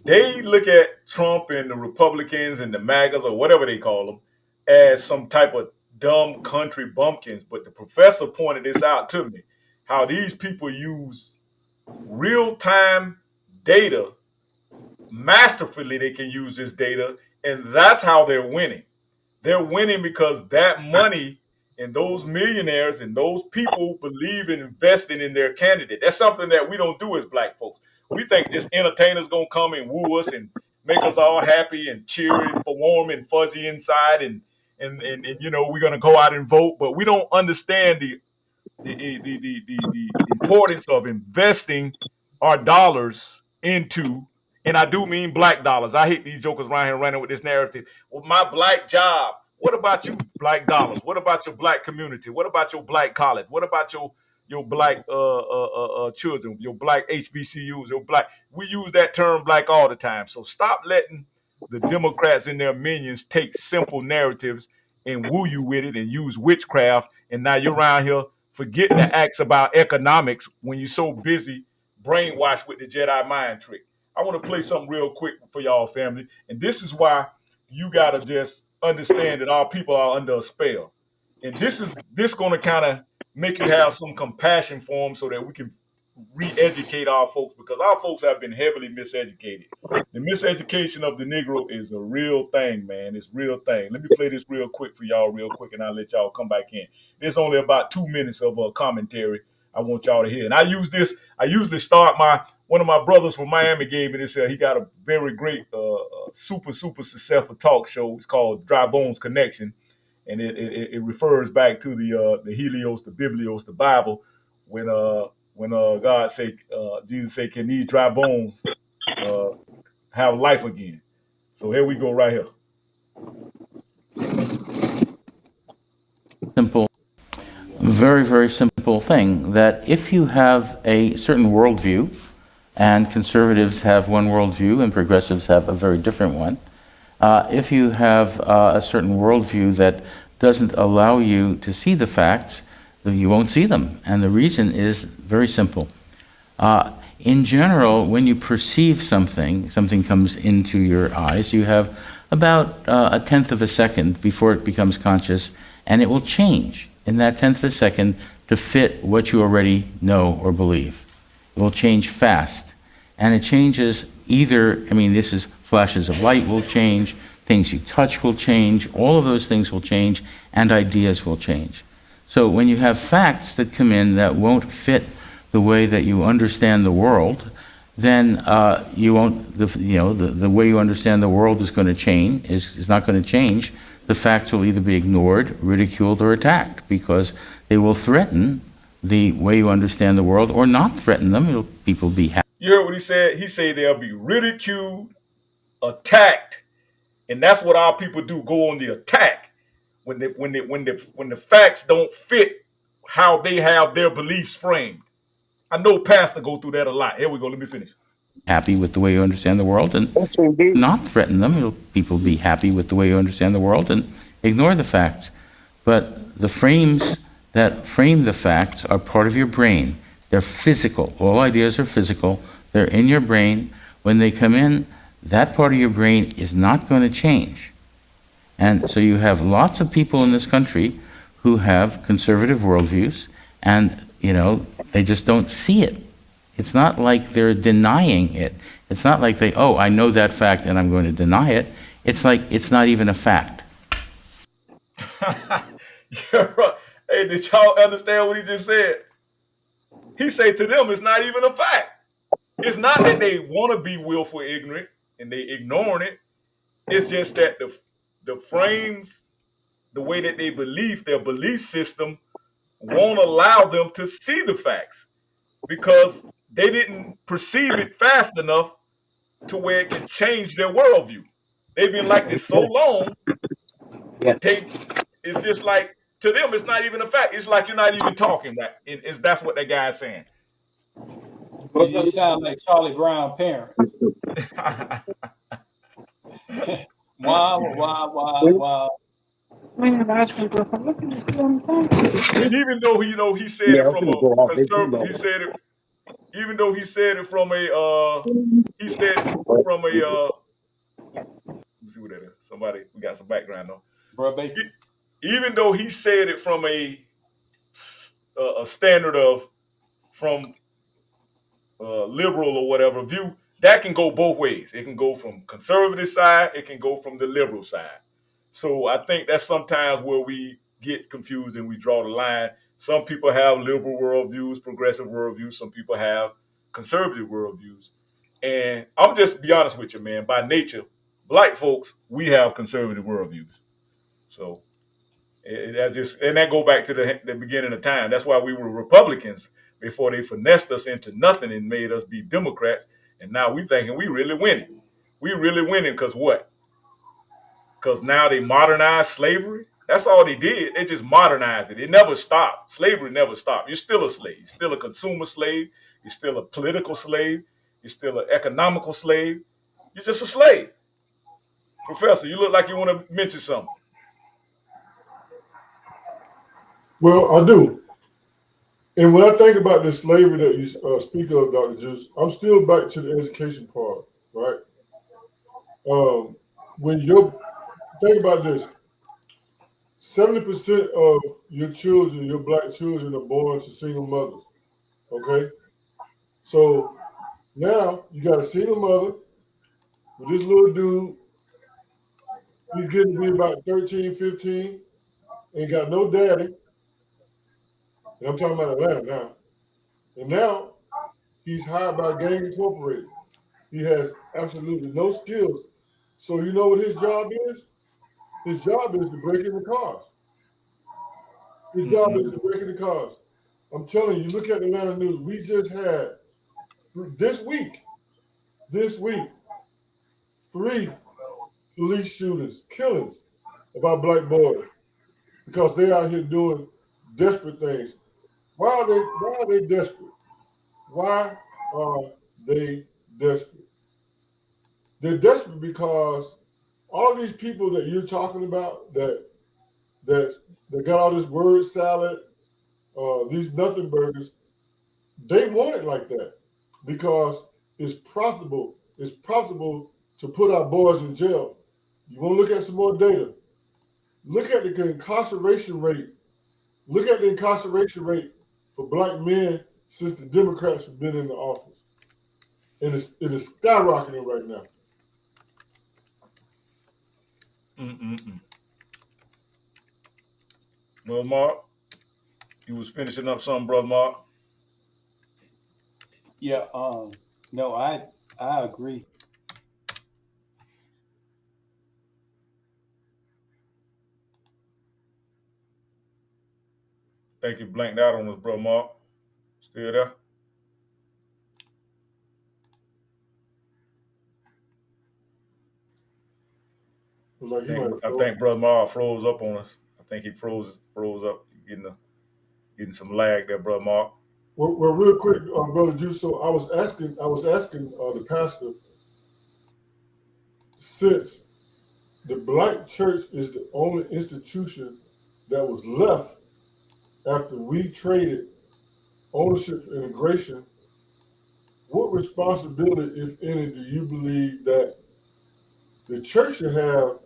They look at Trump and the Republicans and the MAGAs or whatever they call them as some type of dumb country bumpkins. But the professor pointed this out to me, how these people use real-time data masterfully. They can use this data, and that's how they're winning. They're winning because that money and those millionaires and those people believe in investing in their candidate. That's something that we don't do as black folks. We think just entertainers gonna come and woo us and make us all happy and cheery and warm and fuzzy inside, and you know, we're gonna go out and vote, but we don't understand the importance of investing our dollars into, and I do mean black dollars. I hate these jokers around here running with this narrative. Well, my black job. What about you, black dollars? What about your black community? What about your black college? What about your black children, your black HBCUs, your black? We use that term black all the time. So stop letting the Democrats and their minions take simple narratives and woo you with it and use witchcraft. And now you're around here forgetting to ask about economics when you're so busy brainwashed with the Jedi mind trick. I want to play something real quick for y'all, family. And this is why you got to just understand that our people are under a spell. And this going to kind of make you have some compassion for them so that we can re-educate our folks, because our folks have been heavily miseducated. The miseducation of the Negro is a real thing, man. It's a real thing. Let me play this real quick for y'all, real quick, and I'll let y'all come back in. There's only about 2 minutes of commentary I want y'all to hear. And I use this. I usually start one of my brothers from Miami gave me this. He got a very great, super successful talk show. It's called Dry Bones Connection, and it refers back to the Helios, the Biblios, the Bible, when God say, Jesus said, "Can these dry bones uh, have life again?" So here we go, right here. Simple, very, very simple thing that if you have a certain worldview, and conservatives have one worldview and progressives have a very different one, if you have a certain worldview that doesn't allow you to see the facts, then you won't see them. And the reason is very simple. In general, when you perceive something, something comes into your eyes, you have about a tenth of a second before it becomes conscious, and it will change in that tenth of a second to fit what you already know or believe. It will change fast. And it changes either, this is flashes of light will change, things you touch will change, all of those things will change, and ideas will change. So when you have facts that come in that won't fit the way that you understand the world, then you won't, the way you understand the world is going to change, is not going to change. The facts will either be ignored, ridiculed, or attacked, because they will threaten the way you understand the world, or not threaten them. People be happy. You heard what he said? He said they'll be ridiculed, attacked, and that's what our people do: go on the attack when the facts don't fit how they have their beliefs framed. I know Pastor go through that a lot. Here we go. Let me finish. Happy with the way you understand the world and not threaten them. People be happy with the way you understand the world and ignore the facts. But the frames that frame the facts are part of your brain. They're physical. All ideas are physical. They're in your brain. When they come in, that part of your brain is not going to change. And so you have lots of people in this country who have conservative worldviews, and they just don't see it. It's not like they're denying it. It's not like I know that fact and I'm going to deny it. It's like it's not even a fact. Hey, did y'all understand what he just said? He said to them, it's not even a fact. It's not that they want to be willful ignorant and they ignoring it. It's just that the frames, the way that they believe, their belief system won't allow them to see the facts because they didn't perceive it fast enough to where it can change their worldview. They've been like this so long, it's just like, to them, it's not even a fact. It's like you're not even talking, right? That's what that guy's saying. You sound like Charlie Brown parents. Wow. And even though he said it from a conservative, even though he said it from a let me see what that is. Somebody, we got some background though. Bro, even though he said it from a standard of from liberal or whatever view, that can go both ways. It can go from conservative side, it can go from the liberal side. So I think that's sometimes where we get confused and we draw the line. Some people have liberal worldviews, progressive worldviews. Some people have conservative worldviews. And I'm just be honest with you, man. By nature, black folks, we have conservative worldviews. So that go back to the beginning of time. That's why we were Republicans before they finessed us into nothing and made us be Democrats. And now we thinking we really winning. We really winning because what? Because now they modernized slavery. That's all they did. They just modernized it. It never stopped. Slavery never stopped. You're still a slave. You're still a consumer slave. You're still a political slave. You're still an economical slave. You're just a slave. Professor, you look like you want to mention something. Well, I do. And when I think about this slavery that you speak of, Dr. Juice, I'm still back to the education part, right? When you think about this, 70% of your children, your black children, are born to single mothers. Okay, so now you got a single mother with this little dude. He's getting to be about 13, 15, ain't got no daddy. And I'm talking about Atlanta now. And now he's hired by Gang Incorporated. He has absolutely no skills. So you know what his job is? His job is to break into cars. His job is to break into cars. I'm telling you, look at the Atlanta news. We just had this week, 3 police shootings, killings of our black boys because they out here doing desperate things. Why are they desperate? Why are they desperate? They're desperate because all these people that you're talking about that got all this word salad, these nothing burgers, they want it like that because it's profitable. It's profitable to put our boys in jail. You want to look at some more data? Look at the incarceration rate. Look at the incarceration rate for black men since the Democrats have been in the office. And it is skyrocketing right now. Brother Mark, you was finishing up something, Brother Mark. Yeah, no, I agree. Think you blanked out on us, Brother Mark. Still there? Like I think Brother Mark froze up on us. I think he froze up, getting some lag there, Brother Mark. Well, real quick, Brother Juice. So I was asking the pastor, since the black church is the only institution that was left after we traded ownership for integration, what responsibility, if any, do you believe that the church should have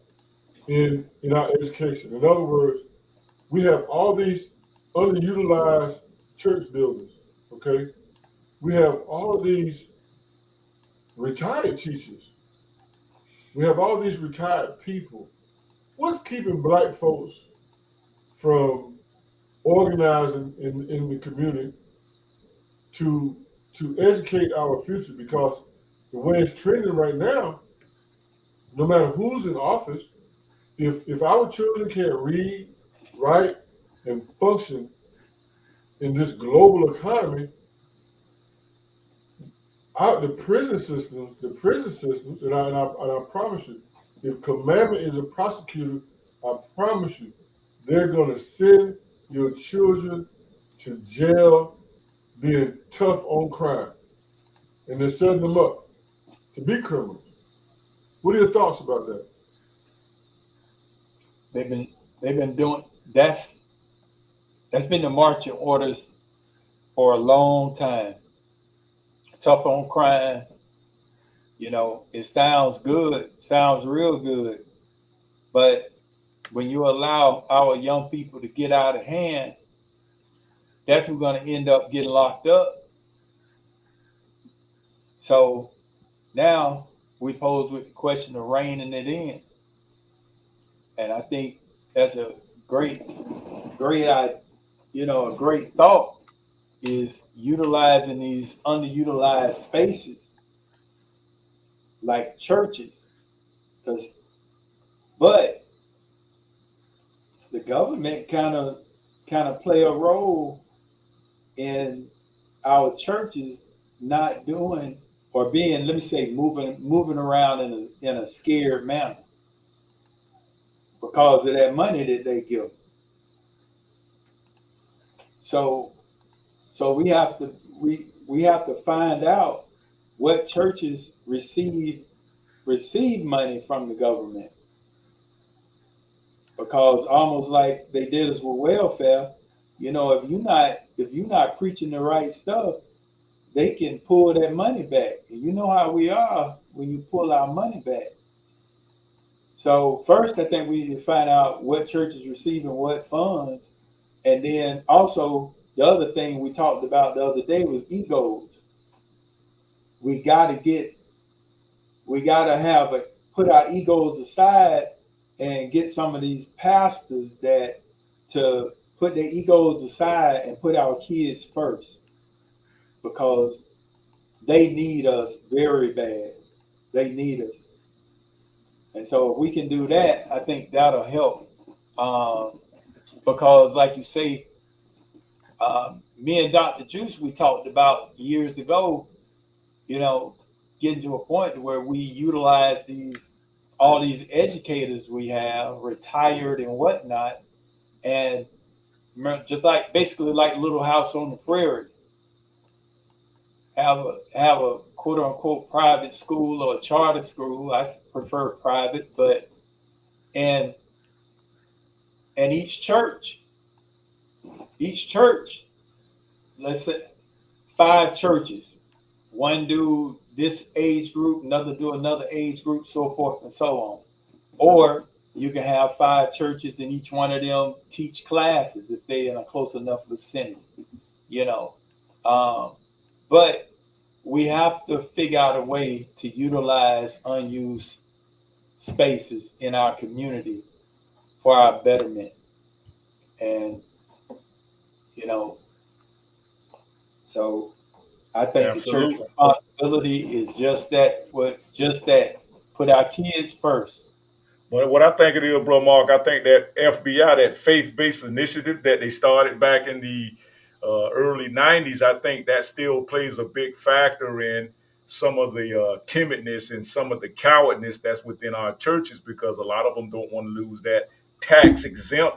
in our education? In other words, we have all these underutilized church buildings, okay? We have all of these retired teachers. We have all these retired people. What's keeping black folks from organizing in the community to educate our future? Because the way it's trending right now, no matter who's in office, if our children can't read, write, and function in this global economy, the prison systems, and I promise you, if Commandment is a prosecutor, I promise you, they're going to send your children to jail being tough on crime. And they're setting them up to be criminals. What are your thoughts about that? They've been doing that's been the marching orders for a long time. Tough on crime. You know, it sounds good, sounds real good, but when you allow our young people to get out of hand, that's who's going to end up getting locked up. So now we pose with the question of reining it in, and I think that's a great, a great thought is utilizing these underutilized spaces like churches, but the government kind of play a role in our churches not doing or being, let me say, moving around in a scared manner because of that money that they give. So we have to find out what churches receive receive money from the government, because almost like they did us with welfare, if you're not preaching the right stuff, they can pull that money back. And you know how we are when you pull our money back. So first, I think we need to find out what church is receiving what funds, and then also the other thing we talked about the other day was egos. We got to get, we got to have a put our egos aside and get some of these pastors that to put their egos aside and put our kids first, because they need us very bad. They need us. And so if we can do that, I think that'll help. Because, like you say, me and Dr. Juice, we talked about years ago, you know, getting to a point where we utilize all these educators we have, retired and whatnot, and just like basically like Little House on the Prairie, have a quote unquote private school or a charter school. I prefer private, but and and each church, let's say 5 churches, one do this age group, another do another age group, so forth and so on. Or you can have 5 churches and each one of them teach classes if they're in a close enough vicinity, you know. But we have to figure out a way to utilize unused spaces in our community for our betterment. And, you know, so I think the church Absolutely. responsibility is just that, put our kids first. But what I think it is, bro, Mark, I think that FBI, that faith-based initiative that they started back in the early '90s, I think that still plays a big factor in some of the timidness and some of the cowardness that's within our churches, because a lot of them don't want to lose that tax exempt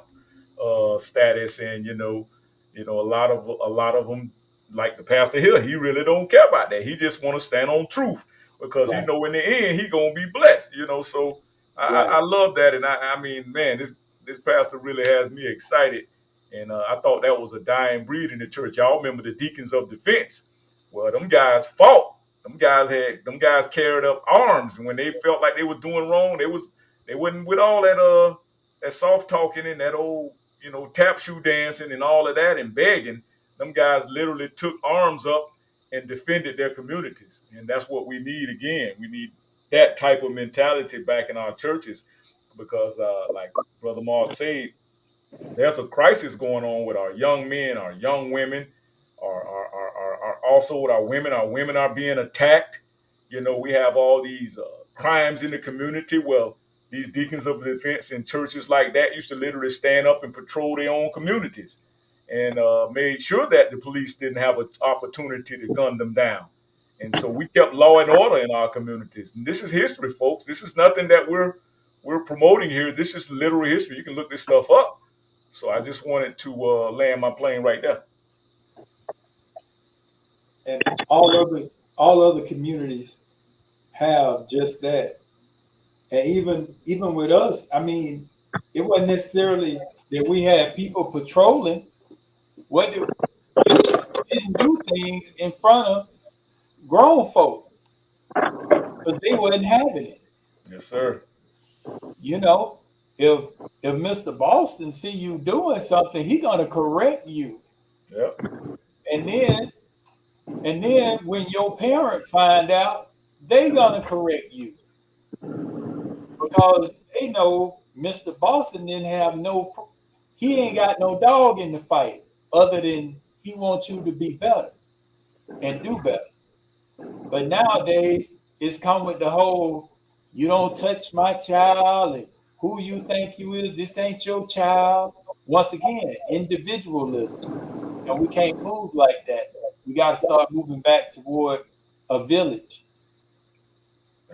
status, and a lot of them, like the pastor here, he really don't care about that. He just want to stand on truth, because he Right, know in the end he gonna be blessed. So I right, love that, and I mean, man, this pastor really has me excited, and I thought that was a dying breed in the church. Y'all remember the deacons of defense? Well, them guys fought. Them guys carried up arms, and when they felt like they was doing wrong, they wasn't with all that soft talking and that old tap shoe dancing and all of that and begging. Them guys literally took arms up and defended their communities, and that's what we need again. We need that type of mentality back in our churches, because like Brother Mark said, there's a crisis going on with our young men, our young women, also with our women. Our women are being attacked. We have all these crimes in the community. Well, these deacons of defense in churches like that used to literally stand up and patrol their own communities, and made sure that the police didn't have an opportunity to gun them down. And so we kept law and order in our communities. And this is history, folks. This is nothing that we're promoting here. This is literal history. You can look this stuff up. So I just wanted to land my plane right there. and all other communities have just that. And even with us, I mean, it wasn't necessarily that we had people patrolling. What you didn't do things in front of grown folk, but they wasn't having it. Yes, sir. You know, if if Mr. Boston see you doing something, he gonna correct you. Yep. And then when your parent find out, they gonna correct you, because they know Mr. Boston didn't have he ain't got no dog in the fight other than he wants you to be better and do better. But nowadays, it's come with the whole, you don't touch my child, and who you think you is, this ain't your child. Once again, individualism. And we can't move like that. We got to start moving back toward a village.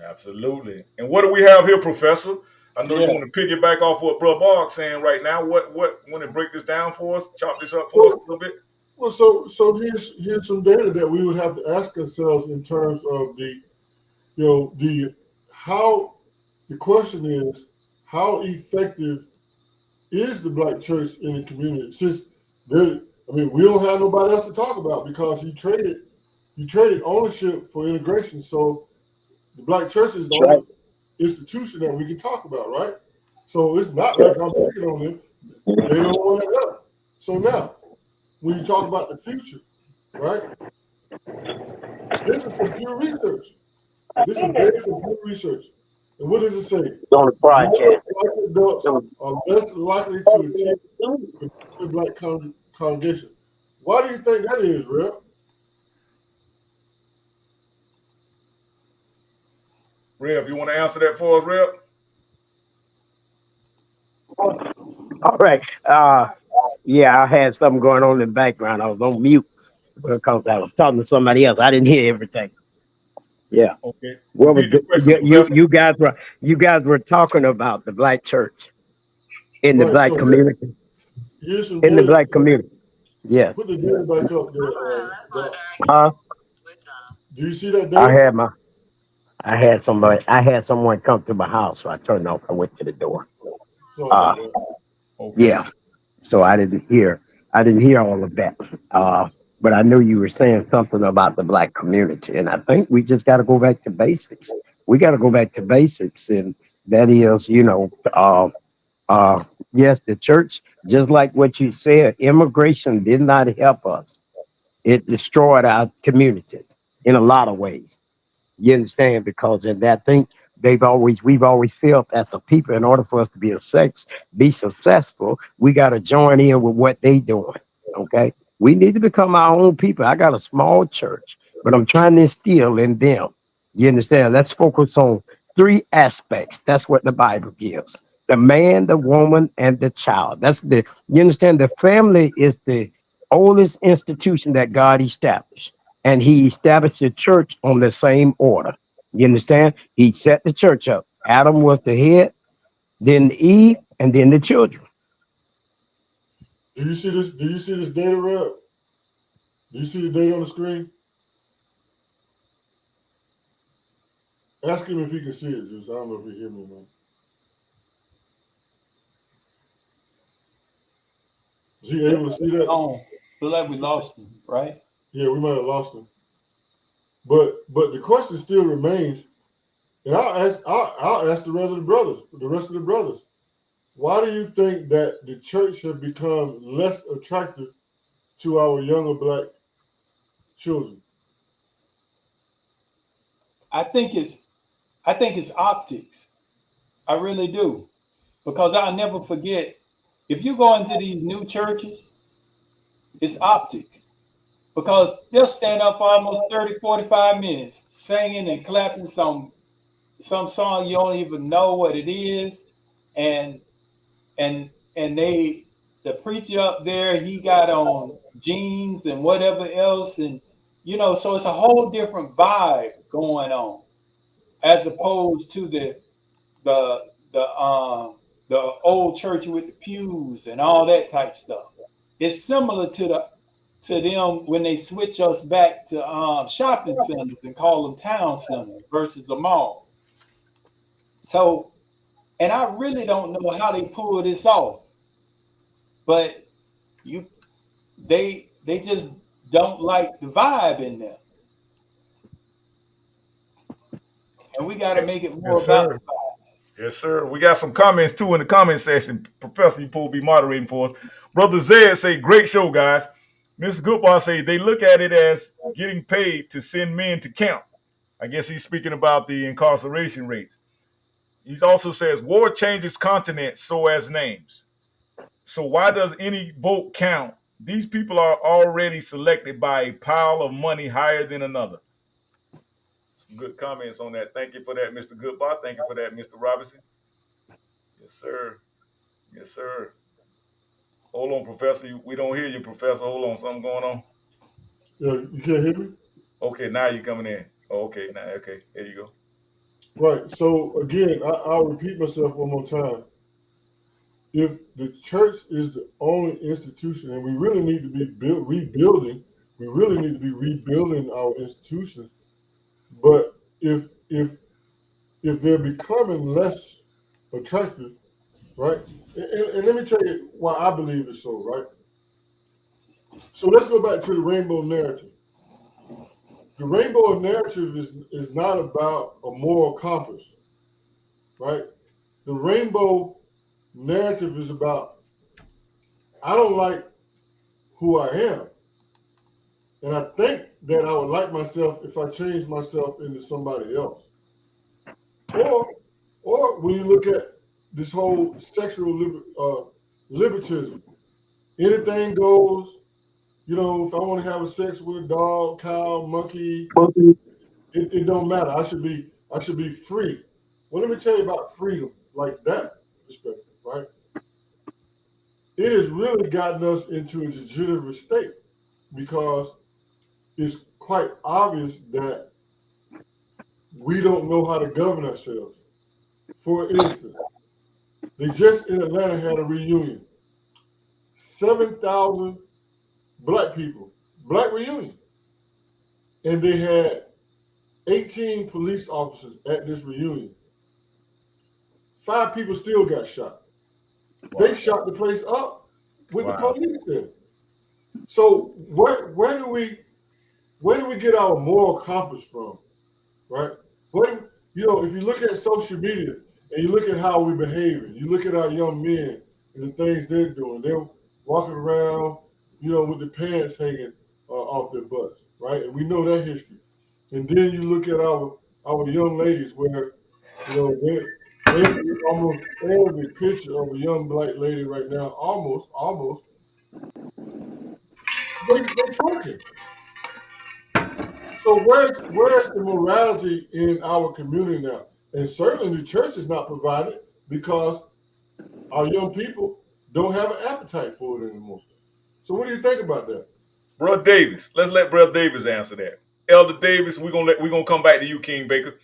Absolutely. And what do we have here, Professor? I know you Yeah. want to piggyback off what Brother Mark's saying right now. What want to break this down for us? Chop this up for us a little bit. Well, so here's some data that we would have to ask ourselves in terms of the the question is, how effective is the black church in the community? Since we don't have nobody else to talk about because you traded ownership for integration. So the black church is the only institution that we can talk about, right? So it's not like I'm picking on them. They don't want to help. So now, when you talk about the future, right? This is from pure research. This is data from pure research. And what does it say? On the More broadcast. black adults are less likely to attend the black congregation. Why do you think that is, Rep? Reb, you want to answer that for us, Reb? All right. Yeah, I had something going on in the background. I was on mute because I was talking to somebody else. I didn't hear everything. Yeah. Okay. What was Repeat the question, Professor. you guys were talking about the black church in the Right. black So community here's some in the data. black community. Yes. Put the data back up there. Huh? Do you see that I data? had my I had someone come to my house, so I turned off. I went to the door. Sorry Uh, about that. Okay. yeah. So I didn't hear all of that. But I knew you were saying something about the black community, and I think we just got to go back to basics. We got to go back to basics, and that is, uh, yes, the church, just like what you said, immigration did not help us. It destroyed our communities in a lot of ways. You understand? Because in that thing, we've always felt as a people, in order for us to be successful, we got to join in with what they doing. Okay, we need to become our own people. I got a small church, but I'm trying to instill in them. You understand? Let's focus on three aspects. That's what the Bible gives: the man, the woman, and the child. You understand? The family is the oldest institution that God established, and he established the church on the same order. You understand? He set the church up. Adam was the head, then Eve, and then the children. Do you see this? Do you see this data, Rep? Do you see the data on the screen? Ask him if he can see it. Just I don't know if he hear me, man. Is he able to see that? Oh, feel like we lost him, right? Yeah, we might have lost him. But the question still remains, and I'll ask the rest of the brothers. Why do you think that the church has become less attractive to our younger black children? I think it's optics. I really do. Because I'll never forget, if you go into these new churches, it's optics. Because they'll stand up for almost 30, 45 minutes singing and clapping some song you don't even know what it is. And the preacher up there, he got on jeans and whatever else. And so it's a whole different vibe going on as opposed to the the old church with the pews and all that type stuff. It's similar to them when they switch us back to shopping centers and call them town centers versus a mall. So, and I really don't know how they pull this off, but you they just don't like the vibe in there, and we got to make it more Yes, about sir. the vibe. Yes, sir. We got some comments too in the comment section. Professor, you will be moderating for us. Brother Zed say, great show, guys. Mr. Goodbar say they look at it as getting paid to send men to camp. I guess he's speaking about the incarceration rates. He also says war changes continents, so as names. So why does any vote count? These people are already selected by a pile of money higher than another. Some good comments on that. Thank you for that, Mr. Goodbar. Thank you for that, Mr. Robinson. Yes, sir. Yes, sir. Hold on, Professor. We don't hear you, Professor. Hold on. Something going on. Yeah, you can't hear me? Okay, now you're coming in. Oh, okay, now, okay. There you go. Right. So again, I'll repeat myself one more time. If the church is the only institution, and we really need to be rebuilding, we really need to be rebuilding our institutions. But if if they're becoming less attractive, right? And let me tell you why I believe it's so, right? So let's go back to the rainbow narrative. The rainbow narrative is not about a moral compass, right? The rainbow narrative is about I don't like who I am. And I think that I would like myself if I changed myself into somebody else. Or when you look at this whole sexual libertism, anything goes. You know, if I want to have a sex with a dog, cow, monkey, it don't matter. I should be free. Well, let me tell you about freedom, like that perspective, right? It has really gotten us into a degenerative state because it's quite obvious that we don't know how to govern ourselves. For instance, they just in Atlanta had a reunion. 7,000 black people, black reunion. And they had 18 police officers at this reunion. 5 people still got shot. They shot the place up with the police there. So where do we get our moral compass from, right? If you look at social media and you look at how we're behaving, you look at our young men and the things they're doing. They're walking around, with the pants hanging off their butts, right? And we know that history. And then you look at our young ladies where, almost every picture of a young black lady right now, almost, they twerking. So where's the morality in our community now? And certainly the church is not provided because our young people don't have an appetite for it anymore. So what do you think about that? Brother Davis, let's let Brother Davis answer that. Elder Davis, we're gonna come back to you, King Baker.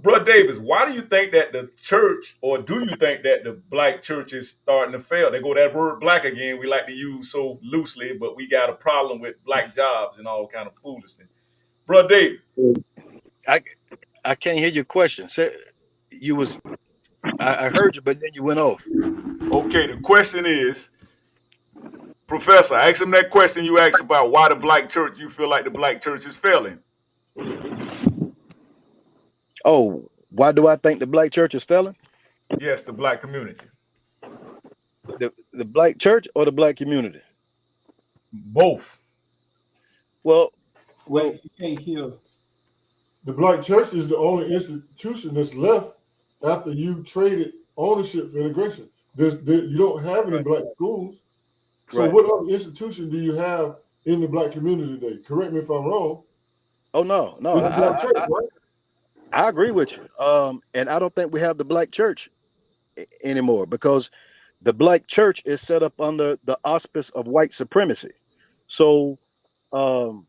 Brother Davis, why do you think that the church, or do you think that the black church is starting to fail? They go that word black again. We like to use so loosely, but we got a problem with black jobs and all kind of foolishness. Brother Davis. I can't hear your question. I heard you, but then you went off. Okay, the question is, Professor, ask him that question you asked about why the black church, you feel like the black church is failing. Oh, why do I think the black church is failing? Yes, the black community. The black church or the black community? Both. Well, Wait, you can't hear. The black church is the only institution that's left after you traded ownership for integration. You don't have any black schools. So right. what other institution do you have in the black community today? Correct me if I'm wrong. Oh no, no, In the black church, right? I agree with you. And I don't think we have the black church anymore because the black church is set up under the auspice of white supremacy. So, um,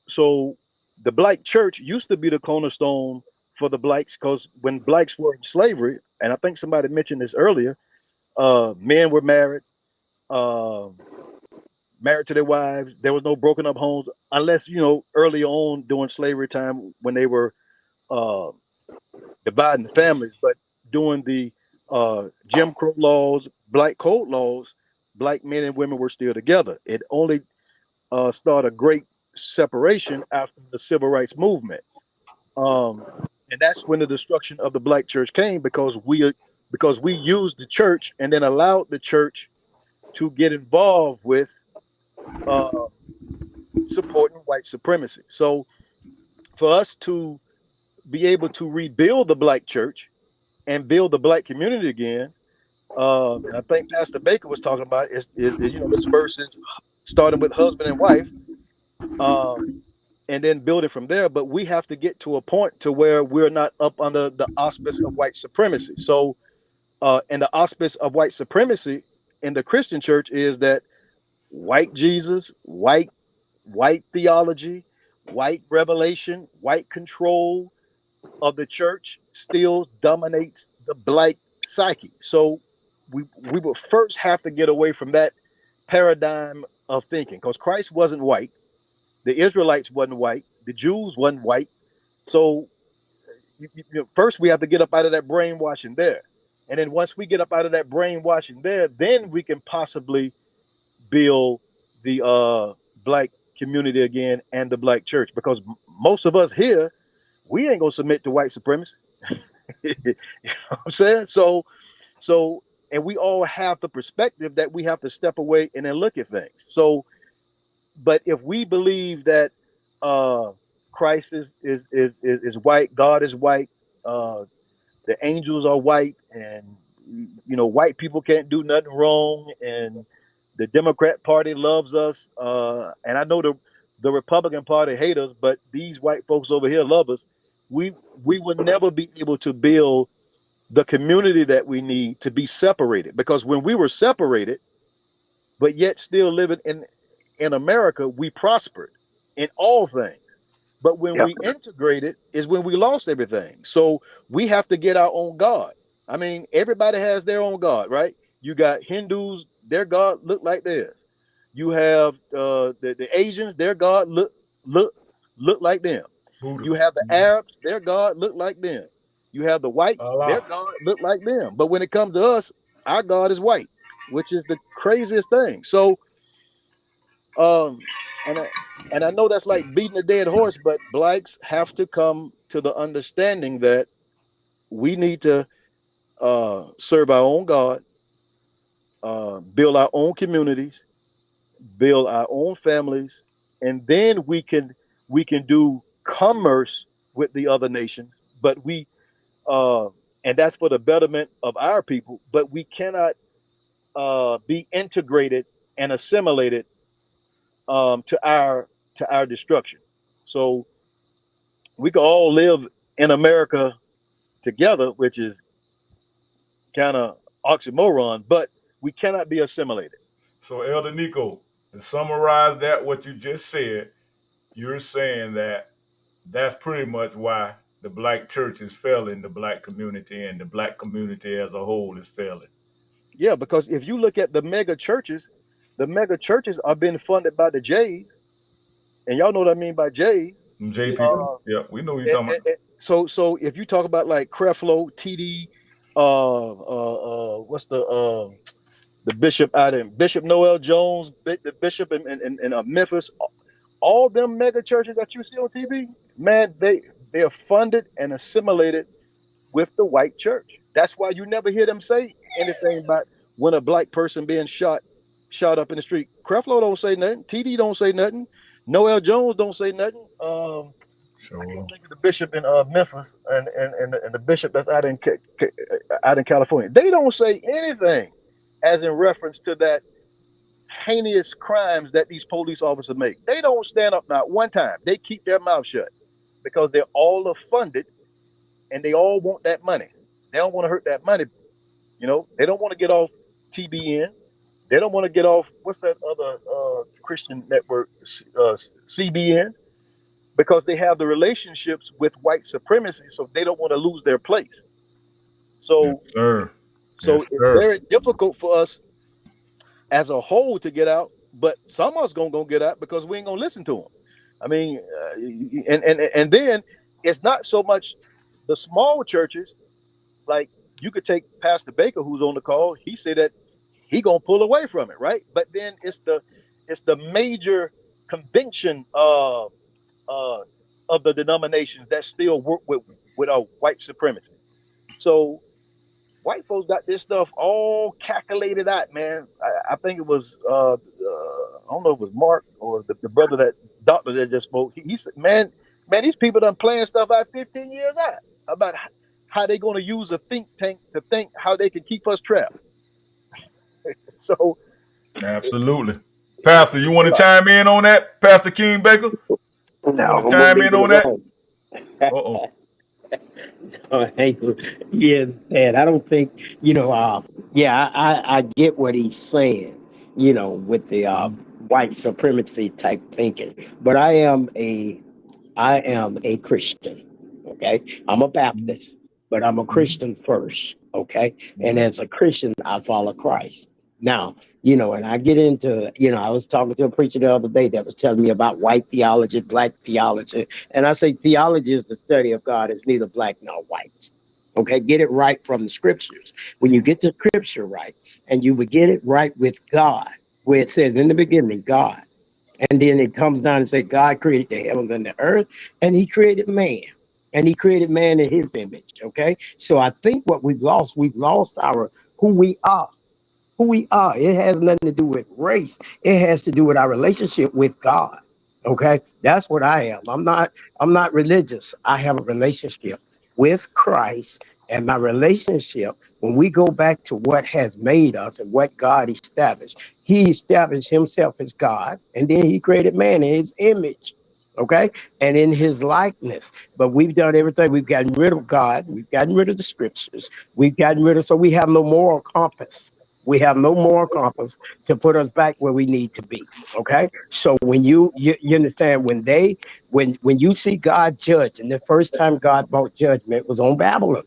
so the black church used to be the cornerstone for the blacks because when blacks were in slavery, and I think somebody mentioned this earlier, men were uh, married to their wives. There was no broken up homes unless early on during slavery time when they were uh, dividing the families. But during the Jim Crow laws, Black Code laws, black men and women were still together. It only started a great separation after the civil rights movement, and that's when the destruction of the black church came because we used the church and then allowed the church to get involved with uh, supporting white supremacy. So for us to be able to rebuild the black church and build the black community again, and I think Pastor Baker was talking about is this verse is starting with husband and wife, and then building from there. But we have to get to a point to where we're not up under the auspice of white supremacy. So, and the auspice of white supremacy in the Christian church is that white Jesus, white theology, white revelation, white control of the church still dominates the black psyche. So we will first have to get away from that paradigm of thinking because Christ wasn't white, the Israelites wasn't white, the Jews wasn't white. So first we have to get up out of that brainwashing there. And then once we get up out of that brainwashing there, then we can possibly build the black community again and the black church. Because most of us here, we ain't gonna submit to white supremacy. You know what I'm saying? So and we all have the perspective that we have to step away and then look at things. So, but if we believe that Christ is white, God is white, the angels are white, and white people can't do nothing wrong, and the Democrat Party loves us, and I know the Republican Party hate us, but these white folks over here love us. We will never be able to build the community that we need to be separated, because when we were separated, but yet still living in America, we prospered in all things. But when Yep. we integrated is when we lost everything. So we have to get our own God. I mean, everybody has their own God, right? You got Hindus, their God look like theirs. You have the Asians, their God look like them. Buddha. You have the Arabs, their God look like them. You have the whites, their Allah. God look like them. But when it comes to us, our God is white, which is the craziest thing. So um and I know that's like beating a dead horse, but blacks have to come to the understanding that we need to serve our own God, build our own communities, build our own families, and then we can do commerce with the other nations. But we and that's for the betterment of our people. But we cannot be integrated and assimilated to our destruction. So we can all live in America together, which is kind of oxymoron, but we cannot be assimilated. So, Elder Nico, to summarize that, what you just said, you're saying that that's pretty much why the black church is failing the black community, and the black community as a whole is failing. Yeah, because if you look at the mega churches are being funded by the Jays, and y'all know what I mean by Jays. Them J people, Uh, yeah, we know what you're talking about. so if you talk about like Creflo, TD, what's the bishop out in Bishop Noel Jones, the bishop in Memphis, all them mega churches that you see on TV, man, they are funded and assimilated with the white church. That's why you never hear them say anything about when a black person being shot up in the street. Creflo don't say nothing. TD don't say nothing. Noel Jones don't say nothing. I Sure. can't think of the bishop in Memphis and the bishop that's out in California. They don't say anything as in reference to that heinous crimes that these police officers make. They don't stand up not one time. They keep their mouth shut because they're all funded and they all want that money. They don't want to hurt that money. They don't want to get off TBN. They don't want to get off what's that other Christian network, CBN, because they have the relationships with white supremacy, so they don't want to lose their place. Yes, So, sir. so Yes, it's sir. very difficult for us as a whole to get out, but some of us gonna get out because we ain't gonna listen to them. I mean, and then it's not so much the small churches. Like you could take Pastor Baker, who's on the call. He said that he gonna pull away from it, right? But then it's the major convention uh, of the denominations that still work with our white supremacy. So white folks got this stuff all calculated out, man. I think it was I don't know if it was Mark or the brother that doctor that just spoke. He said, man, these people done playing stuff out 15 years out about how they going to use a think tank to think how they can keep us trapped. So Absolutely. it's Pastor, you want to chime in on that? Pastor King Baker? You No, want to I'm gonna chime leave in it on that? alone. Uh-oh. Yes, Dad. I don't think yeah, I get what he's saying. With the white supremacy type thinking, but I am a Christian. Okay, I'm a Baptist, but I'm a Christian first. Okay, and Okay. as a Christian, I follow Christ. Now, and I get into, I was talking to a preacher the other day that was telling me about white theology, black theology. And I say theology is the study of God. It's neither black nor white. Okay, get it right from the scriptures. When you get the scripture right and you would get it right with God, where it says in the beginning, God. And then it comes down and say God created the heavens and the earth, and he created man. And he created man in his image. Okay. So I think what we've lost our who we are, who we are. It has nothing to do with race. It has to do with our relationship with God. Okay, that's what I am. I'm not religious. I have a relationship with Christ, and my relationship, when we go back to what has made us and what God established, he established himself as God, and then he created man in his image. Okay, and in his likeness. But we've done everything. We've gotten rid of God. We've gotten rid of the scriptures. We've gotten rid of, so we have no moral compass. We have no moral compass to put us back where we need to be. Okay. So when you understand, when you see God judge, and the first time God brought judgment was on Babylon.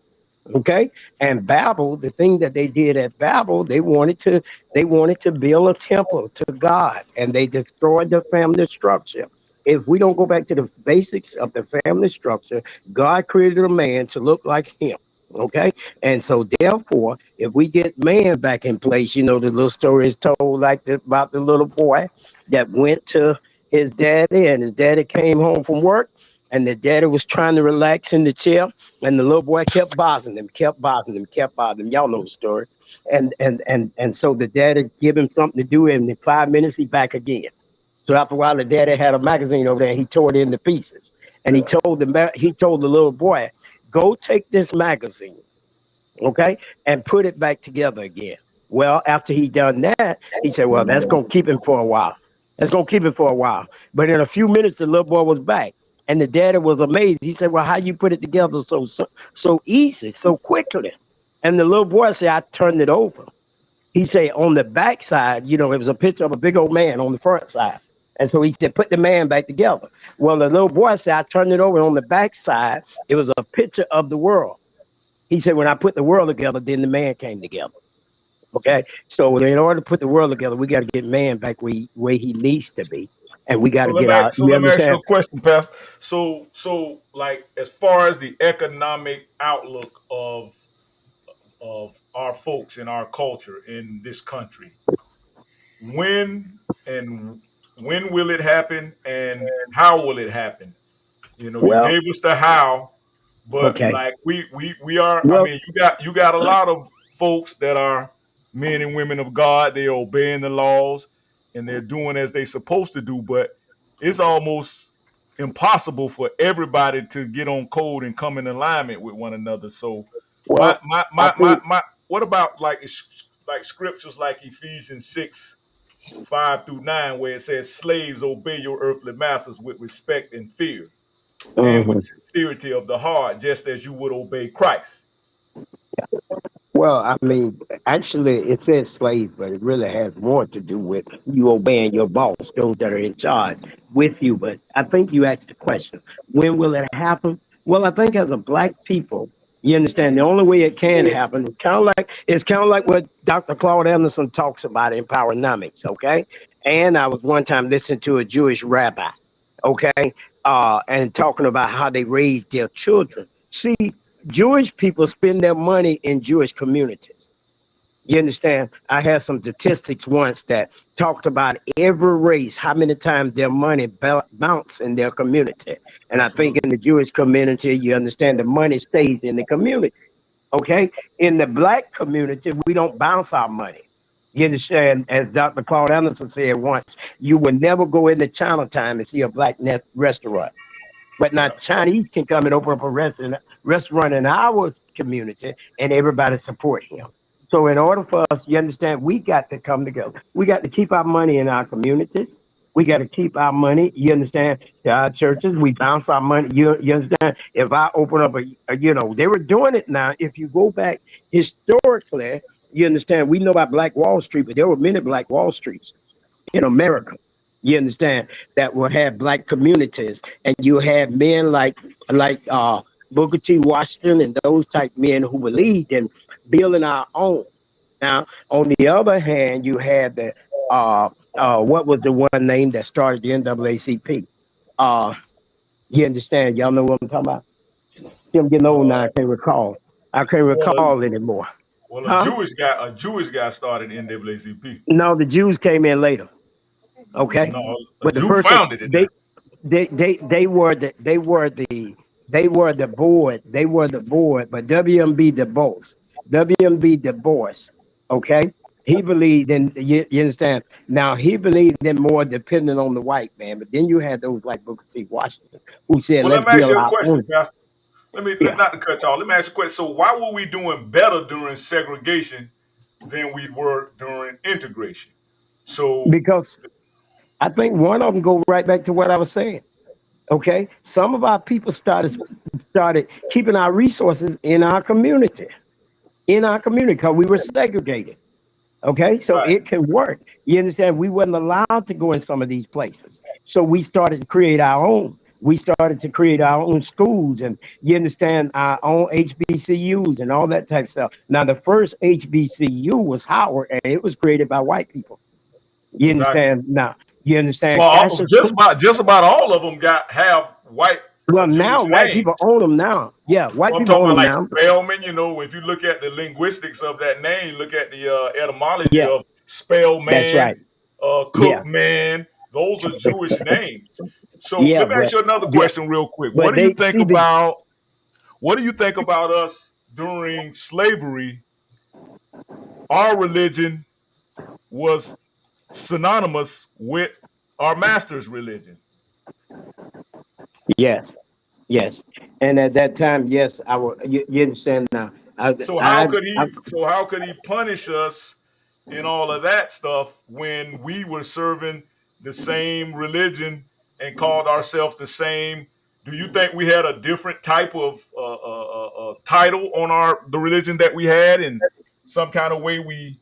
Okay. And Babel, the thing that they did at Babel, they wanted to build a temple to God, and they destroyed the family structure. If we don't go back to the basics of the family structure, God created a man to look like him. Okay. And so therefore, if we get man back in place, the little story is told like about the little boy that went to his daddy, and his daddy came home from work, and the daddy was trying to relax in the chair, and the little boy kept bothering him, kept bothering him, kept bothering him. Y'all know the story. And so the daddy give him something to do, and in 5 minutes he back again. So after a while, the daddy had a magazine over there, and he tore it into pieces. And he told the little boy, go take this magazine, okay, and put it back together again. Well, after he done that, he said, well, that's gonna keep him for a while. That's gonna keep him for a while. But in a few minutes, the little boy was back. And the daddy was amazed. He said, well, how you put it together so easy, so quickly? And the little boy said, I turned it over. He said on the back side, it was a picture of a big old man on the front side. And so he said, put the man back together. Well, the little boy said, I turned it over, and on the back side, it was a picture of the world. He said, when I put the world together, then the man came together. Okay. So in order to put the world together, we got to get man back where he needs to be. And we got So to let get me out. so You let me ask you understand? a question, Pastor. So like as far as the economic outlook of our folks in our culture in this country, when and when will it happen, and how will it happen? You Well, gave us the how, but okay. like we are. I Well, mean, you got a lot of folks that are men and women of God. They're obeying the laws and they're doing as they're supposed to do. But it's almost impossible for everybody to get on code and come in alignment with one another. So my well, my I my my, think, my what about like scriptures like Ephesians 6:5-9, where it says, slaves, obey your earthly masters with respect and fear and with mhm. sincerity of the heart, just as you would obey Christ. Well, I mean, actually, it says slave, but it really has more to do with you obeying your boss, those that are in charge with you. But I think you asked the question, when will it happen? Well, I think as a black people, you understand the only way it can happen is kind of like what Dr. Claude Anderson talks about in Powernomics, okay? And I was one time listening to a Jewish rabbi, okay, and talking about how they raise their children. See, Jewish people spend their money in Jewish communities. You understand? I had some statistics once that talked about every race, how many times their money bounce in their community. And I think Absolutely. in the Jewish community, you understand the money stays in the community. Okay. In the black community, we don't bounce our money. You understand? As Dr. Claude Anderson said once, you will never go into Chinatown and see a black restaurant. But now Yeah. Chinese can come and open up a restaurant in our community, and everybody support him. So in order for us, you understand, we got to come together. We got to keep our money in our communities. We got to keep our money, you understand, to our churches. We bounce our money. You understand? If I open up they were doing it now. If you go back historically, you understand, we know about Black Wall Street, but there were many Black Wall Streets in America. You understand that will have black communities, and you have men like Booker T. Washington and those type men who believed in building our own. Now, on the other hand, you had the what was the one name that started the NAACP? Uh, you understand? Y'all know what I'm talking about? See, I'm getting old now. I Uh, can't recall. I can't well, recall anymore. well, Huh? A Jewish guy started NAACP. No, the Jews came in later. Okay, No, a but the Jew person founded it now. they were the board. They were the board, but WMB the boss. WMB the boss. Okay, he believed in you understand. Now he believed in more depending on the white man, but then you had those like Booker T. Washington who said, Well, "Let's let me ask build you a our question, own." Pastor. Yeah, Not to cut you off. Let me ask you a question. So, why were we doing better during segregation than we were during integration? So, because I think one of them go right back to what I was saying. Okay, some of our people started keeping our resources in our community because we were segregated. Okay, so right, it can work. You understand? We wasn't allowed to go in some of these places, so we started to create our own. We started to create our own schools, and you understand, our own HBCUs and all that type of stuff. Now, the first HBCU was Howard, and it was created by white people. You exactly. understand? Now, you understand? Well, Cassius Clay. just about all of them have white Well, now Jewish white names. people own them now. Yeah, white Well, I'm people talking own about them like now. Spellman. You know, if you look at the linguistics of that name, look at the etymology Yeah, of that's Spellman, right. Yeah, Cookman. Those are Jewish names. So yeah, let me ask but you another yeah, question real quick. but they see the What do you think about us during slavery? Our religion was synonymous with our master's religion. yes. Yes, and at that time, yes, I will. You understand now? So how could he punish us in all of that stuff when we were serving the same religion and called ourselves the same? Do you think we had a different type of title on the religion that we had, and some kind of way we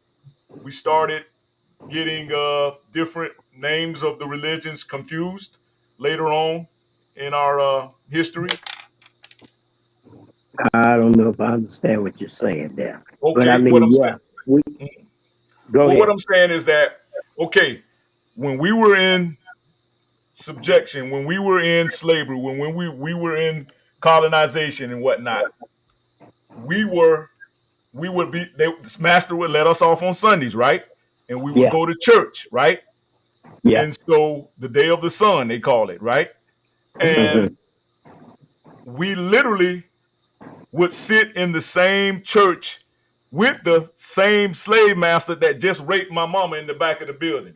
started getting different names of the religions confused later on in our history? I don't know if I understand what you're saying there, but I Okay, what I'm mean, yeah, we saying. go Well, what ahead. I'm saying is that okay, when we were in subjection, when we were in slavery, when we were in colonization and whatnot, we were we would be this master would let us off on Sundays, right? And we would Yeah, go to church, right? yeah, And so the day of the sun, they call it, right? And hmm we literally would sit in the same church with the same slave master that just raped my mama in the back of the building.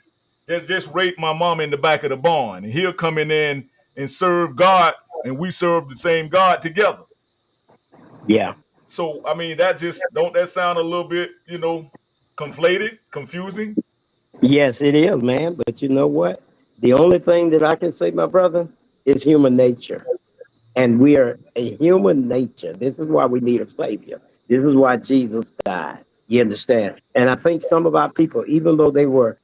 Just raped my mama in the back of the barn. And he'll come in there and serve God, and we serve the same God together. yeah. So I mean, that just don't that sound a little bit, conflated, confusing? Yes, it is, man. But you know what? The only thing that I can say, my brother, is human nature. And we are a human nature. This is why we need a savior. This is why Jesus died. You understand? And I think some of our people, even though they were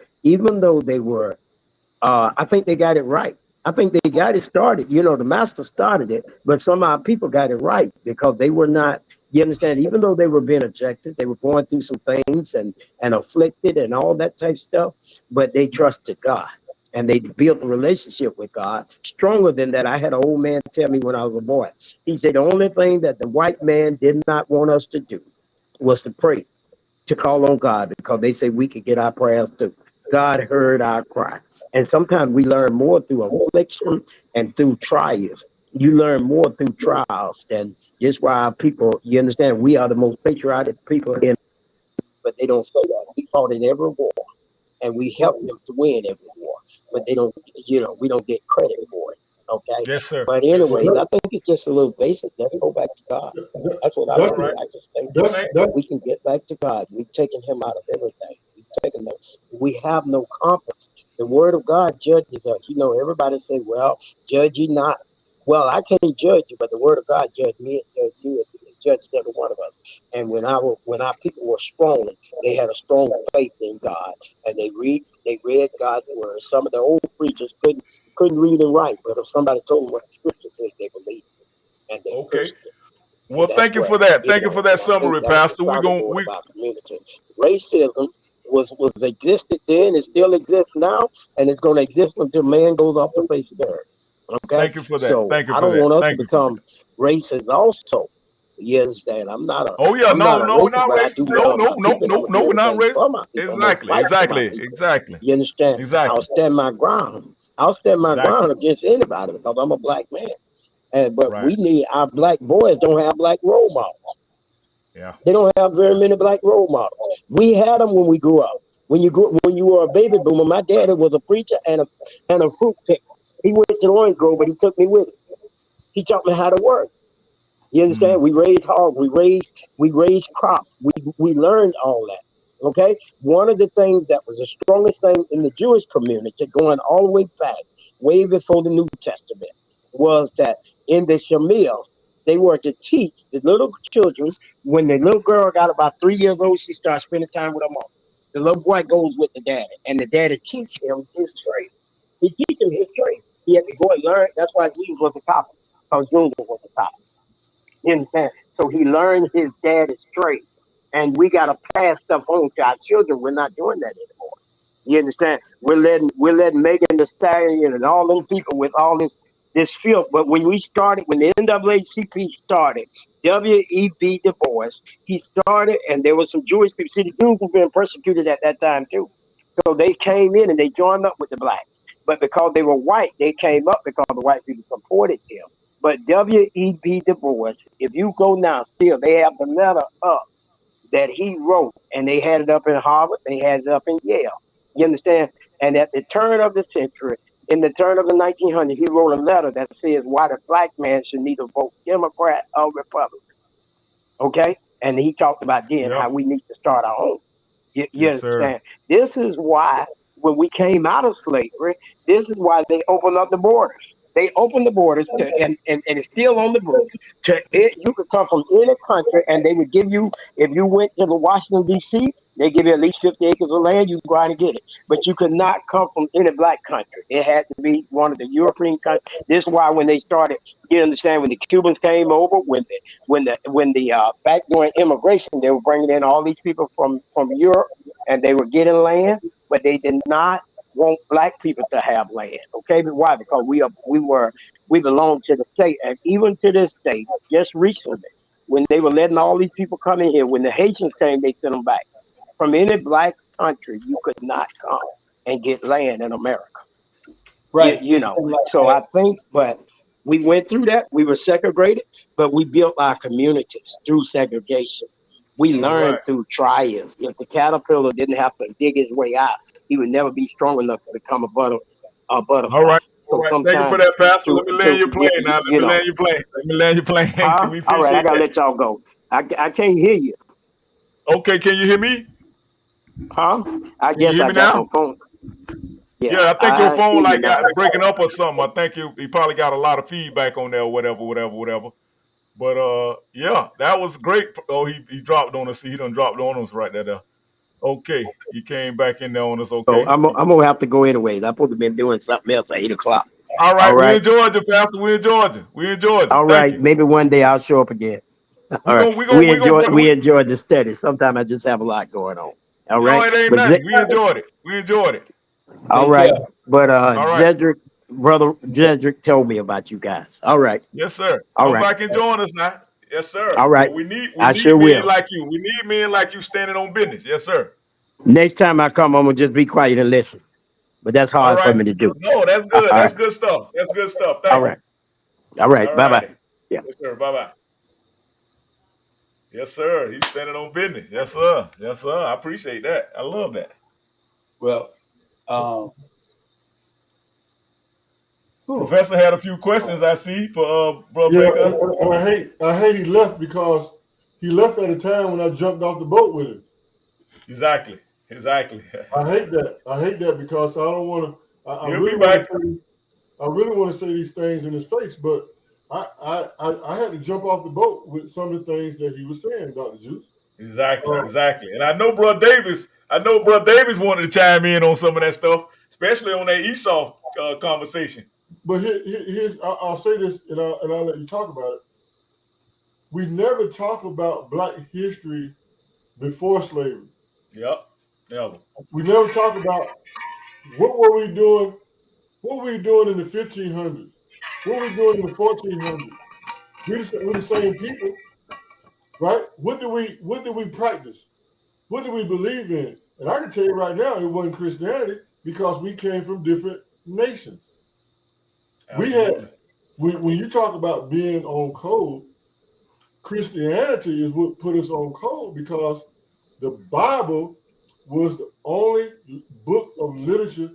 I think they got it right. I think they got it started. You know, the master started it, but some of our people got it right because they were not. You understand? Even though they were being ejected, they were going through some things and afflicted and all that type of stuff, but they trusted God and they built a relationship with God stronger than that. I had an old man tell me when I was a boy. He said the only thing that the white man did not want us to do was to pray, to call on God, because they say we could get our prayers too. God heard our cry. And sometimes we learn more through affliction and through trials. You learn more through trials than just why our people, you understand, we are the most patriotic people in, but they don't say that. We fought in every war and we helped them to win every war, but they don't, we don't get credit for it. Okay. Yes, sir. But Yes, sir. anyways, I think it's just a little basic. Let's go back to God. That's what I That's All believe. right. I just think Well, that that's thank that's we can get back to God. We've taken him out of everything. We have no compass. The word of God judges us. You know, everybody say, well, judge ye not. Well, I can't judge you, but the word of God judge me and judge you and judges every one of us. And when our people were strong, they had a strong faith in God, and they read God's word. Some of the old preachers couldn't read and write, but if somebody told them what the scripture said, they believed it and they Okay. preached it. And Well, that's thank you what, for that. Thank you for that I think summary, that's the Pastor. sounding board of our community. Racism was existed then, it still exists now, and it's going to exist until man goes off the face of the earth. Okay, Thank you for that. so Thank you I for don't that. want us to Thank you for that. become racist. Also, you understand? Oh yeah, I'm not no, a no, we're racist, not but I do racist. No, love no, my no, people, and I'm no, gonna no, do we're not anything racist. for my people. I'm gonna Exactly, fight for my exactly, people. exactly, You understand? I'll exactly, stand my ground. I'll stand my exactly. ground against anybody because I'm a black man. And but Right. we need our black boys don't have black role models. Yeah. They don't have very many black role models. We had them when we grew up. When you were a baby boomer, my daddy was a preacher and a fruit picker. He went to the orange grove, but he took me with him. He taught me how to work. You Mm, understand? We raised hogs, we raised crops. We learned all that. Okay? One of the things that was the strongest thing in the Jewish community, going all the way back, way before the New Testament, was that in the Shamil, they were to teach the little children. When the little girl got about 3 years old, she starts spending time with her mom. The little boy goes with the daddy, and the daddy teaches him his trade. He teaches him his trade. He had to go and learn. That's why Jesus was a cop, because Junior was a cop. You understand? So he learned his daddy's trade. And we gotta pass stuff on to our children. We're not doing that anymore. You understand? We're letting Megan the Stallion and all those people with all this filth. But when we started, when the NAACP started, W.E.B. Du Bois, he started, and there was some Jewish people. See, the Jews were being persecuted at that time too. So they came in and they joined up with the blacks. But because they were white, they came up because the white people supported them. But W.E.B. Du Bois, if you go now, still they have the letter up that he wrote, and they had it up in Harvard, they had it up in Yale. You understand? And at the turn of the century, in the turn of the 1900s, he wrote a letter that says why the black man should neither vote Democrat or Republican. Okay? And he talked about then yep. how we need to start our own. You Yes, sir. understand? This is why when we came out of slavery, this is why they opened up the borders. They opened the borders to, and it's still on the books. You could come from any country, and they would give you, if you went to the Washington D.C., they give you at least 50 acres of land. You go out and get it, but you could not come from any black country. It had to be one of the European countries. This is why when they started, you understand, when the Cubans came over, when the back during immigration, they were bringing in all these people from Europe, and they were getting land, but they did not want black people to have land. Okay, but why? Because we belong to the state, and even to this day, just recently, when they were letting all these people come in here, when the Haitians came, they sent them back. From any black country, you could not come and get land in America. you, Right. you It's know been like so I that. think, but we went through that. We were segregated, but we built our communities through segregation. We All learned right. through trials. If the caterpillar didn't have to dig his way out, he would never be strong enough to become a All butterfly. right. All So right. Thank you for sometimes that, Pastor. Let me land to your plane now. Let you me know land your plane. Let me land your plane. huh We all right, I appreciate gotta that. let y'all go. I can't hear you. Okay, can you hear me? Huh? I Can you guess hear I me got now? my phone. Yeah, Yeah, I think your I phone hear you like now. got breaking up or something. I think you probably got a lot of feedback on there, whatever, whatever, whatever. But yeah, that was great. Oh, he dropped on us. See, he done dropped on us right there. Okay, he came back in there on us. So Okay. I'm gonna have to go anyways. I'm supposed to be doing something else at 8 o'clock. All All right, we right. in Georgia, Pastor. We in Georgia. We in Georgia. All Thank right. you. Maybe one day I'll show up again. We All right. gonna we gonna we gonna We enjoy the study. Sometimes I just have a lot going on. All no, right. it ain't But nothing. We enjoyed it. We enjoyed it. all Take right. care. But All right. Jedrick, brother Jedrick told me about you guys. All right. Yes, sir. All Come right. back and join us now. Yes, sir. All right. But we I need sure men will. like you. We need men like you standing on business. Yes, sir. Next time I come, I'm gonna just be quiet and listen. But that's All hard for right. me to do. No, that's All good. That's right. good stuff. That's good stuff. All Thank you. right. All right. All Bye bye. righty. Yeah. Yes, sir. Bye bye. Yes, sir. He's standing on business. Yes, sir. Yes, sir. I appreciate that. I love that. Well, um, whew, Professor had a few questions I see for Bro Yeah, Baker. and I hate he left because he left at a time when I jumped off the boat with him. Exactly. Exactly. I hate that. I hate that because I don't want to. I He'll be really want back. to say. I really want to say these things in his face, but I had to jump off the boat with some of the things that he was saying, Dr. Juice. Exactly. Uh, Exactly. And I know Bro Davis. I know Bro Davis wanted to chime in on some of that stuff, especially on that Esau conversation. but here's I'll say this, and I'll let you talk about it. We never talk about Black history before slavery. Yep. Never. We never talk about what were we doing. What were we doing in the 1500s? What were we doing in the 1400s? We're the same people, right? What did we practice? What do we believe in? And I can tell you right now, it wasn't Christianity because we came from different nations. We had Absolutely. when you talk about being on code, Christianity is what put us on code because the Bible was the only book of literature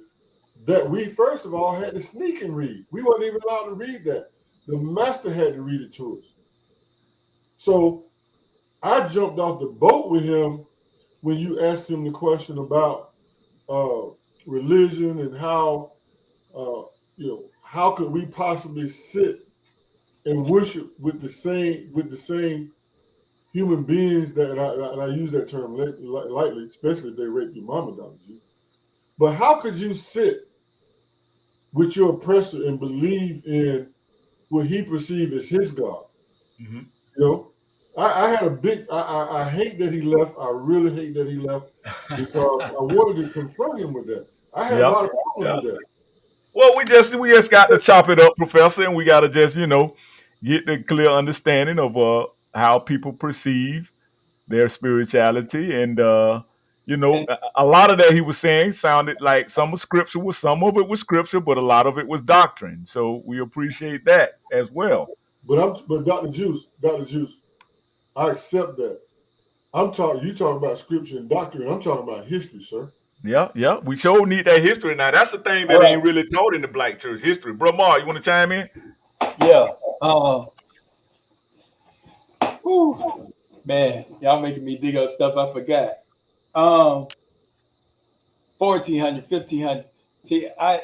that we first of all had to sneak and read. We weren't even allowed to read that. The master had to read it to us. So I jumped off the boat with him when you asked him the question about uh, religion and how uh, how could we possibly sit and worship with the same human beings that and I use that term lightly, especially if they rape your mama, Dr. G. But how could you sit with your oppressor and believe in what he perceived as his God? Mm-hmm. You know, I had a big. I hate that he left. I really hate that he left because I wanted to confront him with that. I had a Yeah. lot of problems Yeah. with that. Well, we just got to chop it up, Professor, and we got to just get the clear understanding of how people perceive their spirituality, and And a lot of that he was saying sounded like some of scripture was some of it was scripture, but a lot of it was doctrine. So we appreciate that as well. But Dr. Juice, I accept that. I'm talking. You talking about scripture and doctrine. I'm talking about history, sir. Yeah, yeah. We sure need that history now. That's the thing all that right, ain't really taught in the black church history. Bro Mar, you want to chime in? yeah. Whew, man, y'all making me dig up stuff I forgot. Um, 1400, 1500. See, I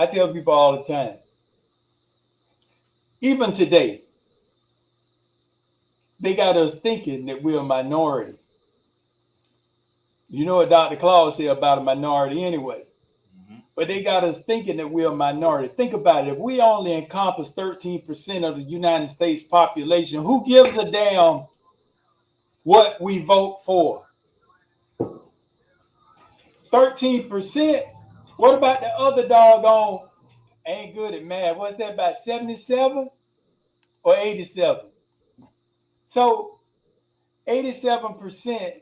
tell people all the time, even today, they got us thinking that we're a minority. You know what Dr. Claus said about a minority anyway. Mm-hmm. But they got us thinking that we're a minority. Think about it. If we only encompass 13% of the United States population, who gives a damn what we vote for? 13%? What about the other doggone? Ain't good at math. What's that, about 77 or 87? So 87%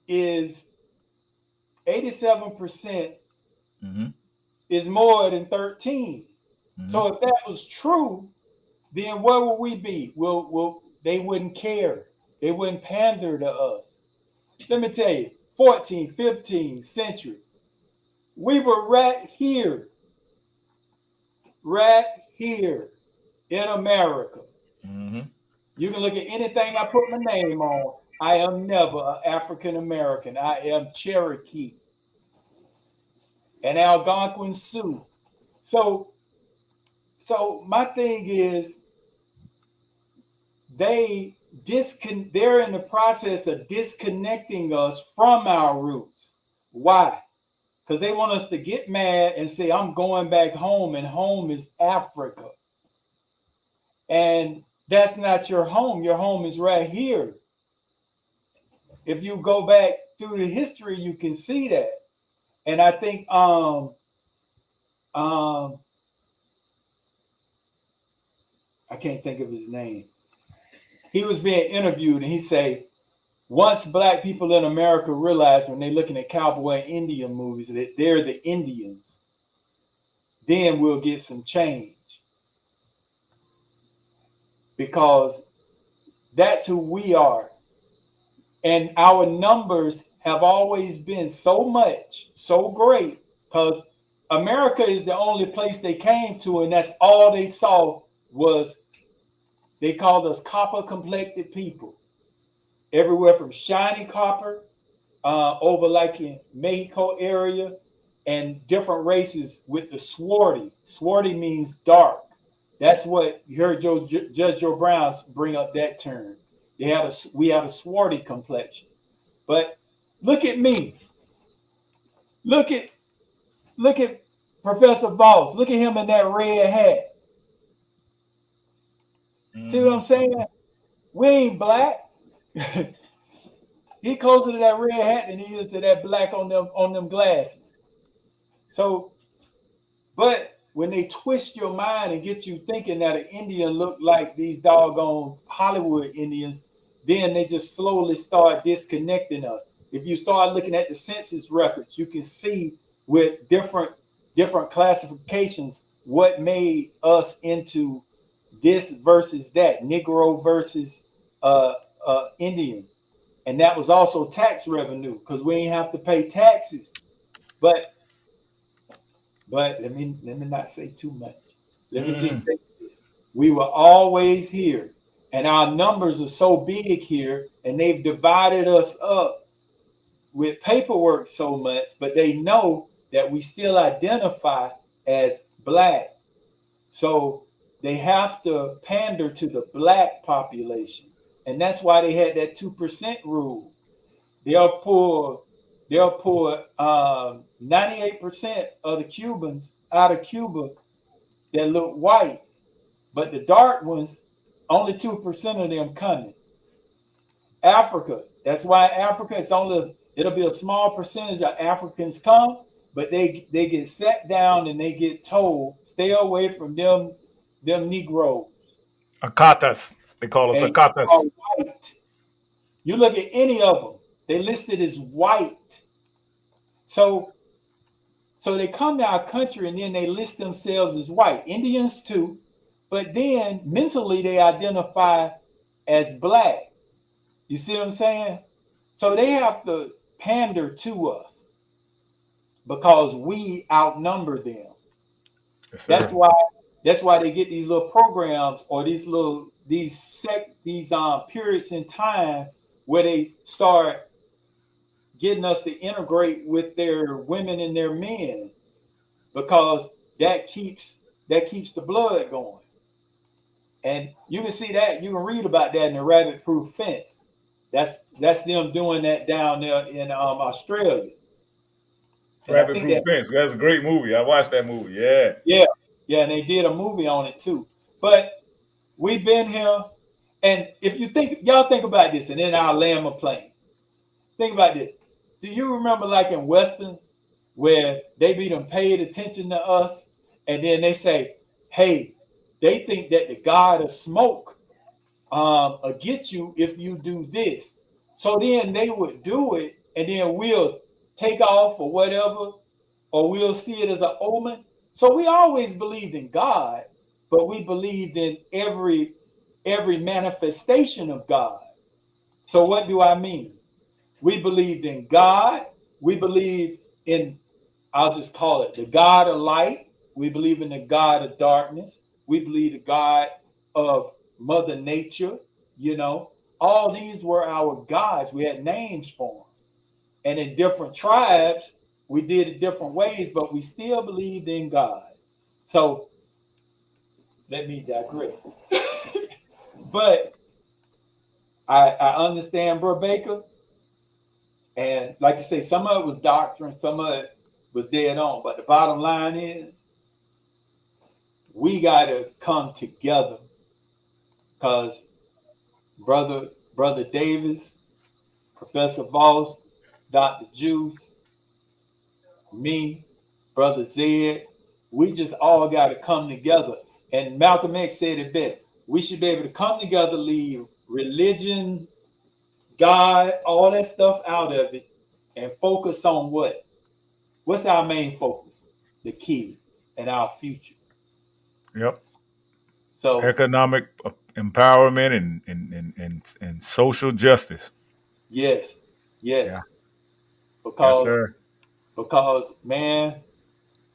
is 87% Mm-hmm. is more than 13. Mm-hmm. So if that was true, then where would we be? They wouldn't care. They wouldn't pander to us. Let me tell you, 14th, 15th century, we were right here in America. Mm-hmm. You can look at anything I put my name on. I am never an African American. I am Cherokee and Algonquin Sioux. So, so my thing is, they're in the process of disconnecting us from our roots. Why? Because they want us to get mad and say, I'm going back home, and home is Africa. And that's not your home. Your home is right here. If you go back through the history, you can see that. And I think um I can't think of his name. He was being interviewed and he said, once black people in America realize when they're looking at cowboy and Indian movies that they're the Indians, then we'll get some change. Because that's who we are. And our numbers have always been so great, because America is the only place they came to, and that's all they saw was, they called us copper complected people. Everywhere from shiny copper over like in Mexico area, and different races with the swarty. Swarty means dark. That's what you heard Judge Joe Brown bring up that term. We had a swarty complexion. But look at me. Look at look at Professor Voss. Look at him in that red hat. See what Mm-hmm. I'm saying? We ain't black. He closer to that red hat than he is to that black on them glasses. So, but when they twist your mind and get you thinking that an Indian look like these doggone Hollywood Indians, then they just slowly start disconnecting us. If you start looking at the census records, you can see with different classifications what made us into this versus that, Negro versus Indian. And that was also tax revenue because we ain't have to pay taxes. But let me not say too much. Let me just say this. We were always here, and our numbers are so big here, and they've divided us up with paperwork so much, but they know that we still identify as black. So they have to pander to the black population. And that's why they had that 2% rule. They'll pull 98% of the Cubans out of Cuba that look white, but the dark ones, only 2% of them coming. Africa, that's why Africa, it'll be a small percentage of Africans come, but they get sat down and they get told stay away from them Negroes. Akatas. They call us And you Akatas. are white. You look at any of them, they listed as white. So they come to our country and then they list themselves as white. Indians too, but then mentally they identify as black. You see what I'm saying? So they have to pander to us because we outnumber them. Yes, That's sir. why they get these little programs or these periods in time where they start getting us to integrate with their women and their men because that keeps the blood going. And you can see that, you can read about that in the Rabbit Proof Fence. That's them doing that down there in Australia. And I Rabbit think Proof that, Fence. That's a great movie. I watched that movie. Yeah. yeah, and they did a movie on it too. But we've been here, and if you think, y'all think about this, and then I'll land my plane. Think about this. Do you remember like in westerns where they be done paid attention to us, and then they say, "Hey, they think that the god of smoke will get you if you do this." So then they would do it, and then we'll take off or whatever, or we'll see it as an omen. So we always believed in God, but we believed in every manifestation of God. So what do I mean? We believed in God. We believe in, I'll just call it the God of light. We believe in the God of darkness. We believe the God of Mother Nature. You know, all these were our gods. We had names for them. And in different tribes, we did it different ways, but we still believed in God. So let me digress. But I understand, Bro Baker. And like you say, some of it was doctrine, some of it was dead on. But the bottom line is, we got to come together because brother Davis, Professor Voss, Dr. Juice, me, brother Zed, we just all got to come together. And Malcolm X said it best. We should be able to come together, leave religion, God, all that stuff out of it, and focus on what? What's our main focus? The kids and our future. Yep. So Economic empowerment and social justice. yes, Yeah. yes, Yes, because sir. man,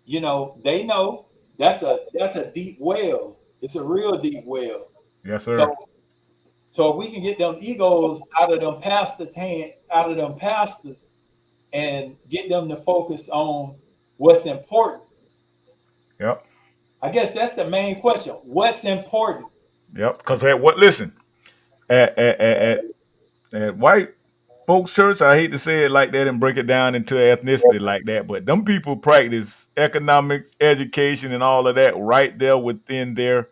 you know they know that's a deep well. It's a real deep well. Yes, So sir. if we can get them egos out of them pastors, and get them to focus on what's important. Yep. I guess that's the main question. What's important? Yep. Because at what? Listen, at white folks church, I hate to say it like that and break it down into ethnicity like that, but them people practice economics, education, and all of that right there within their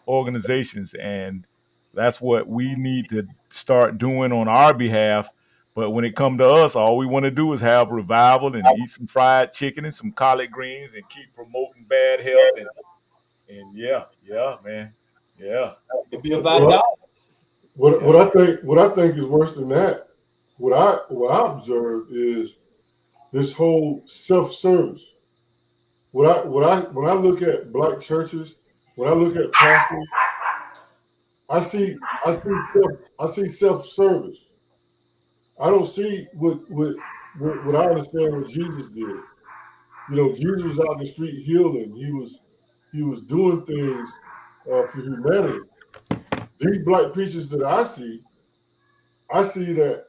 organizations, and that's what we need to start doing on our behalf. But when it come to us, all we want to do is have revival and eat some fried chicken and some collard greens and keep promoting bad health and yeah, man, yeah. It'd be about dollars. What I think is worse than that. What I observe is this whole self-service. When I look at black churches, when I look at pastors, I see self-service. I don't see what I understand what Jesus did. You know, Jesus was out in the street healing. He was doing things for humanity. These black preachers that I see that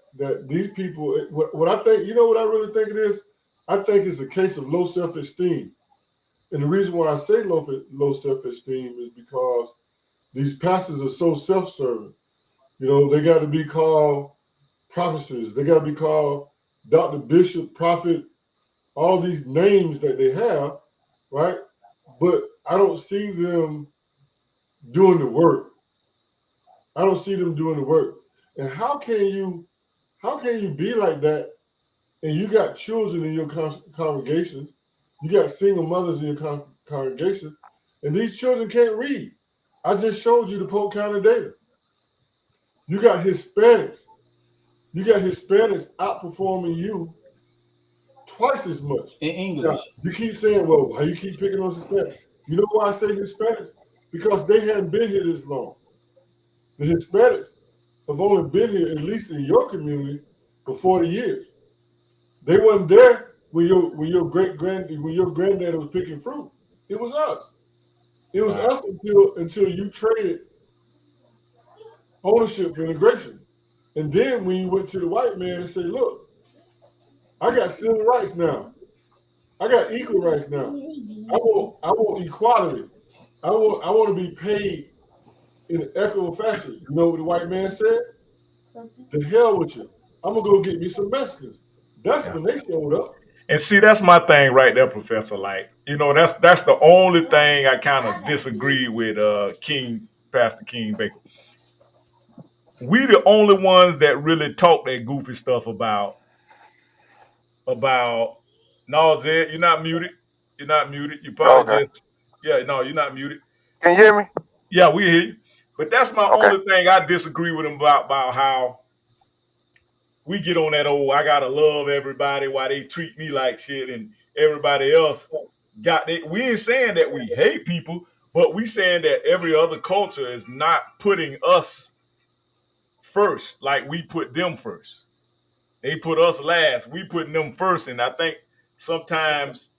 these people. What I think, you know, what I really think it is. I think it's a case of low self-esteem. And the reason why I say low self-esteem is because these pastors are so self-serving. You know, they got to be called prophecies. They got to be called Dr. Bishop, Prophet, all these names that they have, right? But I don't see them doing the work. I don't see them doing the work. And how can you be like that? And you got children in your congregation, you got single mothers in your congregation, and these children can't read. I just showed you the Polk County data. You got Hispanics. You got Hispanics outperforming you twice as much. In English. Now, you keep saying, well, how you keep picking on Hispanics? You know why I say Hispanics? Because they hadn't been here this long. The Hispanics have only been here, at least in your community, for 40 years. They wasn't there when your granddad was picking fruit. It was us. It was us until you traded ownership for integration. And then when you went to the white man and said, look, I got civil rights now. I got equal rights now. I want equality. I want to be paid in an equitable fashion. You know what the white man said? The hell with you. I'm gonna go get me some Mexicans. That's when they showed up. And see, that's my thing right there, Professor. Like, you know, that's the only thing I kind of disagree with Pastor King Baker. We the only ones that really talk that goofy stuff about no, Zed, you're not muted. You're not muted. You probably Okay. just no, you're not muted. Can you hear me? Yeah, we hear you. But that's my Okay. only thing I disagree with him about how we get on that old I gotta love everybody while they treat me like shit and everybody else got it. We ain't saying that we hate people, but we saying that every other culture is not putting us first like we put them first. They put us last. We putting them first. And I think sometimes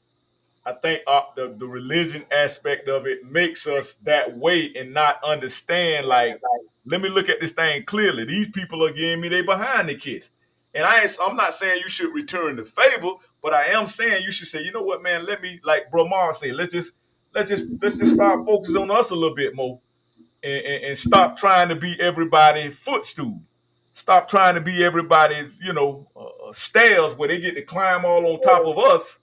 the religion aspect of it makes us that way and not understand, like, let me look at this thing clearly. These people are giving me they behind the kiss. And I'm not saying you should return the favor, but I am saying you should say, you know what, man, let me, like Bro Mar say, let's just start focusing on us a little bit more and stop trying to be everybody's footstool. Stop trying to be everybody's, stairs where they get to climb all on top of us,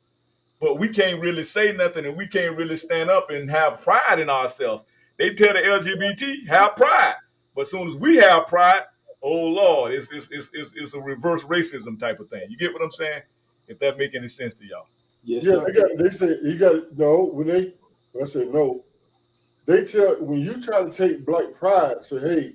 but we can't really say nothing and we can't really stand up and have pride in ourselves. They tell the LGBT have pride, but as soon as we have pride, oh Lord, it's a reverse racism type of thing. You get what I'm saying? If that make any sense to y'all? Yes, Yeah, sir. they say you got no when I say no, they tell when you try to take black pride, say, hey,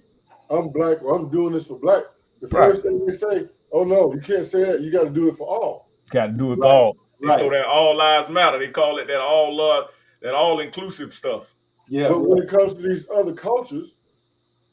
I'm black or I'm doing this for black. The Right. first thing they say, oh no, you can't say that. You got to do it for all. Got to do it for Right. all. They throw Right. that all lives matter. They call it that all love, that all inclusive stuff. Yeah. But when it comes to these other cultures,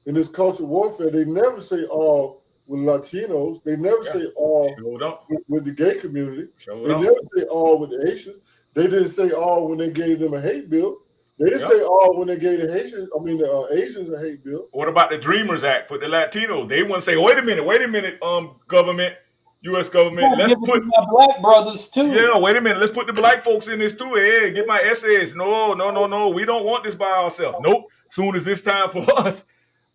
in this culture warfare, they never say all with Latinos. They never Yeah. say all Showed up. with the gay community. Showed They up. never say all with the Haitians. They didn't say all when they gave them a hate bill. They didn't Yep. say all when they gave the Asians a hate bill. What about the Dreamers Act for the Latinos? They wouldn't say, wait a minute, government, U.S. government, Give let's it put, to my black brothers too. yeah, wait a minute, let's put the black folks in this too. Hey, get my essays. No, we don't want this by ourselves. Nope. Soon as it's time for us,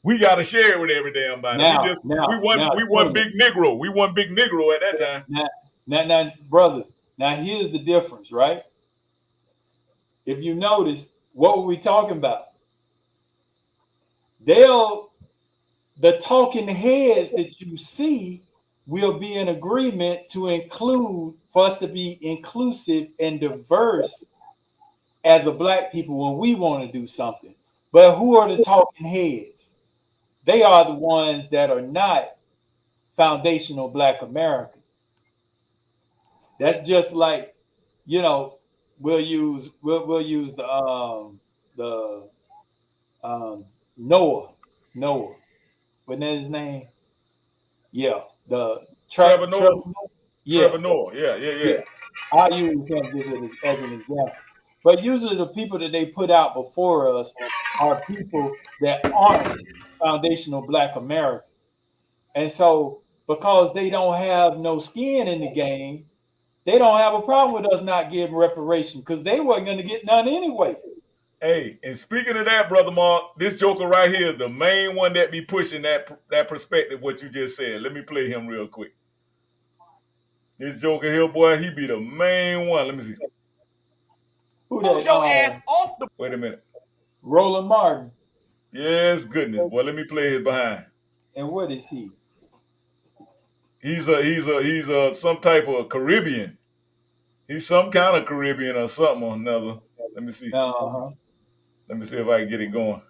we got to share it with every damn body. Now, We won big Negro. We won big Negro at that time. Now, brothers. Now here's the difference, right? If you notice, what were we talking about? The talking heads that you see we'll be in agreement to include, for us to be inclusive and diverse as a black people when we want to do something. But who are the talking heads? They are the ones that are not foundational black Americans. That's just like, you know, we'll use the Noah. Noah. Wasn't that his name? Yeah. The Trevor Trevor Noah. Noah? Yeah. Trevor Noah. Yeah, yeah, yeah. Yeah. I use him just as an example. But usually the people that they put out before us are people that aren't foundational black Americans. And so because they don't have no skin in the game, they don't have a problem with us not giving reparation because they weren't going to get none anyway. Hey, and speaking of that, brother Mark, this joker right here is the main one that be pushing that perspective. What you just said. Let me play him real quick. This joker here, boy, he be the main one. Let me see. Who that? Your ass off the. Wait a minute. Roland Martin. Yes, goodness, boy. Let me play his behind. And what is he? He's some type of Caribbean. He's some kind of Caribbean or something or another. Let me see. Uh-huh. Let me see if I can get it going.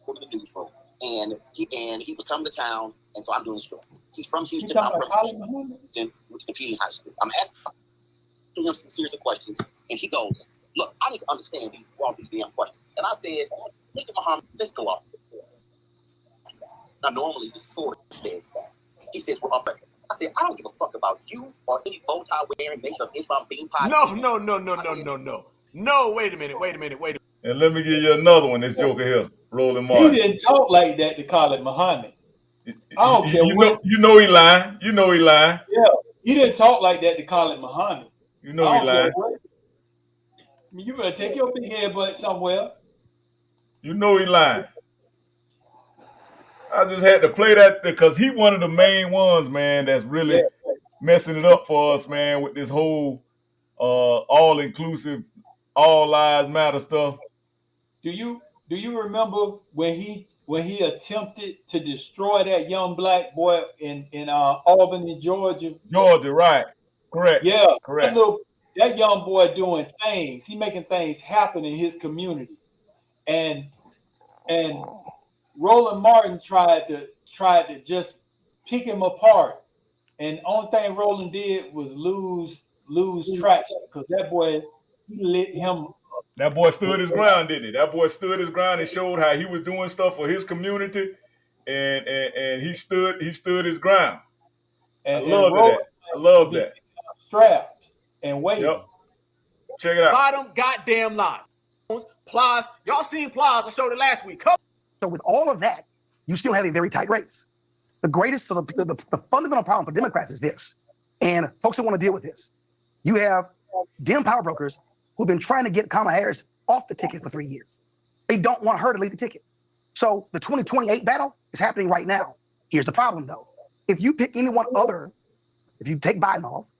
Go to the newsroom, and he was coming to town, and so I'm doing the story. He's from You Houston. talking I'm about from Colin Houston. Went to competing high school. I'm asking him some serious questions, and he goes, "Look, I need to understand all these damn questions." And I said, "Mr. Muhammad, let's go off." Now, normally the sword says that. He says, "We're up." I said, "I don't give a fuck about you or any bow tie wearing Nation of Islam bean pie." No, wait a minute. And let me give you another one. This joker here, Roland He Martin. didn't talk like that to Colin Muhammad. I don't care what. You know he lying. You know he lying. Yeah, he didn't talk like that to Colin Muhammad. You know I he don't care lying. what. I mean, you better take your big head butt somewhere. You know he lying. I just had to play that because he one of the main ones, man, that's Yeah. really messing it up for us, man, with this whole all inclusive, all lives matter stuff. Do you remember when he attempted to destroy that young black boy in Albany, Georgia? Georgia, right? Correct. Yeah, Correct. that young boy doing things. He making things happen in his community, and and Roland Martin tried to just pick him apart. And only thing Roland did was lose traction because that boy he lit him. That boy stood his ground, didn't he? That boy stood his ground and showed how he was doing stuff for his community, and he stood his ground. I And love Roland that. I love be that. straps and Yep. waiting. Check it out. Bottom goddamn line. Plies, y'all seen Plies? I showed it last week. So with all of that, you still have a very tight race. The greatest, so the fundamental problem for Democrats is this, and folks don't want to deal with this. You have Dem power brokers who've been trying to get Kamala Harris off the ticket for 3 years. They don't want her to lead the ticket. So the 2028 battle is happening right now. Here's the problem, though. If you pick anyone other, if you take Biden off,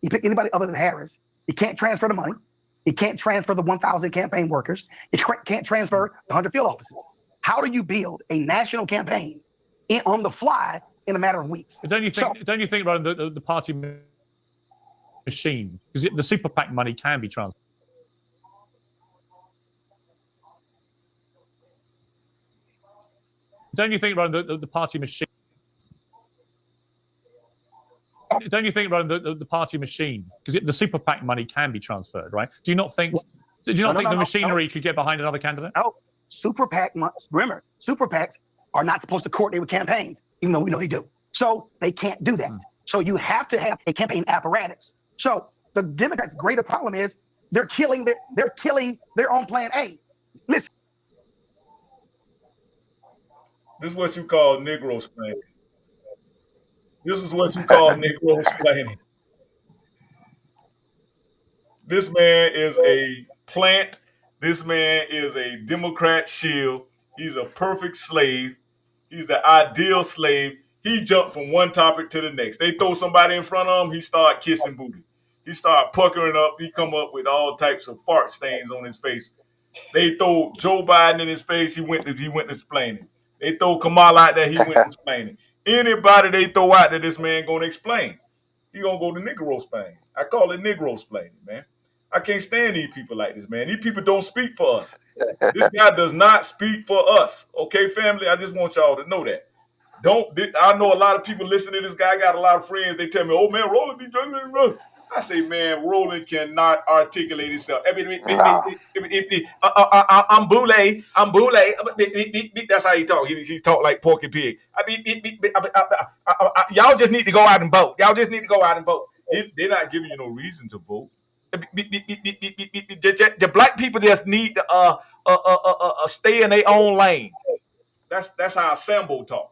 you pick anybody other than Harris, you can't transfer the money. You can't transfer the 1,000 campaign workers. You can't transfer the 100 field offices. How do you build a national campaign on the fly in a matter of weeks? Don't you think, Ron, the party machine, because the super PAC money can be transferred? Don't you think, Ron, the party machine? Don't you think, Ron, the party machine, because the super PAC money can be transferred, right? Do you not think? Do you not think the machinery could get behind another candidate? No, super PAC. Remember, super PACs are not supposed to coordinate with campaigns, even though we know they do. So they can't do that. So you have to have a campaign apparatus. So the Democrats' greater problem is they're killing their own plan A. Listen. This is what you call Negro splaining. This is what you call Negro splaining. This man is a plant. This man is a Democrat shield. He's a perfect slave. He's the ideal slave. He jumped from one topic to the next. They throw somebody in front of him, he start kissing booty. He start puckering up. He come up with all types of fart stains on his face. They throw Joe Biden in his face. He went explaining. They throw Kamala out there. He went explaining. Anybody they throw out there, this man gonna explain. He gonna go to Negro Spain. I call it Negro Spain, man. I can't stand these people like this, man. These people don't speak for us. This guy does not speak for us. Okay, family? I just want y'all to know that. I know a lot of people listen to this guy. I got a lot of friends. They tell me, "Oh man, Roland be done." I say, man, Roland cannot articulate himself. I'm boule. I'm boule. That's how he talk. He talk like Porky Pig. Y'all just need to go out and vote. Y'all just need to go out and vote. They're not giving you no reason to vote. The black people just need to stay in their own lane. That's how Sambo talk.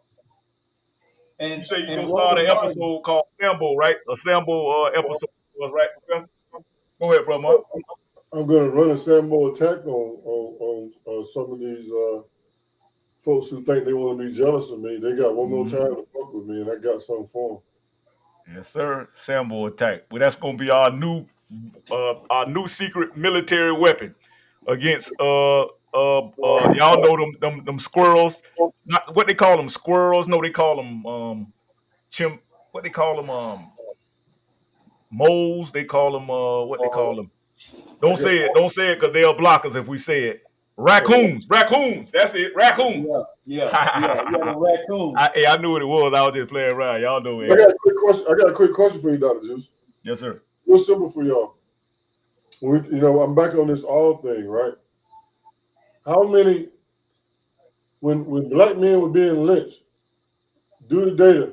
You say you're gonna start an episode called Sambo, right? A Sambo episode, right, Professor? Go ahead, bro, Mark. I'm going to run a Sambo attack on some of these folks who think they want to be jealous of me. They got one more time to fuck with me, and I got something for them. Yes, sir. Sambo attack. Well, that's gonna be our new secret military weapon against y'all know them squirrels. Not what they call them, squirrels. No, they call them what they call them moles. They call them what they call them. Don't say it because they'll block us if we say it. Raccoons. That's it. Raccoons. Yeah, raccoons. I knew what it was. I was just playing around. Y'all know it. I got a quick question for you, Dr. Juice. Yes, sir. Real simple for y'all. I'm back on this all thing, right? How many, when black men were being lynched, due to data,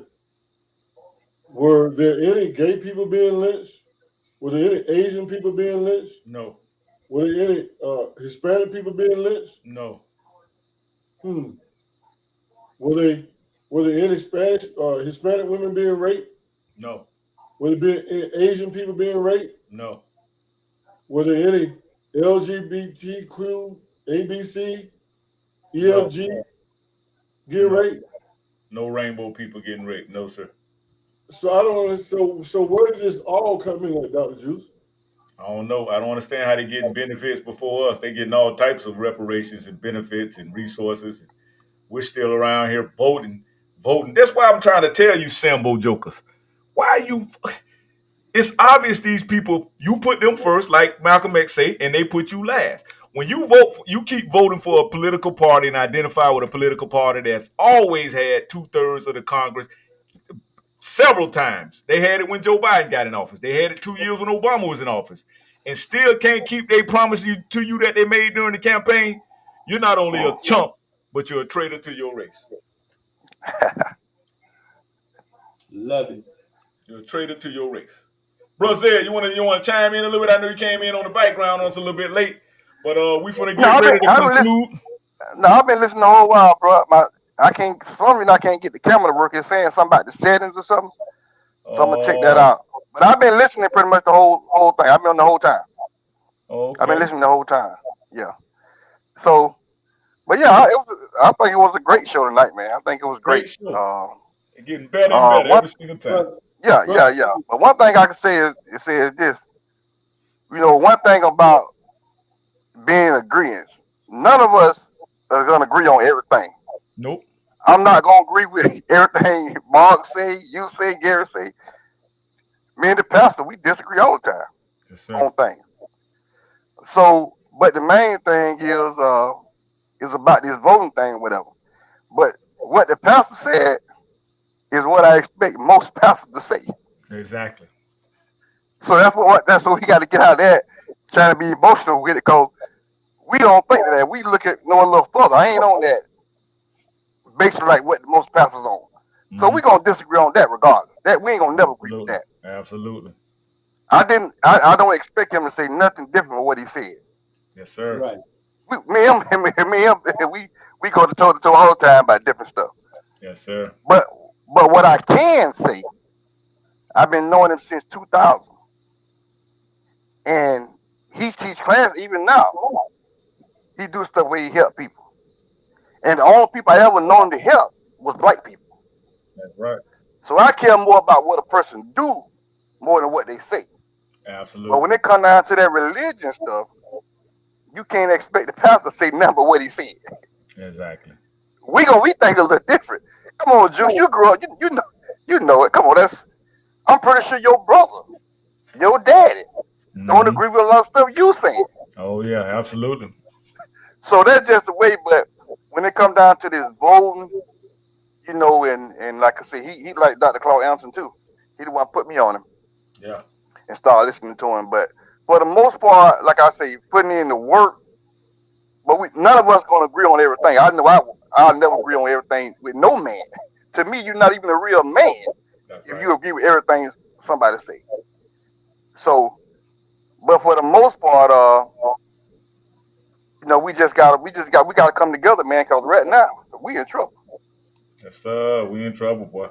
were there any gay people being lynched? Were there any Asian people being lynched? No. Were there any Hispanic people being lynched? No. Were there any Hispanic women being raped? No. Were there any Asian people being raped? No. Were there any LGBTQ, ABC, EFG getting raped? No rainbow people getting raped. No, sir. So I don't understand. So where did this all come in at, Dr. Juice? I don't know. I don't understand how they getting benefits before us. They getting all types of reparations and benefits and resources. We're still around here voting. That's why I'm trying to tell you, Sambo jokers. Why are you? It's obvious these people, you put them first, like Malcolm X say, and they put you last. When you vote, you keep voting for a political party and identify with a political party that's always had 2/3 of the Congress. Several times. They had it when Joe Biden got in office. They had it 2 years when Obama was in office. And still can't keep their promise to you that they made during the campaign. You're not only a chump, but you're a traitor to your race. Love it. You're a traitor to your race. Bro, Zed, you wanna chime in a little bit? I know you came in on the background on us a little bit late, but we finna get ready to conclude. I've been listening the whole while, bro. I can't, for some reason, I can't get the camera to work. It's saying something about the settings or something. So I'm gonna check that out. But I've been listening pretty much the whole thing. I've been on the whole time. Okay. I've been listening the whole time. Yeah. So, but yeah, I think it was a great show tonight, man. I think it was great. Getting better and better every single time. Yeah. But one thing I can say is this. One thing about being agreeing, none of us are gonna agree on everything. Nope. I'm not gonna agree with everything Mark say, you say, Gary say. Me and the pastor, we disagree all the time on things. So, but the main thing is about this voting thing, whatever. But what the pastor said is what I expect most pastors to say. Exactly. So that's what we got to get out of that, trying to be emotional with it, because we don't think of that. We look at a little further. I ain't on that basically like what most pastors on. So we're gonna disagree on that regardless. That we ain't gonna never agree with that. Absolutely. I don't expect him to say nothing different from what he said. Yes, sir. Right. Me and him, we go to toe all the time about different stuff. Yes, sir. But what I can say, I've been knowing him since 2000, and he teach class even now. He do stuff where he help people, and the only people I ever known to help was black people. That's right. So I care more about what a person do more than what they say. Absolutely. But when it comes down to that religion stuff, you can't expect the pastor to say nothing but what he said. Exactly. We think a little different. Come on, Juice, you grew up, you know it. Come on, I'm pretty sure your brother, your daddy, don't Mm-hmm. agree with a lot of stuff you saying. Oh yeah, absolutely. So that's just the way. But when it come down to this voting, and like I said, he like Dr. Claude Anderson too. He the one put me on him Yeah. and start listening to him. But for the most part, like I say, putting in the work. But none of us gonna agree on everything. I know I'll never agree on everything with no man. To me, you're not even a real man That's if right. you agree with everything somebody say. So, but for the most part, we gotta come together, man. Cause right now we in trouble. Yes, sir. We in trouble, boy.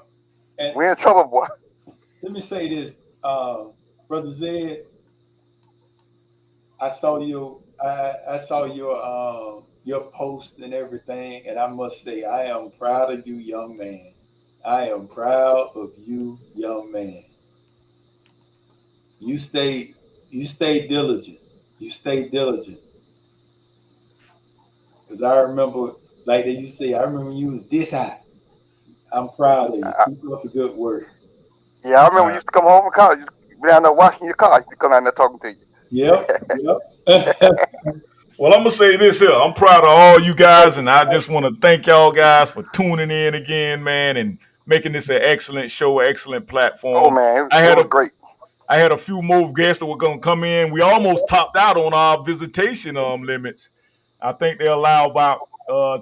And We in trouble, boy. let me say this, Brother Zed. I saw your post and everything, and I must say I am proud of you, young man. I am proud of you, young man. You stay you stay diligent. You stay diligent. Because I remember, like they used to say, I remember you was this high. I'm proud of you. I, Keep up the good work. yeah, I All remember you right. used to come home from college. You be down there washing your car. You used to come down there talking to Yep, you. yep. Well, I'm gonna say this here. I'm proud of all you guys, and I just want to thank y'all guys for tuning in again, man, and making this an excellent show, excellent Oh platform. man, I it had was a great. I had a few more guests that were gonna come in. We almost topped out on our visitation limits. I think they allow about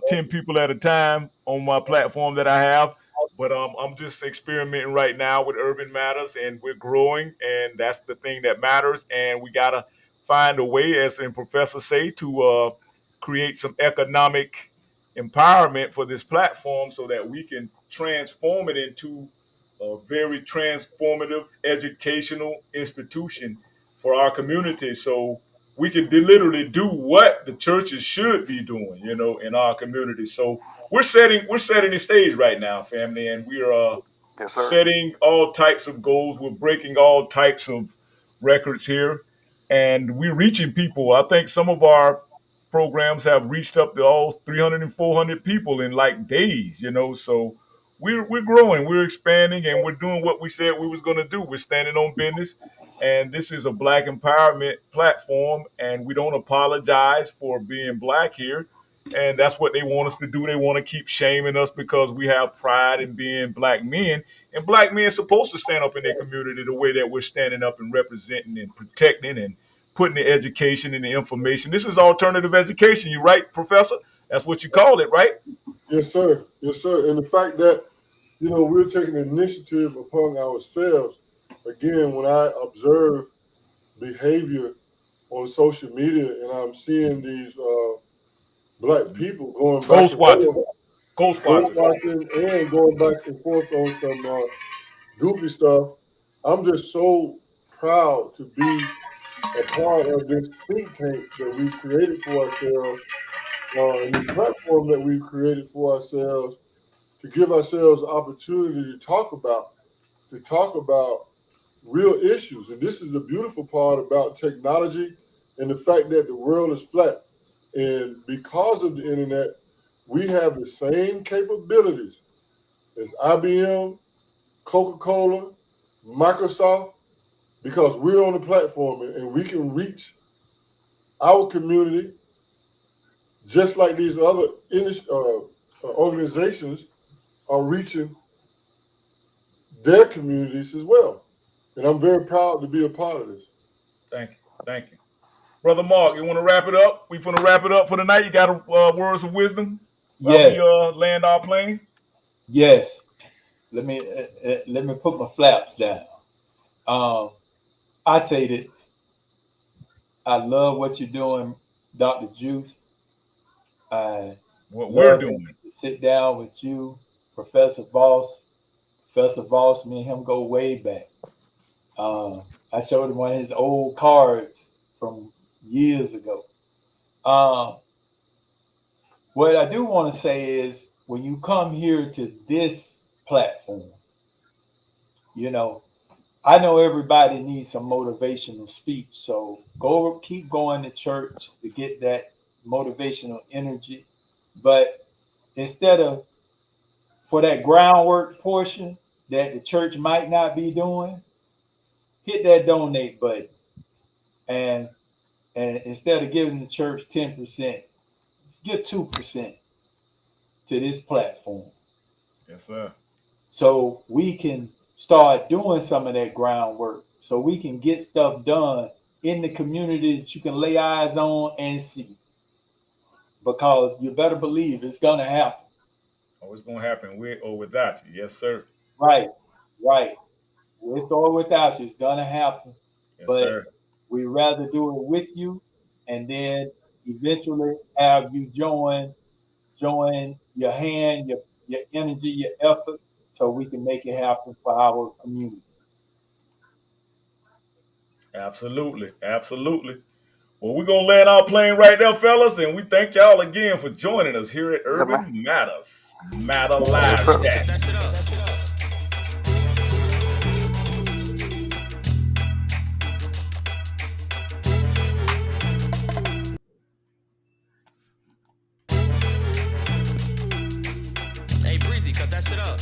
10 people at a time on my platform that I have. But I'm just experimenting right now with Urban Matters, and we're growing, and that's the thing that matters. And we gotta find a way, as the professor say, to create some economic empowerment for this platform so that we can transform it into a very transformative educational institution for our community. So we can literally do what the churches should be doing, in our community. So we're setting the stage right now, family, and we are Yes, sir. setting all types of goals. We're breaking all types of records here, and we're reaching people. I think some of our programs have reached up to all 300 and 400 people in like days, so we're growing, we're expanding, and we're doing what we said we was going to do. We're standing on business, and this is a black empowerment platform, and we don't apologize for being black here. And that's what they want us to do. They want to keep shaming us because we have pride in being black men, and black men supposed to stand up in their community the way that we're standing up and representing and protecting and putting the education and the information. This is alternative education. You right, Professor? That's what you call it, right? Yes, sir. Yes, sir. And the fact that, we're taking initiative upon ourselves. Again, when I observe behavior on social media and I'm seeing these black people going back Ghost and watchers. forth, Ghost ghost watchers. watching and going back and forth on some goofy stuff, I'm just so proud to be a part of this think tank that we've created for ourselves, and this platform that we've created for ourselves to give ourselves the opportunity to talk about real issues. And this is the beautiful part about technology and the fact that the world is flat. And because of the internet, we have the same capabilities as IBM, Coca-Cola, Microsoft, because we're on the platform and we can reach our community just like these other organizations are reaching their communities as well. And I'm very proud to be a part of this. Thank you. Thank you. Brother Mark, you want to wrap it up? We want to wrap it up for the night. You got words of wisdom while Yes, we land our plane? yes. Let me put my flaps down. Um, I say this. I love what you're doing, Dr. Juice. I What we're love doing. to sit down with you, Professor Voss. Professor Voss, me and him go way back. Um, I showed him one of his old cards from years ago. Um, what I do want to say is when you come here to this platform, you know, I know everybody needs some motivational speech, so keep going to church to get that motivational energy. But instead of for that groundwork portion that the church might not be doing, hit that donate button. And instead of giving the church 10%, give 2% to this platform. Yes, sir. So we can start doing some of that groundwork. So we can get stuff done in the community that you can lay eyes on and see. Because you better believe it's gonna happen. Oh, it's gonna happen with or without you. Yes, sir. Right, right. With or without you, it's gonna happen. Yes, But sir. we rather do it with you and then eventually have you join your hand, your energy, your effort, so we can make it happen for our community. Absolutely. Absolutely. Well, we're gonna land our plane right there, fellas, and we thank y'all again for joining us here at Yeah, man. Urban Matters. Matter Yes, Live sir. Tech. Hey, Breezy, cut that shit up.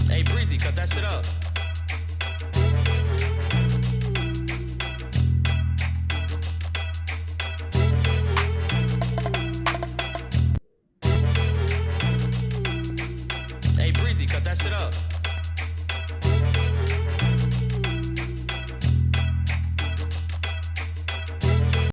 Hey, Breezy, cut that shit up.